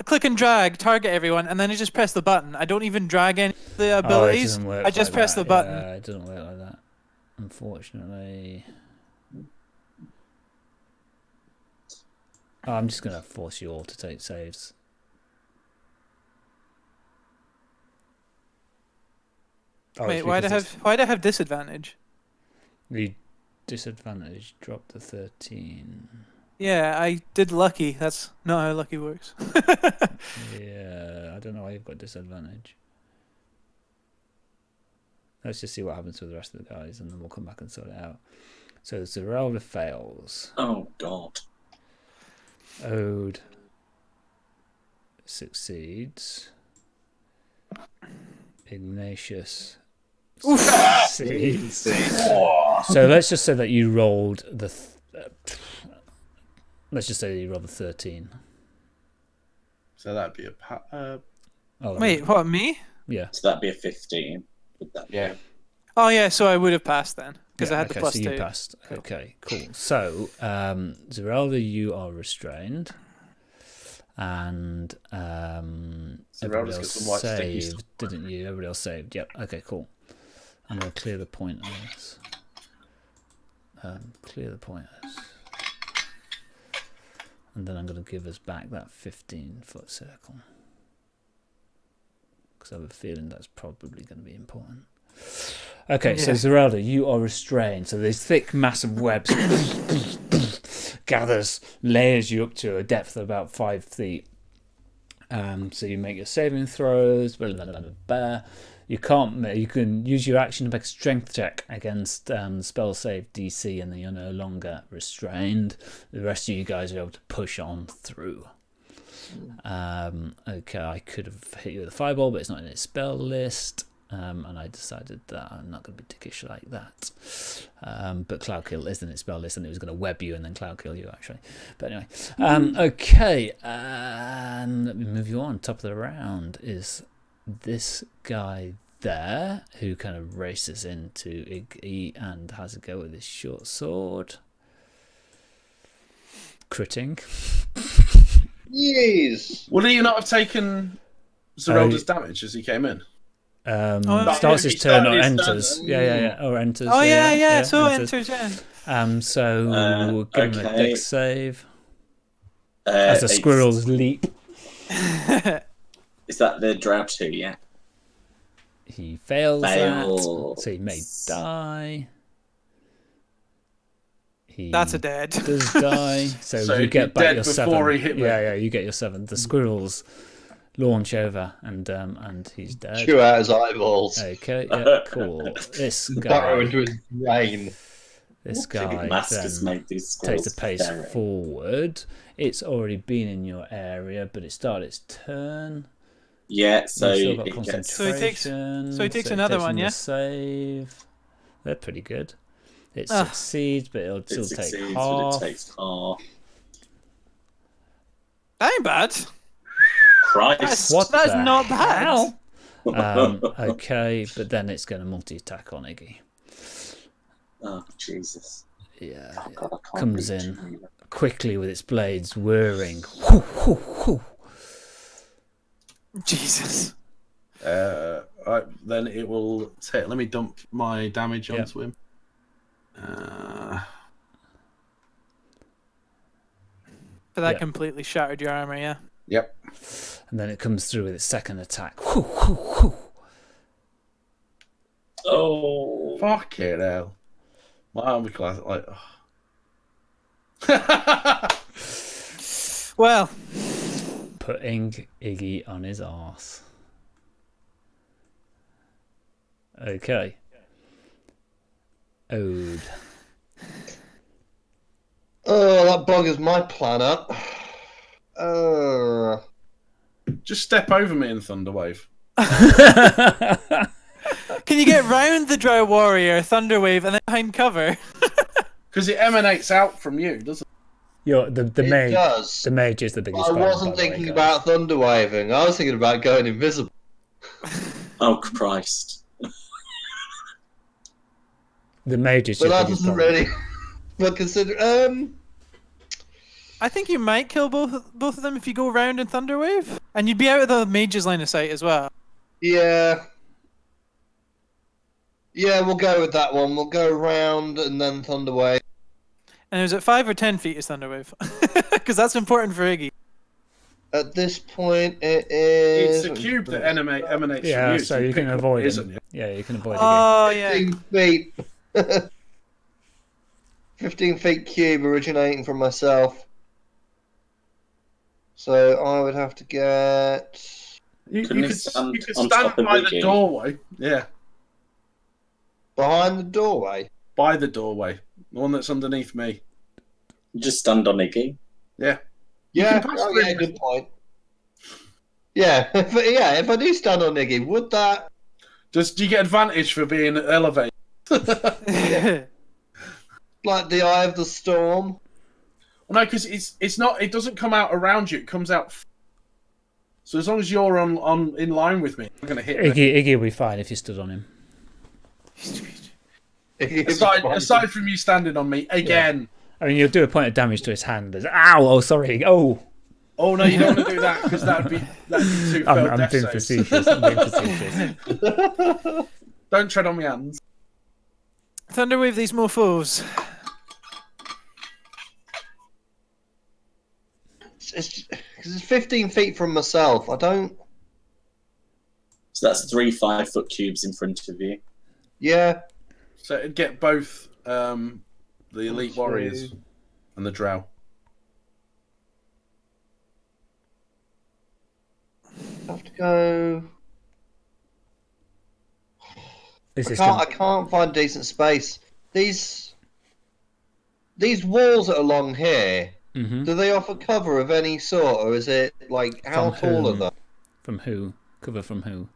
Speaker 4: click and drag, target everyone, and then I just press the button. I don't even drag any of the abilities. I just press the button.
Speaker 1: Yeah, it doesn't work like that, unfortunately. I'm just going to force you all to take saves. Oh,
Speaker 4: Wait,
Speaker 1: it's
Speaker 4: why'd
Speaker 1: because
Speaker 4: I have disadvantage?
Speaker 1: the disadvantage dropped to 13.
Speaker 4: Yeah, I did lucky. That's not how lucky works.
Speaker 1: Yeah, I don't know why you've got disadvantage. Let's just see what happens with the rest of the guys, and then we'll come back and sort it out. So Zerelda fails.
Speaker 5: Oh God.
Speaker 1: Ode succeeds. Ignatius succeeds. So let's just say that you rolled the. Let's just say that you rolled the 13.
Speaker 2: So that'd be a
Speaker 1: Oh,
Speaker 4: Wait, what, me?
Speaker 1: yeah.
Speaker 5: So that'd be a 15. Would that be?
Speaker 2: yeah.
Speaker 4: Oh, yeah, so I would have passed then, because I had
Speaker 1: okay,
Speaker 4: the plus
Speaker 1: so
Speaker 4: 2.
Speaker 1: you passed. Okay, cool. So, Zerelda, you are restrained. And everybody
Speaker 2: Zerelda's got
Speaker 1: else
Speaker 2: some white stickies.
Speaker 1: saved, didn't you? Everybody else saved. Yep. Okay, cool. I'm going to clear the pointers. Clear the pointers. And then I'm going to give us back that 15-foot circle. Because I have a feeling that's probably going to be important. Okay, so
Speaker 4: Yeah.
Speaker 1: Zerelda, you are restrained. So this thick mass of webs gathers, layers you up to a depth of about 5 feet. So you make your saving throws. Blah, blah, blah, blah, blah. You can't. You can use your action to make a strength check against spell save DC, and then you're no longer restrained. The rest of you guys are able to push on through. Okay, I could have hit you with a fireball, but it's not in its spell list. And I decided that I'm not going to be dickish like that. But Cloud Kill is in its spell list, and it was going to web you and then Cloud Kill you, actually. But anyway, okay, and let me move you on. Top of the round is this guy there, who kind of races into Iggy and has a go with his short sword. Critting.
Speaker 3: Yes.
Speaker 2: Would he not have taken Zerelda's damage as he came in?
Speaker 1: Starts his turn or
Speaker 2: Started his
Speaker 1: enters.
Speaker 2: turn.
Speaker 1: Yeah. Or enters.
Speaker 4: Oh, yeah, so
Speaker 1: enters.
Speaker 4: enters, yeah.
Speaker 1: So give him a
Speaker 5: okay.
Speaker 1: dex save. As the
Speaker 5: It's-
Speaker 1: squirrels leap.
Speaker 5: Is that the Drow 2? Yeah.
Speaker 1: He fails
Speaker 5: Fails.
Speaker 1: that, so he may die. He
Speaker 4: That's a dead.
Speaker 1: does die, so
Speaker 2: So
Speaker 1: you
Speaker 2: he'd
Speaker 1: get
Speaker 2: be
Speaker 1: back
Speaker 2: dead
Speaker 1: your
Speaker 2: before
Speaker 1: 7.
Speaker 2: he hit me.
Speaker 1: Yeah, you get your 7. The squirrels launch over, and he's dead.
Speaker 3: Chew out his eyeballs.
Speaker 1: Okay, yeah, cool. This
Speaker 3: Burrow
Speaker 1: guy,
Speaker 3: into his brain.
Speaker 1: this
Speaker 5: Big
Speaker 1: guy
Speaker 5: Masters
Speaker 1: then
Speaker 5: make these
Speaker 1: takes
Speaker 5: squirrels
Speaker 1: a pace
Speaker 5: very-
Speaker 1: forward. It's already been in your area, but it started its turn.
Speaker 5: Yeah, so
Speaker 1: You've still got
Speaker 5: it gets.
Speaker 4: So he takes-
Speaker 1: concentration.
Speaker 4: so he takes another one,
Speaker 1: another
Speaker 4: yeah?
Speaker 1: Save. They're pretty good. It
Speaker 4: Ah.
Speaker 1: succeeds, but it'll
Speaker 5: It
Speaker 1: still
Speaker 5: succeeds,
Speaker 1: take
Speaker 5: but
Speaker 1: half.
Speaker 5: it takes half.
Speaker 4: That ain't bad.
Speaker 5: Christ.
Speaker 1: What
Speaker 4: That's
Speaker 1: the
Speaker 4: not bad.
Speaker 1: hell? Okay, but then it's going to multi-attack on Iggy.
Speaker 5: Oh, Jesus.
Speaker 1: Yeah,
Speaker 5: Oh, God, I can't
Speaker 1: comes
Speaker 5: reach
Speaker 1: in
Speaker 5: you.
Speaker 1: quickly with its blades whirring. Whoo, whoo, whoo.
Speaker 4: Jesus.
Speaker 2: Right, then it will take. Let me dump my damage
Speaker 1: Yep.
Speaker 2: onto him.
Speaker 4: But that
Speaker 1: Yeah.
Speaker 4: completely shattered your armor, yeah.
Speaker 2: Yep.
Speaker 1: And then it comes through with its second attack. Whoo, whoo, whoo.
Speaker 5: Oh.
Speaker 2: Fuck it hell. My armor class, like. Oh.
Speaker 4: Well,
Speaker 1: Putting Iggy on his arse. Okay. Ode.
Speaker 3: Oh, that buggers my plan up.
Speaker 2: Just step over me in Thunderwave.
Speaker 4: can you get round the Drow Warrior, Thunderwave, and then behind cover?
Speaker 2: Because it emanates out from you, doesn't
Speaker 1: The
Speaker 3: it
Speaker 1: mage.
Speaker 3: does.
Speaker 1: The mage is the biggest
Speaker 3: I
Speaker 1: problem,
Speaker 3: wasn't
Speaker 1: by the way,
Speaker 3: thinking
Speaker 1: guys.
Speaker 3: about thunderwaving. I was thinking about going invisible.
Speaker 5: Oh, Christ.
Speaker 1: The mage is
Speaker 3: But
Speaker 1: your
Speaker 3: that
Speaker 1: biggest
Speaker 3: doesn't
Speaker 1: problem.
Speaker 3: really. But consider.
Speaker 4: I think you might kill both of them if you go round in Thunderwave. And you'd be out of the mage's line of sight as well.
Speaker 3: Yeah. Yeah, we'll go with that one. We'll go round and then thunderwave.
Speaker 4: And is it 5 or 10 feet is Thunderwave? Because that's important for Iggy.
Speaker 3: At this point, it is.
Speaker 2: It's a cube that emanates
Speaker 1: Yeah,
Speaker 2: from you.
Speaker 1: so you
Speaker 2: pick
Speaker 1: can
Speaker 2: what
Speaker 1: avoid
Speaker 2: it is,
Speaker 1: him.
Speaker 2: and
Speaker 1: Yeah, you can avoid
Speaker 4: Oh, yeah.
Speaker 3: 15 feet. 15 feet cube originating from myself. So I would have to get.
Speaker 2: You
Speaker 5: Couldn't he
Speaker 2: could
Speaker 5: stand
Speaker 2: you could
Speaker 5: on
Speaker 2: stand
Speaker 5: top of
Speaker 2: by the
Speaker 5: Iggy?
Speaker 2: doorway. Yeah,
Speaker 3: Behind the doorway.
Speaker 2: by the doorway, the one that's underneath me.
Speaker 5: Just stand on Iggy.
Speaker 2: Yeah. You
Speaker 3: Yeah,
Speaker 2: can pass
Speaker 3: oh,
Speaker 2: through
Speaker 3: yeah,
Speaker 2: with-
Speaker 3: good point. Yeah, if I do stand on Iggy, would that.
Speaker 2: Do you get advantage for being elevated?
Speaker 3: Like the eye of the storm?
Speaker 2: Well, no, because it's not. It doesn't come out around you. It comes out. So as long as you're on in line with me, I'm going to hit.
Speaker 1: Iggy will be fine if you stood on him.
Speaker 2: Aside from you standing on me again.
Speaker 1: I mean, you'll do a point of damage to his hand. Ow! Oh, sorry. Oh.
Speaker 2: Oh no, you don't want to do that because that'd be too failed
Speaker 1: I'm
Speaker 2: death
Speaker 1: being
Speaker 2: saves.
Speaker 1: facetious. I'm being facetious.
Speaker 2: Don't tread on my hands.
Speaker 4: Thunderwave these mofos.
Speaker 3: It's 15 feet from myself. I don't.
Speaker 5: So that's 3 5-foot cubes in front of you.
Speaker 3: Yeah.
Speaker 2: So it'd get both the elite warriors and the drow.
Speaker 3: I have to go. I can't find decent space. These walls that are along here,
Speaker 1: Mm-hmm.
Speaker 3: do they offer cover of any sort, or is it like how
Speaker 1: From
Speaker 3: tall are
Speaker 1: whom?
Speaker 3: they?
Speaker 1: From who? Cover from who?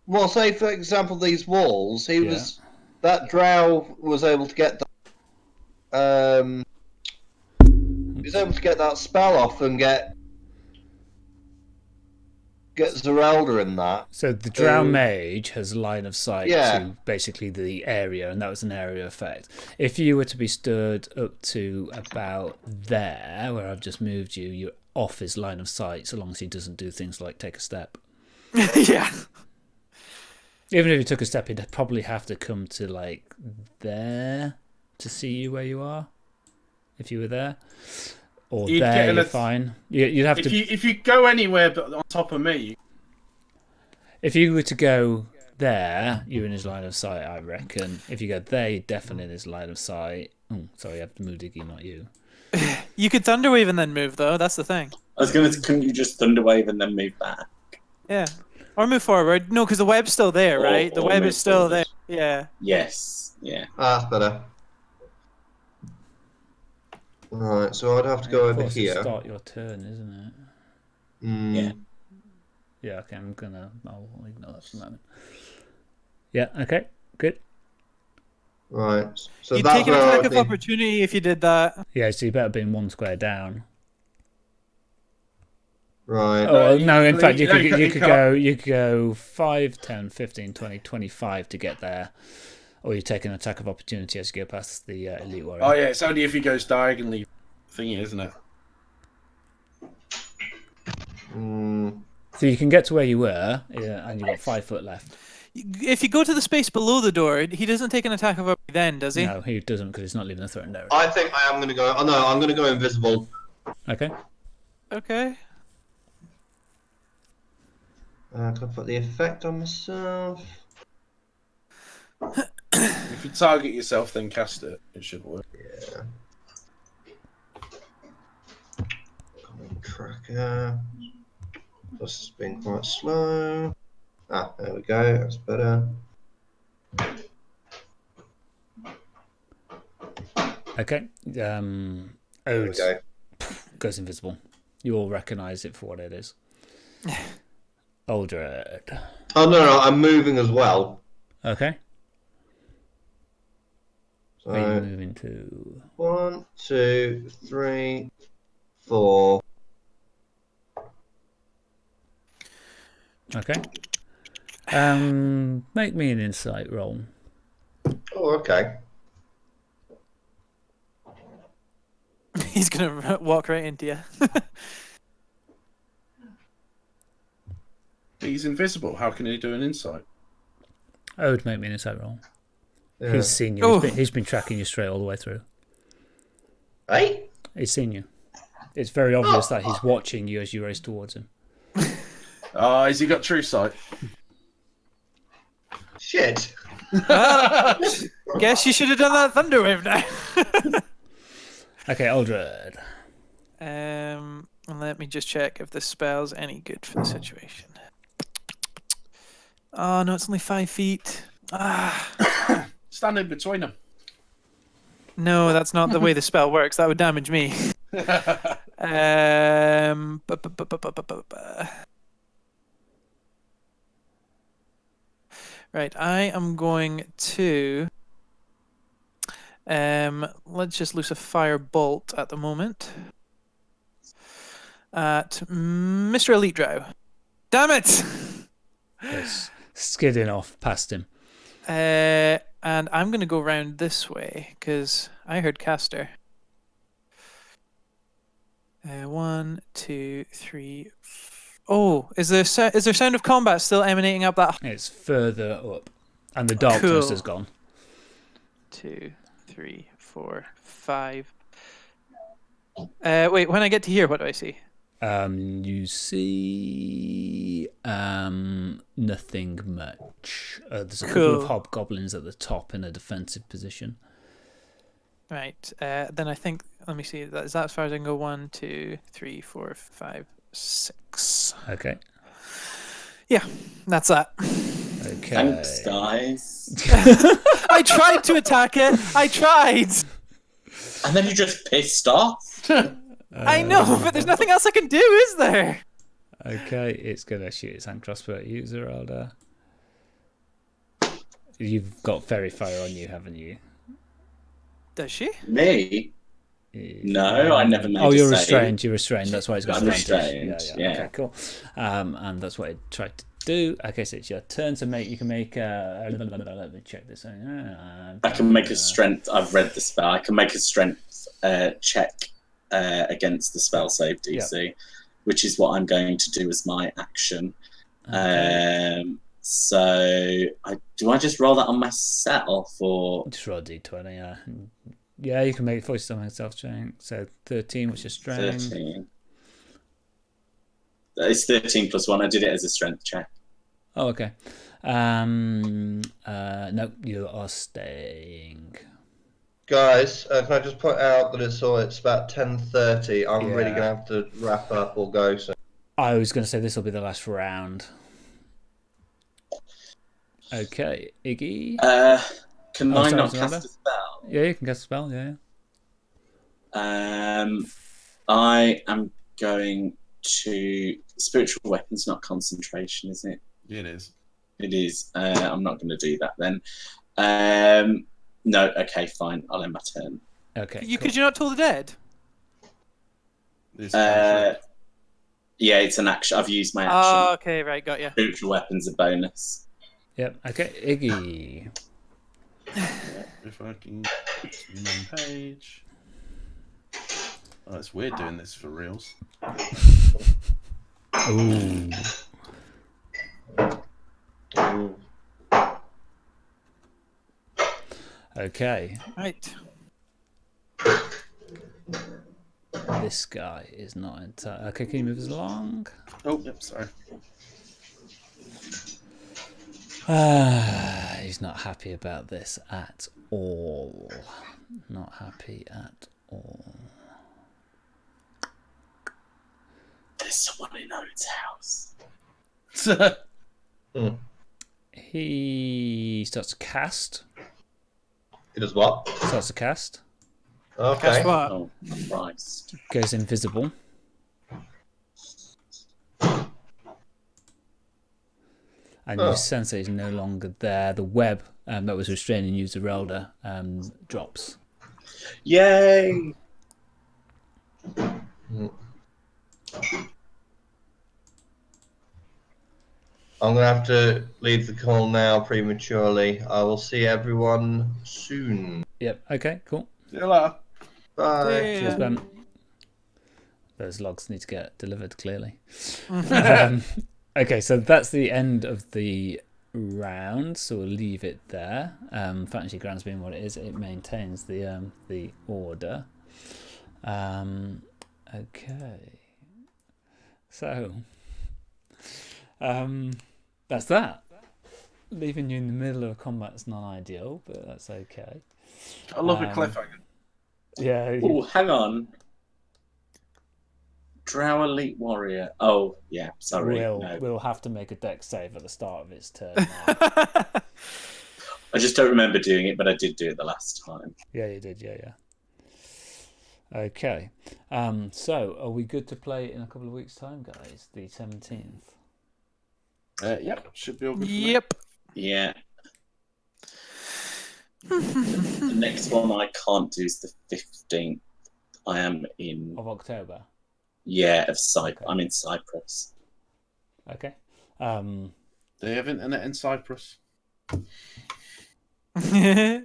Speaker 3: Well, say for example these walls. That drow was able to get he was able to get that spell off and get Zerelda in that.
Speaker 1: So the Drow mage has line of sight
Speaker 3: Yeah.
Speaker 1: to basically the area, and that was an area effect. If you were to be stood up to about there, where I've just moved you, you're off his line of sight, so long as he doesn't do things like take a step.
Speaker 4: Yeah.
Speaker 1: Even if he took a step, he'd probably have to come to like there to see you where you are. If you were there, or
Speaker 2: You'd
Speaker 1: there,
Speaker 2: get
Speaker 1: you're fine. You'd have to.
Speaker 2: If you go anywhere but on top of me,
Speaker 1: If you were to go there, you're in his line of sight, I reckon. If you go there, you're definitely in his line of sight. Oh, sorry, I have to move Diggy, not you.
Speaker 4: You could Thunderwave and then move, though. That's the thing.
Speaker 5: I was going to. Couldn't you just Thunderwave and then move back?
Speaker 4: Yeah. Or move forward. No, because the web's still there, right? The
Speaker 5: or
Speaker 4: web
Speaker 5: move
Speaker 4: is still
Speaker 5: forward.
Speaker 4: there. Yeah.
Speaker 5: Yes. Yeah.
Speaker 3: Ah, that's better. Right, so I'd have to go
Speaker 1: Of
Speaker 3: over
Speaker 1: course,
Speaker 3: here.
Speaker 1: it's start your turn, isn't it?
Speaker 5: Yeah.
Speaker 1: Yeah, okay, I'll ignore that for the moment. Yeah, okay, good.
Speaker 3: Right, so
Speaker 4: You'd
Speaker 3: that's
Speaker 4: take an
Speaker 3: where I
Speaker 4: attack
Speaker 3: would
Speaker 4: of
Speaker 3: need-
Speaker 4: opportunity if you did that.
Speaker 1: Yeah, so you better be in one square down.
Speaker 3: Right.
Speaker 1: Oh, no, in fact, you
Speaker 2: no,
Speaker 1: could go 5, 10, 15, 20, 25 to get there. Or you take an attack of opportunity as you go past the elite warrior.
Speaker 2: oh yeah, it's only if he goes diagonally thingy, isn't it?
Speaker 1: So you can get to where you were, and you've got 5 foot left.
Speaker 4: If you go to the space below the door, he doesn't take an attack of opportunity then, does he?
Speaker 1: No, he doesn't because he's not leaving a threatened area.
Speaker 3: I think I am going to go. Oh no, I'm going to go invisible.
Speaker 1: Okay.
Speaker 4: Okay.
Speaker 3: Can I put the effect on myself?
Speaker 2: If you target yourself, then cast it. It should work.
Speaker 3: Yeah. Tracker. This has been quite slow. Ah, there we go. That's better.
Speaker 1: Okay.
Speaker 3: There we
Speaker 1: Ode
Speaker 3: go.
Speaker 1: goes invisible. You all recognise it for what it is. Aldred.
Speaker 3: Oh no, I'm moving as well.
Speaker 1: Okay.
Speaker 3: So
Speaker 1: Where are you moving to?
Speaker 3: 1, 2, 3, 4.
Speaker 1: Okay. Make me an insight roll.
Speaker 3: Oh, okay.
Speaker 4: He's going to walk right into you.
Speaker 2: He's invisible. How can he do an insight?
Speaker 1: Ode, make me an insight roll.
Speaker 3: Yeah.
Speaker 1: He's seen you.
Speaker 4: Oh.
Speaker 1: He's been tracking you straight all the way through.
Speaker 3: Hey?
Speaker 1: He's seen you. It's very obvious that he's watching you as you race towards him.
Speaker 2: Has he got true sight?
Speaker 3: Shit.
Speaker 4: Guess you should have done that thunder wave now.
Speaker 1: Okay, Aldred.
Speaker 4: And let me just check if this spell's any good for the situation. Oh no, it's only 5 feet.
Speaker 2: Stand in between them.
Speaker 4: No, that's not the way the spell works. That would damage me. Right, I am going to let's just loose a fire bolt at the moment at Mr. Elite Drow. Damn it!
Speaker 1: Yes, skidding off past him.
Speaker 4: And I'm going to go round this way because I heard caster. 1, 2, 3. Oh, is there sound of combat still emanating up that?
Speaker 1: It's further up, and the darkness is gone.
Speaker 4: 2, 3, 4, 5. Wait, when I get to here, what do I see?
Speaker 1: You see nothing much. There's a couple of hobgoblins at the top in a defensive position.
Speaker 4: Right. Then I think. Let me see. Is that as far as I can go? 1, 2, 3, 4, 5, 6.
Speaker 1: Okay.
Speaker 4: Yeah, that's that.
Speaker 1: Okay.
Speaker 5: Thanks, guys.
Speaker 4: I tried to attack it. I tried.
Speaker 5: And then you just pissed off.
Speaker 4: I know, but there's nothing else I can do, is there?
Speaker 1: Okay, it's gonna shoot its hand crossbow at you, Zerelda. You've got fairy fire on you, haven't you?
Speaker 4: Does she?
Speaker 5: Me? No, I never made
Speaker 1: Oh,
Speaker 5: a
Speaker 1: you're
Speaker 5: save.
Speaker 1: restrained. You're restrained. That's why it's got
Speaker 5: I'm
Speaker 1: advantage.
Speaker 5: restrained, yeah.
Speaker 1: Okay, cool. And that's what it tried to do. Okay, so it's your turn to make. You can make. Let me check this.
Speaker 5: I can make a strength. I've read the spell. I can make a strength check against the spell save DC, which is what I'm going to do as my action.
Speaker 1: Okay.
Speaker 5: So do I just roll that on myself, or
Speaker 1: Just roll a d20. Yeah. Yeah, you can make voice on myself strength. So 13, which is strength.
Speaker 5: 13? It's 13 plus 1. I did it as a strength check.
Speaker 1: Oh, okay. No, you are staying.
Speaker 3: Guys, can I just point out that it's about 10:30. I'm really
Speaker 1: Yeah.
Speaker 3: going to have to wrap up or go soon.
Speaker 1: I was going to say this will be the last round. Okay, Iggy.
Speaker 5: Can
Speaker 1: Oh,
Speaker 5: I
Speaker 1: sorry,
Speaker 5: not
Speaker 1: Zerelda?
Speaker 5: cast a spell?
Speaker 1: Yeah, you can cast a spell. Yeah.
Speaker 5: I am going to spiritual weapons, not concentration, is it?
Speaker 2: It is.
Speaker 5: It is. I'm not going to do that then. No. Okay, fine. I'll end my turn.
Speaker 1: Okay.
Speaker 4: Could you not toll the dead?
Speaker 2: It's
Speaker 5: Yeah, it's an action. I've used my action.
Speaker 4: Oh, okay, right, got you.
Speaker 5: Spiritual weapons a bonus.
Speaker 1: Yep. Okay, Iggy.
Speaker 2: if I can zoom on page. Oh, it's weird doing this for reals.
Speaker 1: Ooh. Okay.
Speaker 4: Right.
Speaker 1: This guy is not entirely. Okay, can you move us along?
Speaker 2: Oh, yep, sorry.
Speaker 1: He's not happy about this at all. Not happy at all.
Speaker 5: There's someone in Owen's house.
Speaker 1: He starts to cast.
Speaker 3: It does what?
Speaker 1: Starts to cast.
Speaker 3: Okay.
Speaker 4: Guess what?
Speaker 5: Oh, Christ.
Speaker 1: Goes invisible. And you sense that he's no longer there. The web that was restraining you, Zerelda, drops.
Speaker 5: Yay!
Speaker 3: I'm going to have to leave the call now prematurely. I will see everyone soon.
Speaker 1: Yep. Okay. Cool.
Speaker 2: See you later.
Speaker 3: Bye.
Speaker 1: Cheers, Ben. Those logs need to get delivered, clearly. Okay, so that's the end of the round, so we'll leave it there. Fantasy grounds being what it is, it maintains the order. Okay, so that's that. Leaving you in the middle of a combat's non-ideal, but that's okay.
Speaker 2: I love a cliffhanger.
Speaker 1: Yeah.
Speaker 5: Oh, hang on. Drow Elite Warrior. Oh, yeah, sorry.
Speaker 1: We'll have to make a dex save at the start of its turn.
Speaker 5: I just don't remember doing it, but I did do it the last time.
Speaker 1: Yeah, you did. Yeah. Okay. So, are we good to play in a couple of weeks' time, guys? The 17th.
Speaker 2: Yep, should be all good. For
Speaker 4: Yep.
Speaker 5: Yeah. The next one I can't do is the 15th. I am in...
Speaker 1: Of October?
Speaker 5: Yeah, of Cyprus.
Speaker 1: Okay.
Speaker 5: I'm in Cyprus.
Speaker 1: Okay.
Speaker 2: They have internet in Cyprus.
Speaker 5: I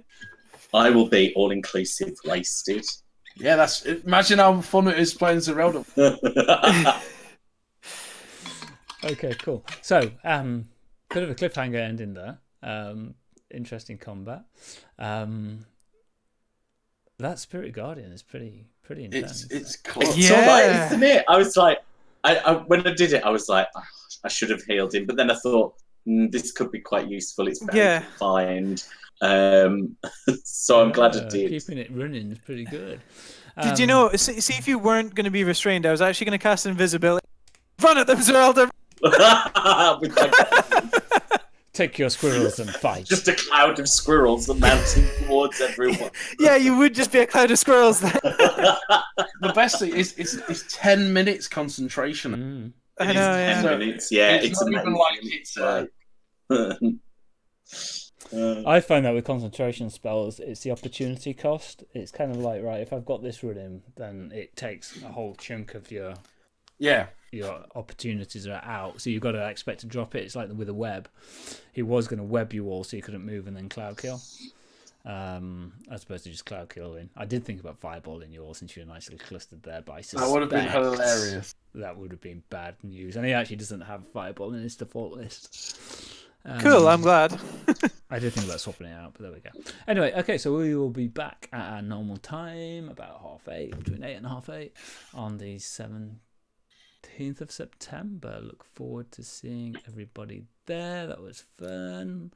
Speaker 5: will be all-inclusive wasted.
Speaker 2: Yeah, imagine how fun it is playing Zerelda.
Speaker 1: Okay, cool. So, bit of a cliffhanger ending there. Interesting combat. That Spirit Guardian is pretty intense.
Speaker 2: It's close.
Speaker 5: It's all right, isn't it? I was like, when I did it, I was like, oh, I should have healed him. But then I thought, this could be quite useful. It's very confined. So I'm glad I did.
Speaker 1: Keeping it running is pretty good.
Speaker 4: Did you know? See if you weren't going to be restrained, I was actually going to cast invisibility. Run at them, Zerelda!
Speaker 1: Take your squirrels and fight.
Speaker 5: Just a cloud of squirrels mounting towards everyone.
Speaker 4: Yeah, you would just be a cloud of squirrels then.
Speaker 2: The best thing is it's 10 minutes concentration.
Speaker 4: I know,
Speaker 5: It is 10 minutes, yeah. It's
Speaker 2: not even
Speaker 5: amazing.
Speaker 1: I find that with concentration spells, it's the opportunity cost. It's kind of like, right, if I've got this running, then it takes a whole chunk of your opportunities are out, so you've got to expect to drop it. It's like with a web. He was going to web you all so you couldn't move and then cloud kill, as opposed to just cloud killing. I did think about fireballing you all since you're nicely clustered there, but I suspect
Speaker 2: That would have been hilarious.
Speaker 1: That would have been bad news, and he actually doesn't have fireball in his default list.
Speaker 4: Cool, I'm glad.
Speaker 1: I did think about swapping it out, but there we go. Anyway, okay, so we will be back at our normal time, about 8:30, between 8 and 8:30, on the 17th of September. Look forward to seeing everybody there. That was fun.